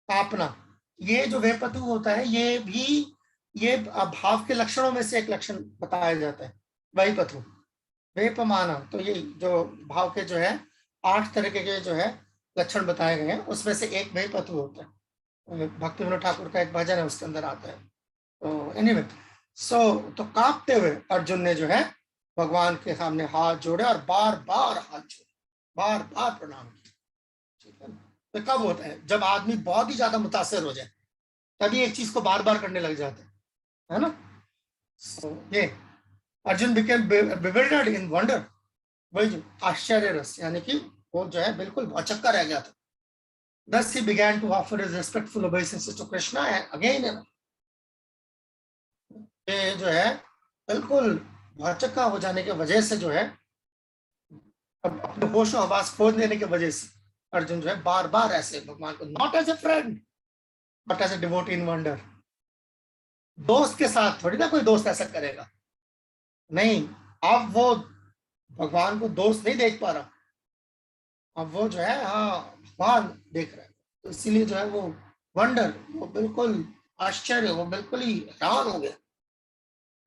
कांपना। ये जो वेपतु होता है, ये भी ये भाव के लक्षणों में से एक लक्षण बताया जाता है, वही पतु वेपमान। तो ये जो भाव के जो है 8 तरह के जो है लक्षण बताए गए हैं, उसमें से एक वही पतु होता है। भक्ति विनोद ठाकुर का एक भजन है, उसके अंदर आता है। तो एनीवे, तो कांपते हुए अर्जुन ने जो है भगवान के सामने हाथ जोड़े और बार बार हाथ जोड़े, बार बार प्रणाम किया, ठीक है। तो कब होता है? जब आदमी बहुत ही ज्यादा मुतासिर हो जाए, तभी एक चीज को बार बार करने लग जाता है ना। ये Arjun became bewildered in wonder, वही जो आश्चर्य रस, यानी कि वो जो है बिल्कुल भौचक्का रह गया था। Thus he began to offer his respectful obeisances to Krishna and again ये जो है बिल्कुल भौचक्का हो जाने के वजह से जो है, अब अपने होश आवाज खो देने की वजह से अर्जुन जो है बार बार ऐसे भगवान को, not as a friend but as a devotee in wonder. दोस्त के साथ थोड़ी ना कोई दोस्त ऐसा करेगा, नहीं। अब वो भगवान को दोस्त नहीं देख पा रहा, अब वो जो है हाँ भगवान देख रहा है, तो इसीलिए जो है वो वंडर, वो बिल्कुल आश्चर्य, वो बिल्कुल ही हैरान हो गया,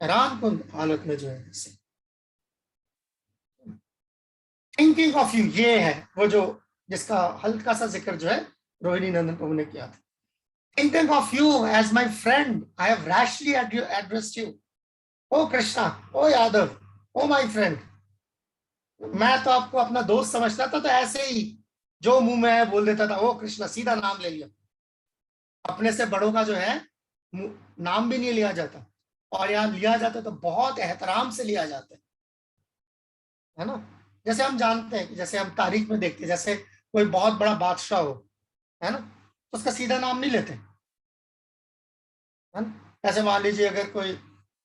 हैरान कुन हालत में जो है। थिंकिंग ऑफ यू, ये है वो जो जिसका हल्का सा जिक्र जो है रोहिणी नंदन प्रभु ने किया था। Thinking of you as my friend, I have rashly addressed you. Oh Krishna, oh Yadav, oh my friend. मैं तो आपको अपना दोस्त समझता था, तो ऐसे ही जो मुंह में है बोल देता था, ओ कृष्णा, सीधा नाम ले लिया। अपने से बड़ों का जो है नाम भी नहीं लिया जाता, और यहाँ लिया जाता तो बहुत एहतराम से लिया जाता है ना। जैसे हम जानते हैं कि जैसे हम तारीख में देखते हैं, जैसे कोई बहुत बड़ा बादशाह हो, है ना, तो उसका सीधा नाम नहीं लेते, है ना। ऐसे मान लीजिए अगर कोई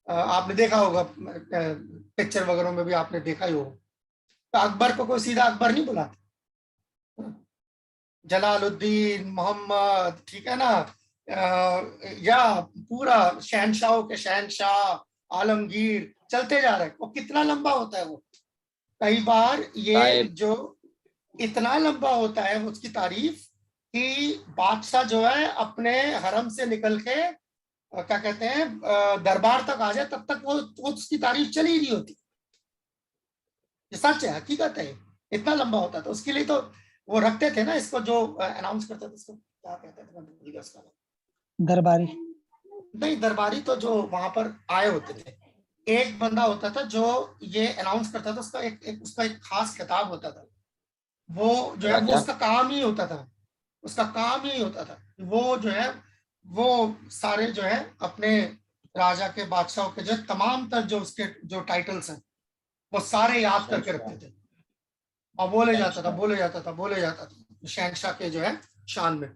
आपने देखा होगा पिक्चर वगैरह में भी आपने देखा ही होगा, तो अकबर को कोई सीधा अकबर नहीं बुलाता, जलालुद्दीन, मोहम्मद, ठीक है ना, या पूरा शहनशाहों के शहनशाह, आलमगीर, चलते जा रहे हैं। वो कितना लंबा होता है वो, कई बार ये जो इतना लंबा होता है उसकी तारीफ कि बादशाह जो है अपने हरम से निकल के क्या कहते हैं दरबार तक आ जाए, तब तक वो उसकी तारीफ चली ही नहीं होती। ये सच है, हकीकत है, इतना लंबा होता है। तो उसके लिए तो वो रखते थे ना, इसको जो अनाउंस करते थे, इसको क्या कहते थे, मैं भूल गया उसका नाम। दरबारी नहीं, दरबारी तो जो वहां पर आए होते थे, एक बंदा होता था जो ये अनाउंस करता था, उसका एक खास खिताब होता था, वो जो है वो उसका काम ही होता था, उसका काम ही होता था। वो जो है वो सारे जो है अपने राजा के बादशाहों के जो तमाम तर जो उसके जो टाइटल्स हैं वो सारे याद करके रखते थे और बोले जाता था शहनशाह के जो है शान में।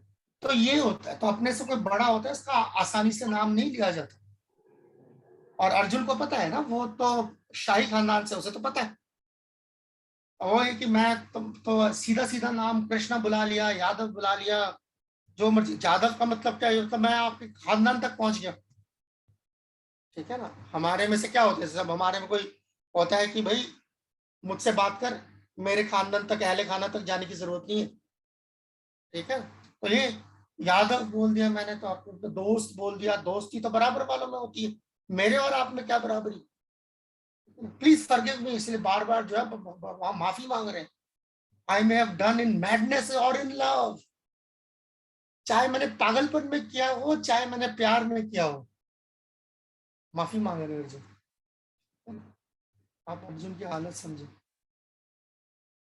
तो ये होता है, तो अपने से कोई बड़ा होता है इसका आसानी से नाम नहीं लिया जाता। और अर्जुन को पता है ना, वो तो शाही खानदान से, उसे तो पता है, वो है कि मैं तो सीधा सीधा नाम कृष्णा बुला लिया, यादव बुला लिया, जो मर्जी। यादव का मतलब क्या है, तो मैं आपके खानदान तक पहुंच गया, ठीक है ना। हमारे में से क्या होता है, सब हमारे में कोई होता है कि भाई मुझसे बात कर, मेरे खानदान तक, अहले खाना तक जाने की जरूरत नहीं है, ठीक है। तो ये यादव बोल दिया मैंने, तो आपको तो दोस्त बोल दिया, दोस्ती तो बराबर वालों में होती है, मेरे और आप में क्या बराबरी। प्लीज फॉरगिव मी, इसलिए बार बार जो है माफी मांग रहे हैं। I may have done in madness और इन लव, चाहे मैंने पागलपन में किया हो, चाहे मैंने प्यार में किया हो, माफी मांग रहे हैं अर्जुन। आप अर्जुन की हालत समझे,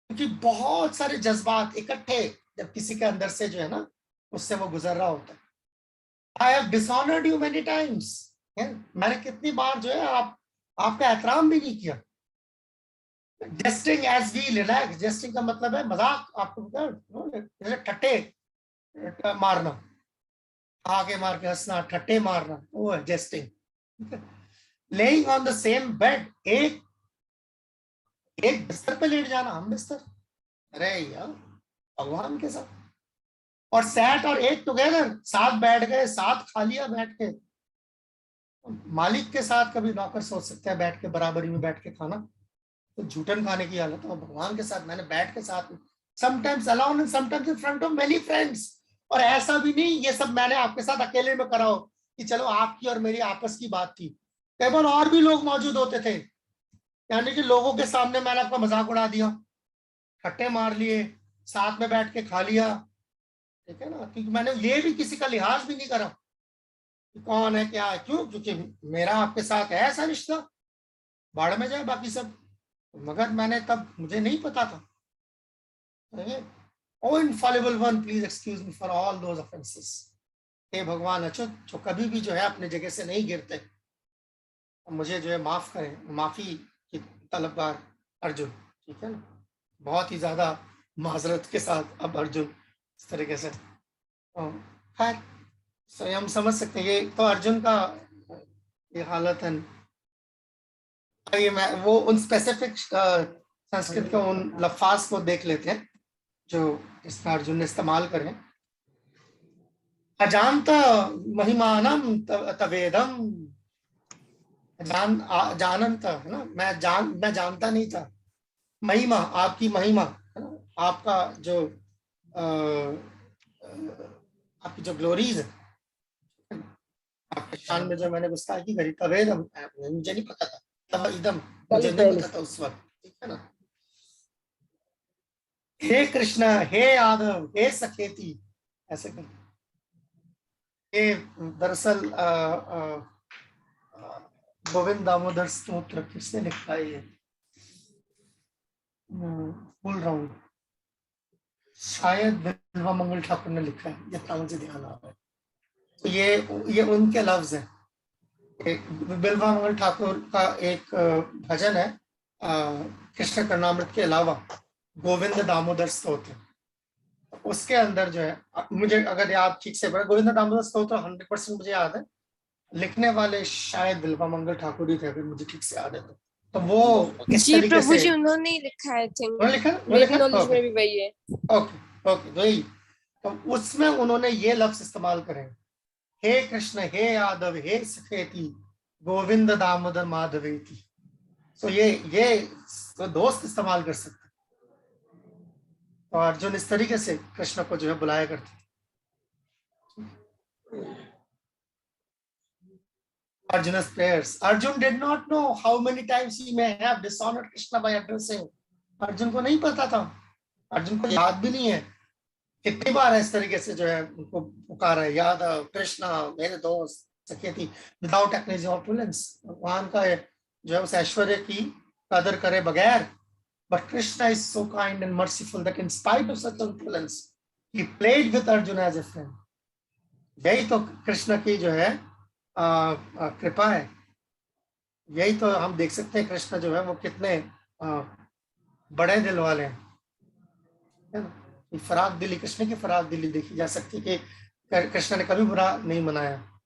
क्योंकि बहुत सारे जज्बात इकट्ठे जब किसी के अंदर से जो है ना, उससे वो गुजर रहा होता है। I have dishonoured you many times, मैंने कितनी बार जो है आपका एहतराम भी नहीं किया। Jesting as we relax, jesting का मतलब है मजाक, आपको जैसे ठट्टे मारना, आगे मार के हंसना, ठट्टे मारना, वो है jesting. Laying on the same bed, एक बिस्तर पे लेट जाना, हम बिस्तर, अरे यार भगवान के साथ। और सैट और एट टुगेदर, साथ बैठ गए, साथ खा लिया बैठ के। मालिक के साथ कभी नौकर सोच सकता है बैठ के बराबरी में बैठ के खाना, तो झूठन खाने की हालत। और भगवान के साथ मैंने बैठ के साथ, sometimes alone and sometimes in front of many friends. और ऐसा भी नहीं ये सब मैंने आपके साथ अकेले में करा हो कि चलो आपकी और मेरी आपस की बात थी, कई बार और भी लोग मौजूद होते थे, यानी कि लोगों के सामने मैंने आपका मजाक उड़ा दिया, खट्टे मार लिए, साथ में बैठ के खा लिया, ठीक है ना। क्योंकि मैंने ये भी किसी का लिहाज भी नहीं करा कि कौन है क्या है, क्यों, क्योंकि मेरा आपके साथ है ऐसा रिश्ता, बाढ़ में जाए बाकी सब। मगर मैंने तब, मुझे नहीं पता था। O infallible one, please excuse me for all those offenses. हे भगवान अच्युत, जो कभी भी जो है अपने जगह से नहीं गिरते, मुझे जो है माफ करें। माफी की तलबगार अर्जुन, ठीक है ना। बहुत ही ज्यादा माजरत के साथ अब अर्जुन इस तरीके से, खैर हम समझ सकते हैं। ये तो अर्जुन का ये हालत है। ये मैं वो उन स्पेसिफिक संस्कृत के उन लफ्ज को देख लेते हैं जो इसका अर्जुन ने इस्तेमाल करें। अजानता महिमानम तवेदम, जानंत है ना, मैं जानता नहीं था। महिमा, आपकी महिमा है ना, आपका जो आपकी जो ग्लोरीज है, आपके शान में जो मैंने गुस्ताखी करी, तवेदम, मुझे नहीं पता था, तब एकदम मुझे नहीं पता था उस वक्त, ठीक है ना। हे कृष्ण, हे यादव, हे सखेती, ऐसे कर। ये दरअसल गोविंद दामोदर स्तोत्र किसने लिखा है, ये भूल रहा हूँ, शायद बिल्वा मंगल ठाकुर ने लिखा है, जितना मुझे ध्यान आ रहा है। तो ये उनके लफ्ज है। बिल्वा मंगल ठाकुर का एक भजन है कृष्ण कर्णामृत के अलावा, गोविंद दामोदर स्तोत्र। उसके अंदर जो है, मुझे अगर याद ठीक से, गोविंद दामोदर स्तोत्र 100% मुझे याद है, लिखने वाले शायद बिल्वा मंगल ठाकुर ही थे, अगर मुझे ठीक से याद है तो वो इस जी तरीके प्रभु से जी उन्होंने ही लिखा है, लिखा मेरी नॉलेज में भी वही है। ओके वही। तो उसमें उन्होंने ये लफ्ज इस्तेमाल करे, हे कृष्ण, हे यादव, हे सखेती, गोविंद दामोदर माधवेती। तो ये तो दोस्त इस्तेमाल कर सकते। तो अर्जुन इस तरीके से कृष्ण को जो है बुलाया करते थे। Arjuna's prayers. Arjun did not know how many times he may have dishonored Krishna by addressing. Arjun को नहीं पता था, अर्जुन को याद भी नहीं है कितनी बार इस तरीके से जो है उनको पुकारा है, यादव, कृष्णा, मेरे दोस्त, सखेती, विदाउट एक्नॉलेजिंग ऑपुलेंस। भगवान का जो है उस ऐश्वर्य की कदर करे बगैर, but Krishna is so kind and merciful that in spite of such turbulence he played with Arjun as a friend. यही तो कृष्ण की जो है कृपा है। यही तो हम देख सकते हैं कृष्ण जो है वो कितने बड़े दिल वाले हैं, है ना। फराक दिली, कृष्ण की फराक दिली देखी जा सकती है कि कृष्ण ने कभी बुरा नहीं मनाया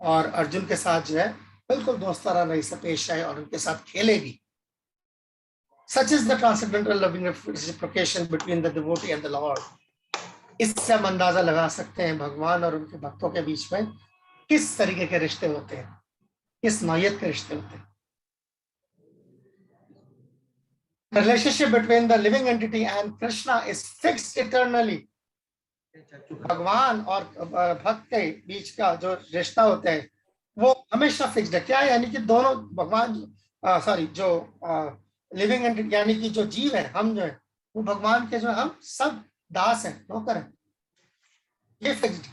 और अर्जुन के साथ जो है बिल्कुल दोस्ताना रही से पेश आए और उनके साथ खेले भी। Such is the transcendental loving reciprocation between the devotee and the Lord. इससे हम अंदाजा लगा सकते हैं भगवान और उनके भक्तों के बीच में किस तरीके के रिश्ते होते हैं, किस नौयत के रिश्ते होते हैं। The relationship between the living entity and Krishna is fixed eternally. भगवान और भक्त के बीच का जो रिश्ता होता है वो हमेशा फिक्स्ड है। क्या है? यानी कि दोनों भगवान जो लिविंग एंटिटी यानी कि जो जीव है, हम जो है वो भगवान के जो हम सब दास हैं, नौकर हैं। ये fixed,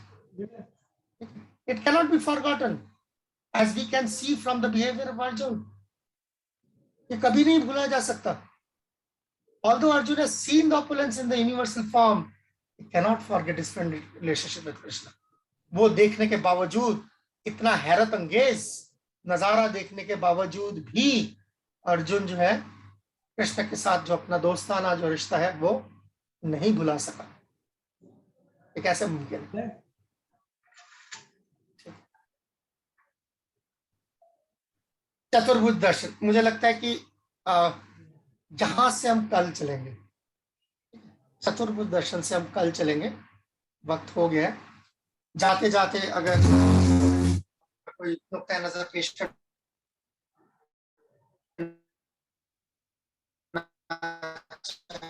it can not be forgotten as we can see from the behaviour of Arjun. ये कभी नहीं भूला जा सकता। Although Arjuna has seen the opulence in the universal form, he cannot forget his friendly relationship with Krishna. वो देखने के बावजूद, इतना हैरत अंगेज नजारा देखने के बावजूद भी अर्जुन जो है कृष्ण के साथ जो अपना दोस्ताना जो रिश्ता है वो नहीं भुला सका। ये कैसे मुमकिन है? चतुर्भुज दर्शन, मुझे लगता है कि जहां से हम कल चलेंगे, चतुर्भुज दर्शन से हम कल चलेंगे। वक्त हो गया है। जाते जाते अगर कोई नुक्ता नजर पेश कर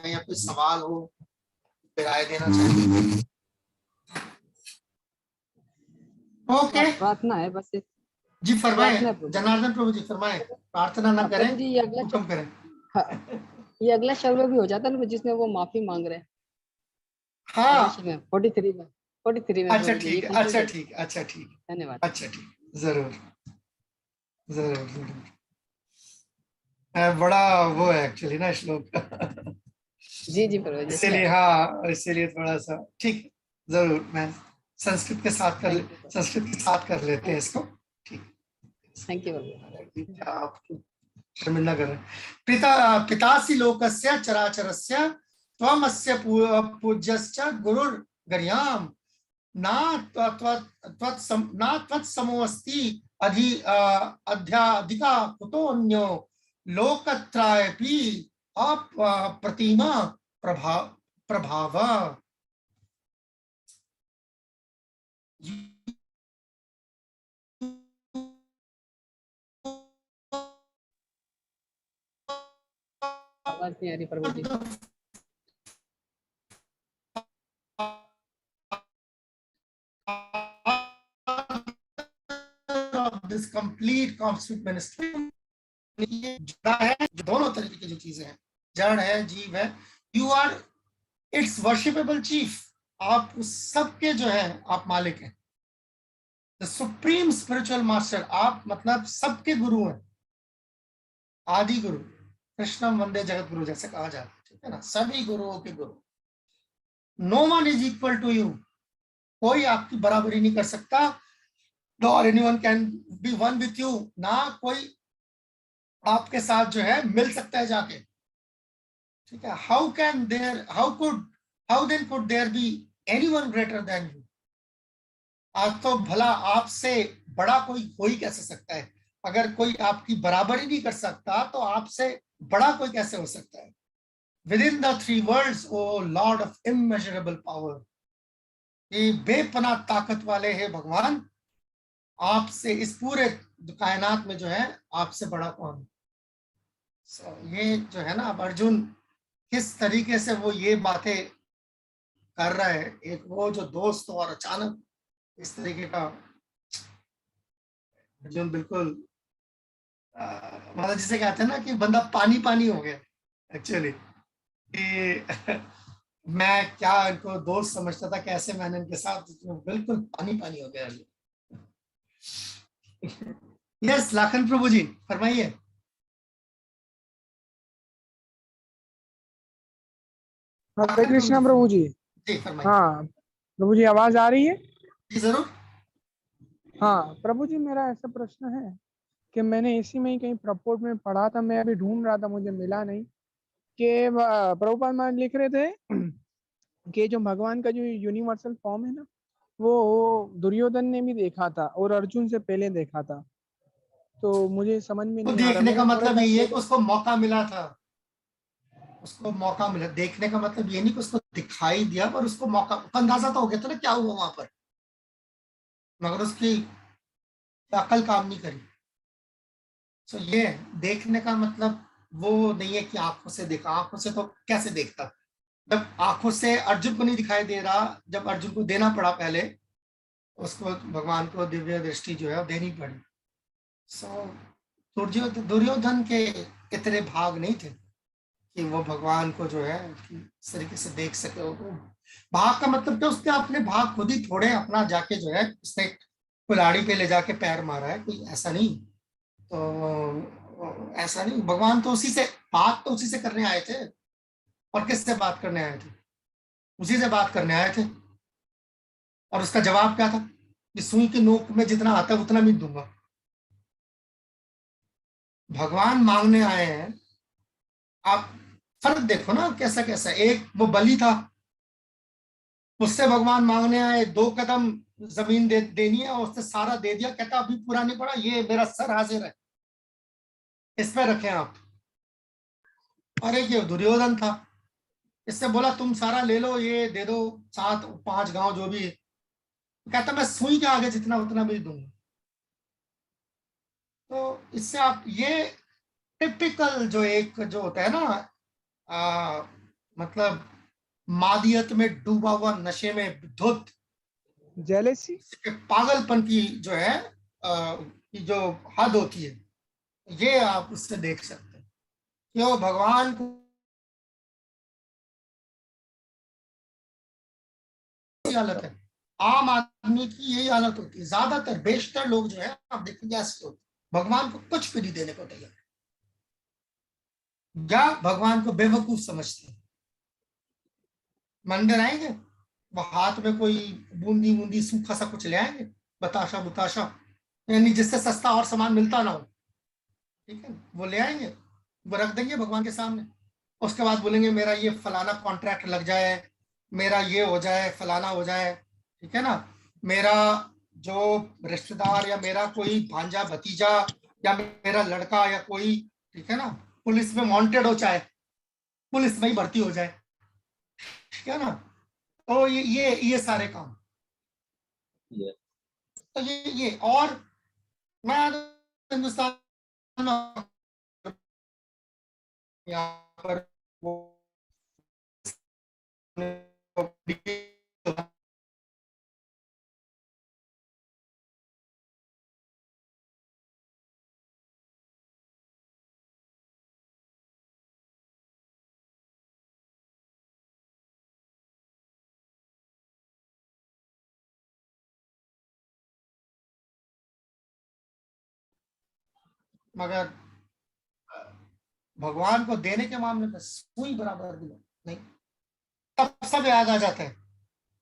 या कोई सवाल हो, राय देना चाहिए। ओके, प्रार्थना है बस। जी फरमाए जनार्दन प्रभु जी, फरमाए। प्रार्थना ना करें, हुक्म करें। ये अगला शब्द भी हो जाता है ना जिसमें वो माफी मांग रहे हैं। हाँ 43 में। अच्छा ठीक है, अच्छा ठीक, अच्छा ठीक, धन्यवाद। अच्छा ठीक, जरूर जरूर जरूर। बड़ा वो है एक्चुअली ना श्लोक। जी जी प्रभु जी, इसीलिए हाँ, इसीलिए थोड़ा सा ठीक, जरूर मैं संस्कृत के साथ कर लेते हैं इसको। ठीक, थैंक यू। आप शर्मिंदा कर रहे। पितासि लोकस्य चराचरस्य त्वमस्य पूज्यश्च गुरुर्गर्याम न त्वत्समोऽस्ति अध्याधिका कुतोऽन्यो लोकत्रयेऽपि अप्रतिमा प्रभाव। आवाज नहीं आ रही प्रभु जी। This complete cosmic ministry जुड़ा है, दोनों तरीके की जो चीजें हैं, जड़ है, जीव है। You are its worshipable chief। आप उस सबके जो है आप मालिक हैं। The supreme spiritual master, आप मतलब सबके गुरु हैं, आदि गुरु। कृष्णम वंदे जगत गुरु जैसे कहा जाता है, ठीक है ना, सभी गुरुओं के गुरु। No one is equal to you, कोई आपकी बराबरी नहीं कर सकता। nor anyone can be one with you, ना कोई आपके साथ जो है मिल सकता है जाके, ठीक है। how then could there be anyone greater than you? आज तो भला आपसे बड़ा कोई हो ही कैसे सकता है? अगर कोई आपकी बराबरी नहीं कर सकता तो आपसे बड़ा कोई कैसे हो सकता है? Within the three worlds, O Lord of immeasurable power, ये बेपनाह ताकत वाले हैं भगवान। आपसे इस पूरे कायनात में जो है आपसे बड़ा कौन? ये जो है ना, अब अर्जुन किस तरीके से वो ये बातें कर रहा है, एक वो जो दोस्त और अचानक इस तरीके का अर्जुन बिल्कुल मतलब जिसे कहते हैं ना कि बंदा पानी पानी हो गया एक्चुअली, कि मैं क्या इनको दोस्त समझता था, कैसे मैंने इनके साथ बिल्कुल पानी पानी हो गया। यस लाखन प्रभु जी फरमाइए। हरे कृष्णा प्रभु जी। हाँ प्रभु जी, आवाज आ रही है? जी जरूर। हाँ प्रभु जी, मेरा ऐसा प्रश्न है कि मैंने इसी में ही कहीं प्रपोर्ट में पढ़ा था, मैं अभी ढूंढ रहा था, मुझे मिला नहीं, कि प्रभुपाद महाराज लिख रहे थे कि जो भगवान का जो यूनिवर्सल फॉर्म है ना, वो दुर्योधन ने भी देखा था और अर्जुन से पहले देखा था। तो मुझे समझ में तो नहीं आ रहा। देखने का मतलब यही है कि उसको मौका मिला था, उसको मौका मिला। देखने का मतलब ये नहीं कि उसको दिखाई दिया, पर उसको मौका, अंदाजा तो हो गया था ना क्या हुआ वहां पर, मगर उसकी अकल काम नहीं करी। तो ये देखने का मतलब वो नहीं है कि आंखों से देखा। आंखों से तो कैसे देखता, जब आंखों से अर्जुन को नहीं दिखाई दे रहा, जब अर्जुन को देना पड़ा पहले, उसको भगवान को दिव्य दृष्टि जो है देनी पड़ी। सो दुर्योधन के इतने भाग नहीं थे कि वो भगवान को जो है इस तरीके से देख सके। वो भाग का मतलब क्या, उसने अपने भाग खुद ही थोड़े अपना जाके जो है उसने कुल्हाड़ी पे ले जाके पैर मारा है, कोई ऐसा नहीं। तो ऐसा नहीं, भगवान तो उसी से बात तो उसी से करने आए थे। और किससे बात करने आए थे? उसी से बात करने आए थे। और उसका जवाब क्या था कि सुई की नोक में जितना आता है उतना मैं दूंगा। भगवान मांगने आए हैं। आप फर्क देखो ना कैसा कैसा। एक वो बलि था, उससे भगवान मांगने आए, 2 कदम जमीन देनी है, और उसने सारा दे दिया। कहता अभी पूरा नहीं पड़ा, ये मेरा सर हाजिर है, इस पे रखें आप। और एक ये दुर्योधन था, इससे बोला तुम सारा ले लो, ये दे दो 7-5 गांव जो भी है। कहता मैं सुई के आगे जितना उतना भी दूंगा। तो इससे आप ये टिपिकल जो एक जो होता है ना, मतलब मादियत में डूबा हुआ, नशे में धुत, जेलेसी, पागलपन की जो है की जो हद होती है, ये आप उससे देख सकते हैं। क्यों भगवान को हालत है, आम आदमी की यही हालत होती है। ज्यादातर बेशतर लोग जो है आप देखेंगे ऐसे होते, भगवान को कुछ भी नहीं देने को तैयार, या भगवान को बेवकूफ समझते हैं। मंदिर आएंगे, वो हाथ में कोई बूंदी बूंदी सूखा सा कुछ ले आएंगे, बताशा बुताशा, यानी जिससे सस्ता और सामान मिलता ना हो, ठीक है, वो ले आएंगे, वो रख देंगे भगवान के सामने। उसके बाद बोलेंगे मेरा ये फलाना कॉन्ट्रैक्ट लग जाए, मेरा ये हो जाए, फलाना हो जाए, ठीक है ना, मेरा जो रिश्तेदार या मेरा कोई भांजा भतीजा या मेरा लड़का या कोई, ठीक है ना, पुलिस में वांटेड हो, चाहे पुलिस में ही भर्ती हो जाए, ठीक है ना। तो ये सारे काम, तो ये और मैं हिंदुस्तान में यहाँ पर वो मगर भगवान को देने के मामले में सुई बराबर भी नहीं। तब सब याद आ जाता है,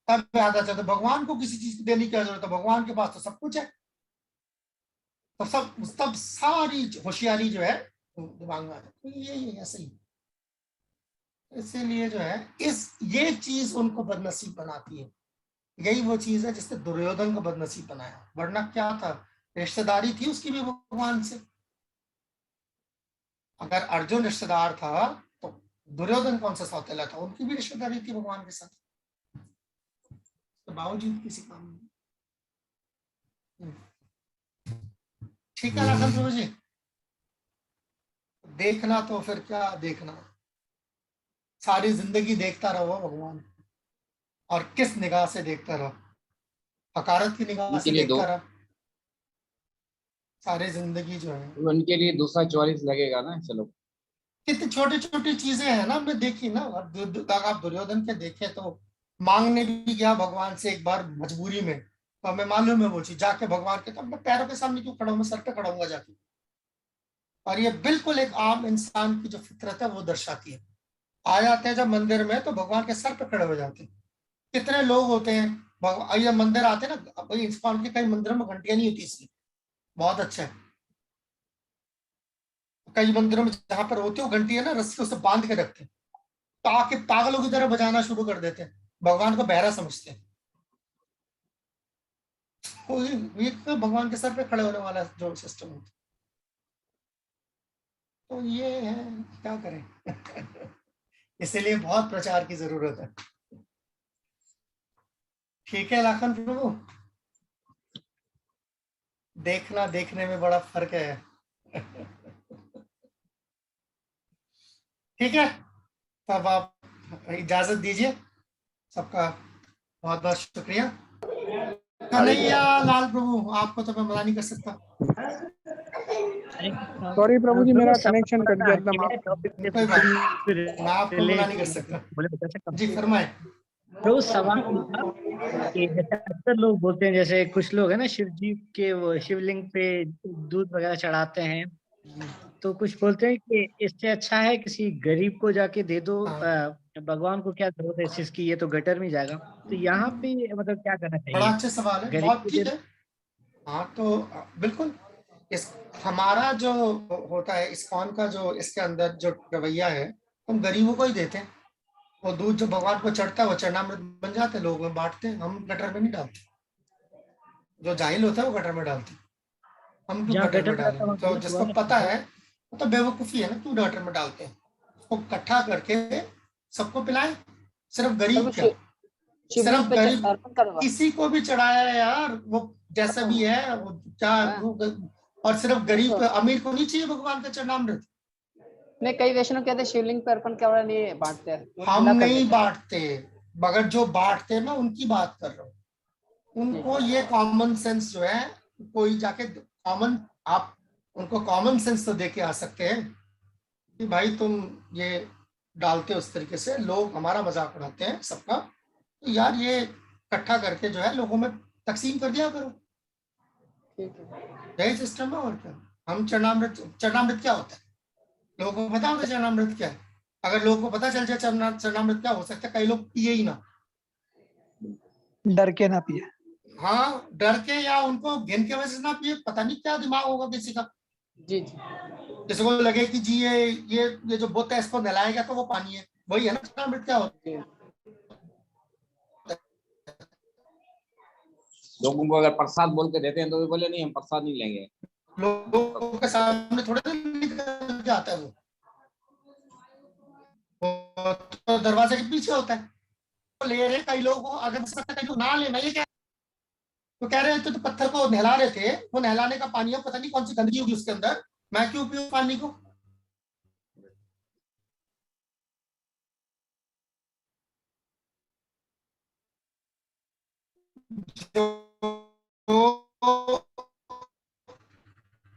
तब याद आ जाता है भगवान को किसी चीज की देने की क्या जरूरत है, भगवान के पास तो सब कुछ है। तो तब सारी होशियारी जो है दिमाग में आ जाती है। ये ऐसे ही, इसीलिए जो है ये चीज उनको बदनसीब बनाती है। यही वो चीज है जिसने दुर्योधन को बदनसीब बनाया। वरना क्या था, रिश्तेदारी थी उसकी भी भगवान से। अगर अर्जुन रिश्तेदार था तो दुर्योधन कौन सा सौतेला था, उनकी भी रिश्तेदारी थी भगवान के साथ, तो बावजूद किसी काम नहीं। ठीक है राघव प्रभु जी, देखना तो फिर क्या देखना, सारी जिंदगी देखता रहो भगवान, और किस निगाह से देखता रहो, हकारत की निगाह से देखता रहो सारी जिंदगी जो है। उनके लिए दूसरा चॉइस लगेगा ना। चलो कितनी छोटी छोटी चीजें हैं ना, हमने देखी ना। आप दुर्योधन के देखे तो मांगने भी गया भगवान से एक बार मजबूरी में, तो हमें मालूम है वो चीज, जाके भगवान के, तो मैं पैरों के सामने क्यों खड़ा हूं, मैं सर पे खड़ा हूंगा जाके। और ये बिल्कुल एक आम इंसान की जो फितरत है वो दर्शाती है। आ जाते हैं जब मंदिर में तो भगवान के सर पे खड़े हो जाते हैं। कितने लोग होते हैं ये मंदिर आते हैं ना, भाई इस्कॉन के कई मंदिरों में घंटियां नहीं होती, इसलिए बहुत अच्छा है। कई मंदिरों में जहां पर होती है वो घंटी है ना, रस्सी उसे बांध के रखते हैं, तो आके पागलों की तरह बजाना शुरू कर देते हैं, भगवान को बहरा समझते हैं। ये तो भगवान के सर पे खड़े होने वाला जो सिस्टम होता है, तो ये है, क्या करें। इसीलिए बहुत प्रचार की जरूरत है। ठीक है लाखन प्रभु, देखना देखने में बड़ा फर्क है। ठीक है, तब आप इजाजत दीजिए। सबका बहुत बहुत शुक्रिया। कन्हैया लाल प्रभु, आपको तो मैं मना नहीं कर सकता। सॉरी प्रभु जी, मेरा कनेक्शन कट गया था। मैं आपको मना नहीं कर सकता। जी फरमाए। तो सवाल कि जैसे अक्सर लोग बोलते हैं, जैसे कुछ लोग है ना शिव जी के वो शिवलिंग पे दूध वगैरह चढ़ाते हैं, तो कुछ बोलते हैं कि इससे अच्छा है किसी गरीब को जाके दे दो, भगवान को क्या जरूरत है इस चीज की, ये तो गटर में जाएगा। तो यहाँ पे मतलब क्या करना चाहिए? बड़ा अच्छा सवाल है, बहुत ठीक है। हाँ तो बिल्कुल, इस हमारा जो होता है इस्कॉन का जो इसके अंदर जो रवैया है, हम गरीबों को ही देते हैं। वो दूध जो भगवान को चढ़ता है वो चरणामृत बन जाते हैं, लोगों में बांटते हैं, हम गटर में नहीं डालते। जो जाहिल होता है वो गटर में डालते हैं, हम क्यों गटर में डालें? तो जिसको पता है तो बेवकूफी है ना, क्यों गटर में डालते हैं? उसको इकट्ठा करके सबको पिलाएं। सिर्फ गरीब क्या, सिर्फ गरीब किसी को भी चढ़ाया है यार, वो जैसा भी है वो क्या, और सिर्फ गरीब अमीर को नहीं चाहिए भगवान का चरणामृत। नहीं, कई वैष्णव कहते हैं शिवलिंग पे अर्पण करना नहीं बांटते हैं। हम नहीं बांटते, मगर जो बांटते हैं मैं उनकी बात कर रहा हूँ। उनको ये कॉमन सेंस जो है, कोई जाके कॉमन, आप उनको कॉमन सेंस तो दे के आ सकते हैं कि भाई तुम ये डालते उस तरीके से, लोग हमारा मजाक उड़ाते हैं सबका, तो यार ये इकट्ठा करके जो है लोगों में तकसीम कर दिया करो। यही सिस्टम है और क्या। हम चरणामृत क्या होता है लोगों को पता होता है? चरणामृत क्या है? अगर लोगों को पता चल जाए चरणामृत क्या हो सकता है, कई लोग पिए ही ना, डर के ना पिए। हाँ डर के, या उनको घिन के वजह से ना पिए, पता नहीं क्या दिमाग होगा किसी का। जी जिसको को लगे कि जी ये जो बोतल है इसको नहलाएगा तो वो पानी है, वही है ना चरणामृत क्या होता है। लोगों को अगर प्रसाद बोल के देते हैं तो भी बोले नहीं हम प्रसाद नहीं लेंगे, लोगों के सामने थोड़े निकल के आता है वो तो दरवाजे के पीछे होता है। तो ले रहे कई लोगों को, अगर कई लोग ना लेना, ये क्या तो कह रहे थे, तो पत्थर को नहला रहे थे, वो नहलाने का पानी है, पता नहीं कौन सी गंदगी होगी उसके अंदर, मैं क्यों पीऊं पानी को।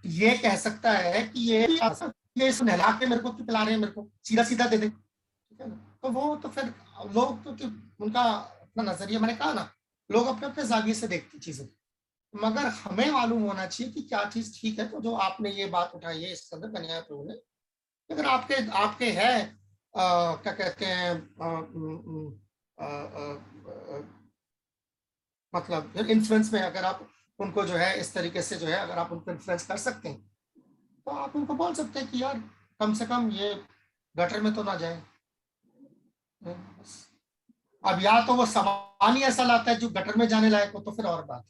ये कह सकता है कि ये इसको नहला के मेरे को क्यों पिला रहे हैं, मेरे को सीधा सीधा दे दे, ठीक है ना। तो वो तो फिर लोग तो उनका अपना नजरिया, मैंने कहा ना, लोग अपने अपने जाविये से देखते चीजें, मगर हमें मालूम होना चाहिए कि क्या चीज ठीक है। तो जो आपने ये बात उठाई है इसके अंदर कन्हैया प्रभु ने, अगर आपके है क्या कहते हैं मतलब इन्फ्लुएंस में, अगर आप उनको जो है इस तरीके से जो है अगर आप उनको इन्फ्लुएंस कर सकते हैं, तो आप उनको बोल सकते हैं कि यार कम से कम ये गटर में तो ना जाए। अब या तो वो सामान ही ऐसा लाता है जो गटर में जाने लायक हो, तो फिर और बात।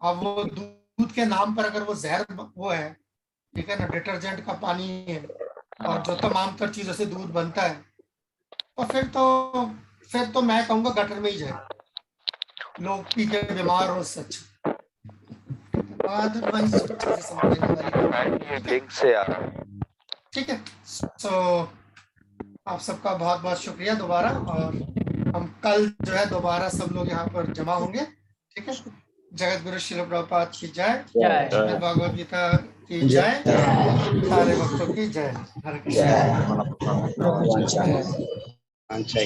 अब वो दूध के नाम पर अगर वो जहर वो है, ठीक है ना, डिटर्जेंट का पानी है और जो तमाम तर चीजों से दूध बनता है, तो फिर तो मैं कहूंगा गटर में ही जाए, लोग पी के बीमार हो सच। ठीक है, तो आप सबका बहुत बहुत शुक्रिया दोबारा, और हम कल जो है दोबारा सब लोग यहाँ पर जमा होंगे। ठीक है, जगत गुरु श्रील प्रभुपाद की जय, भगवद गीता की जय, सारे भक्तों की जय। हरे कृष्ण।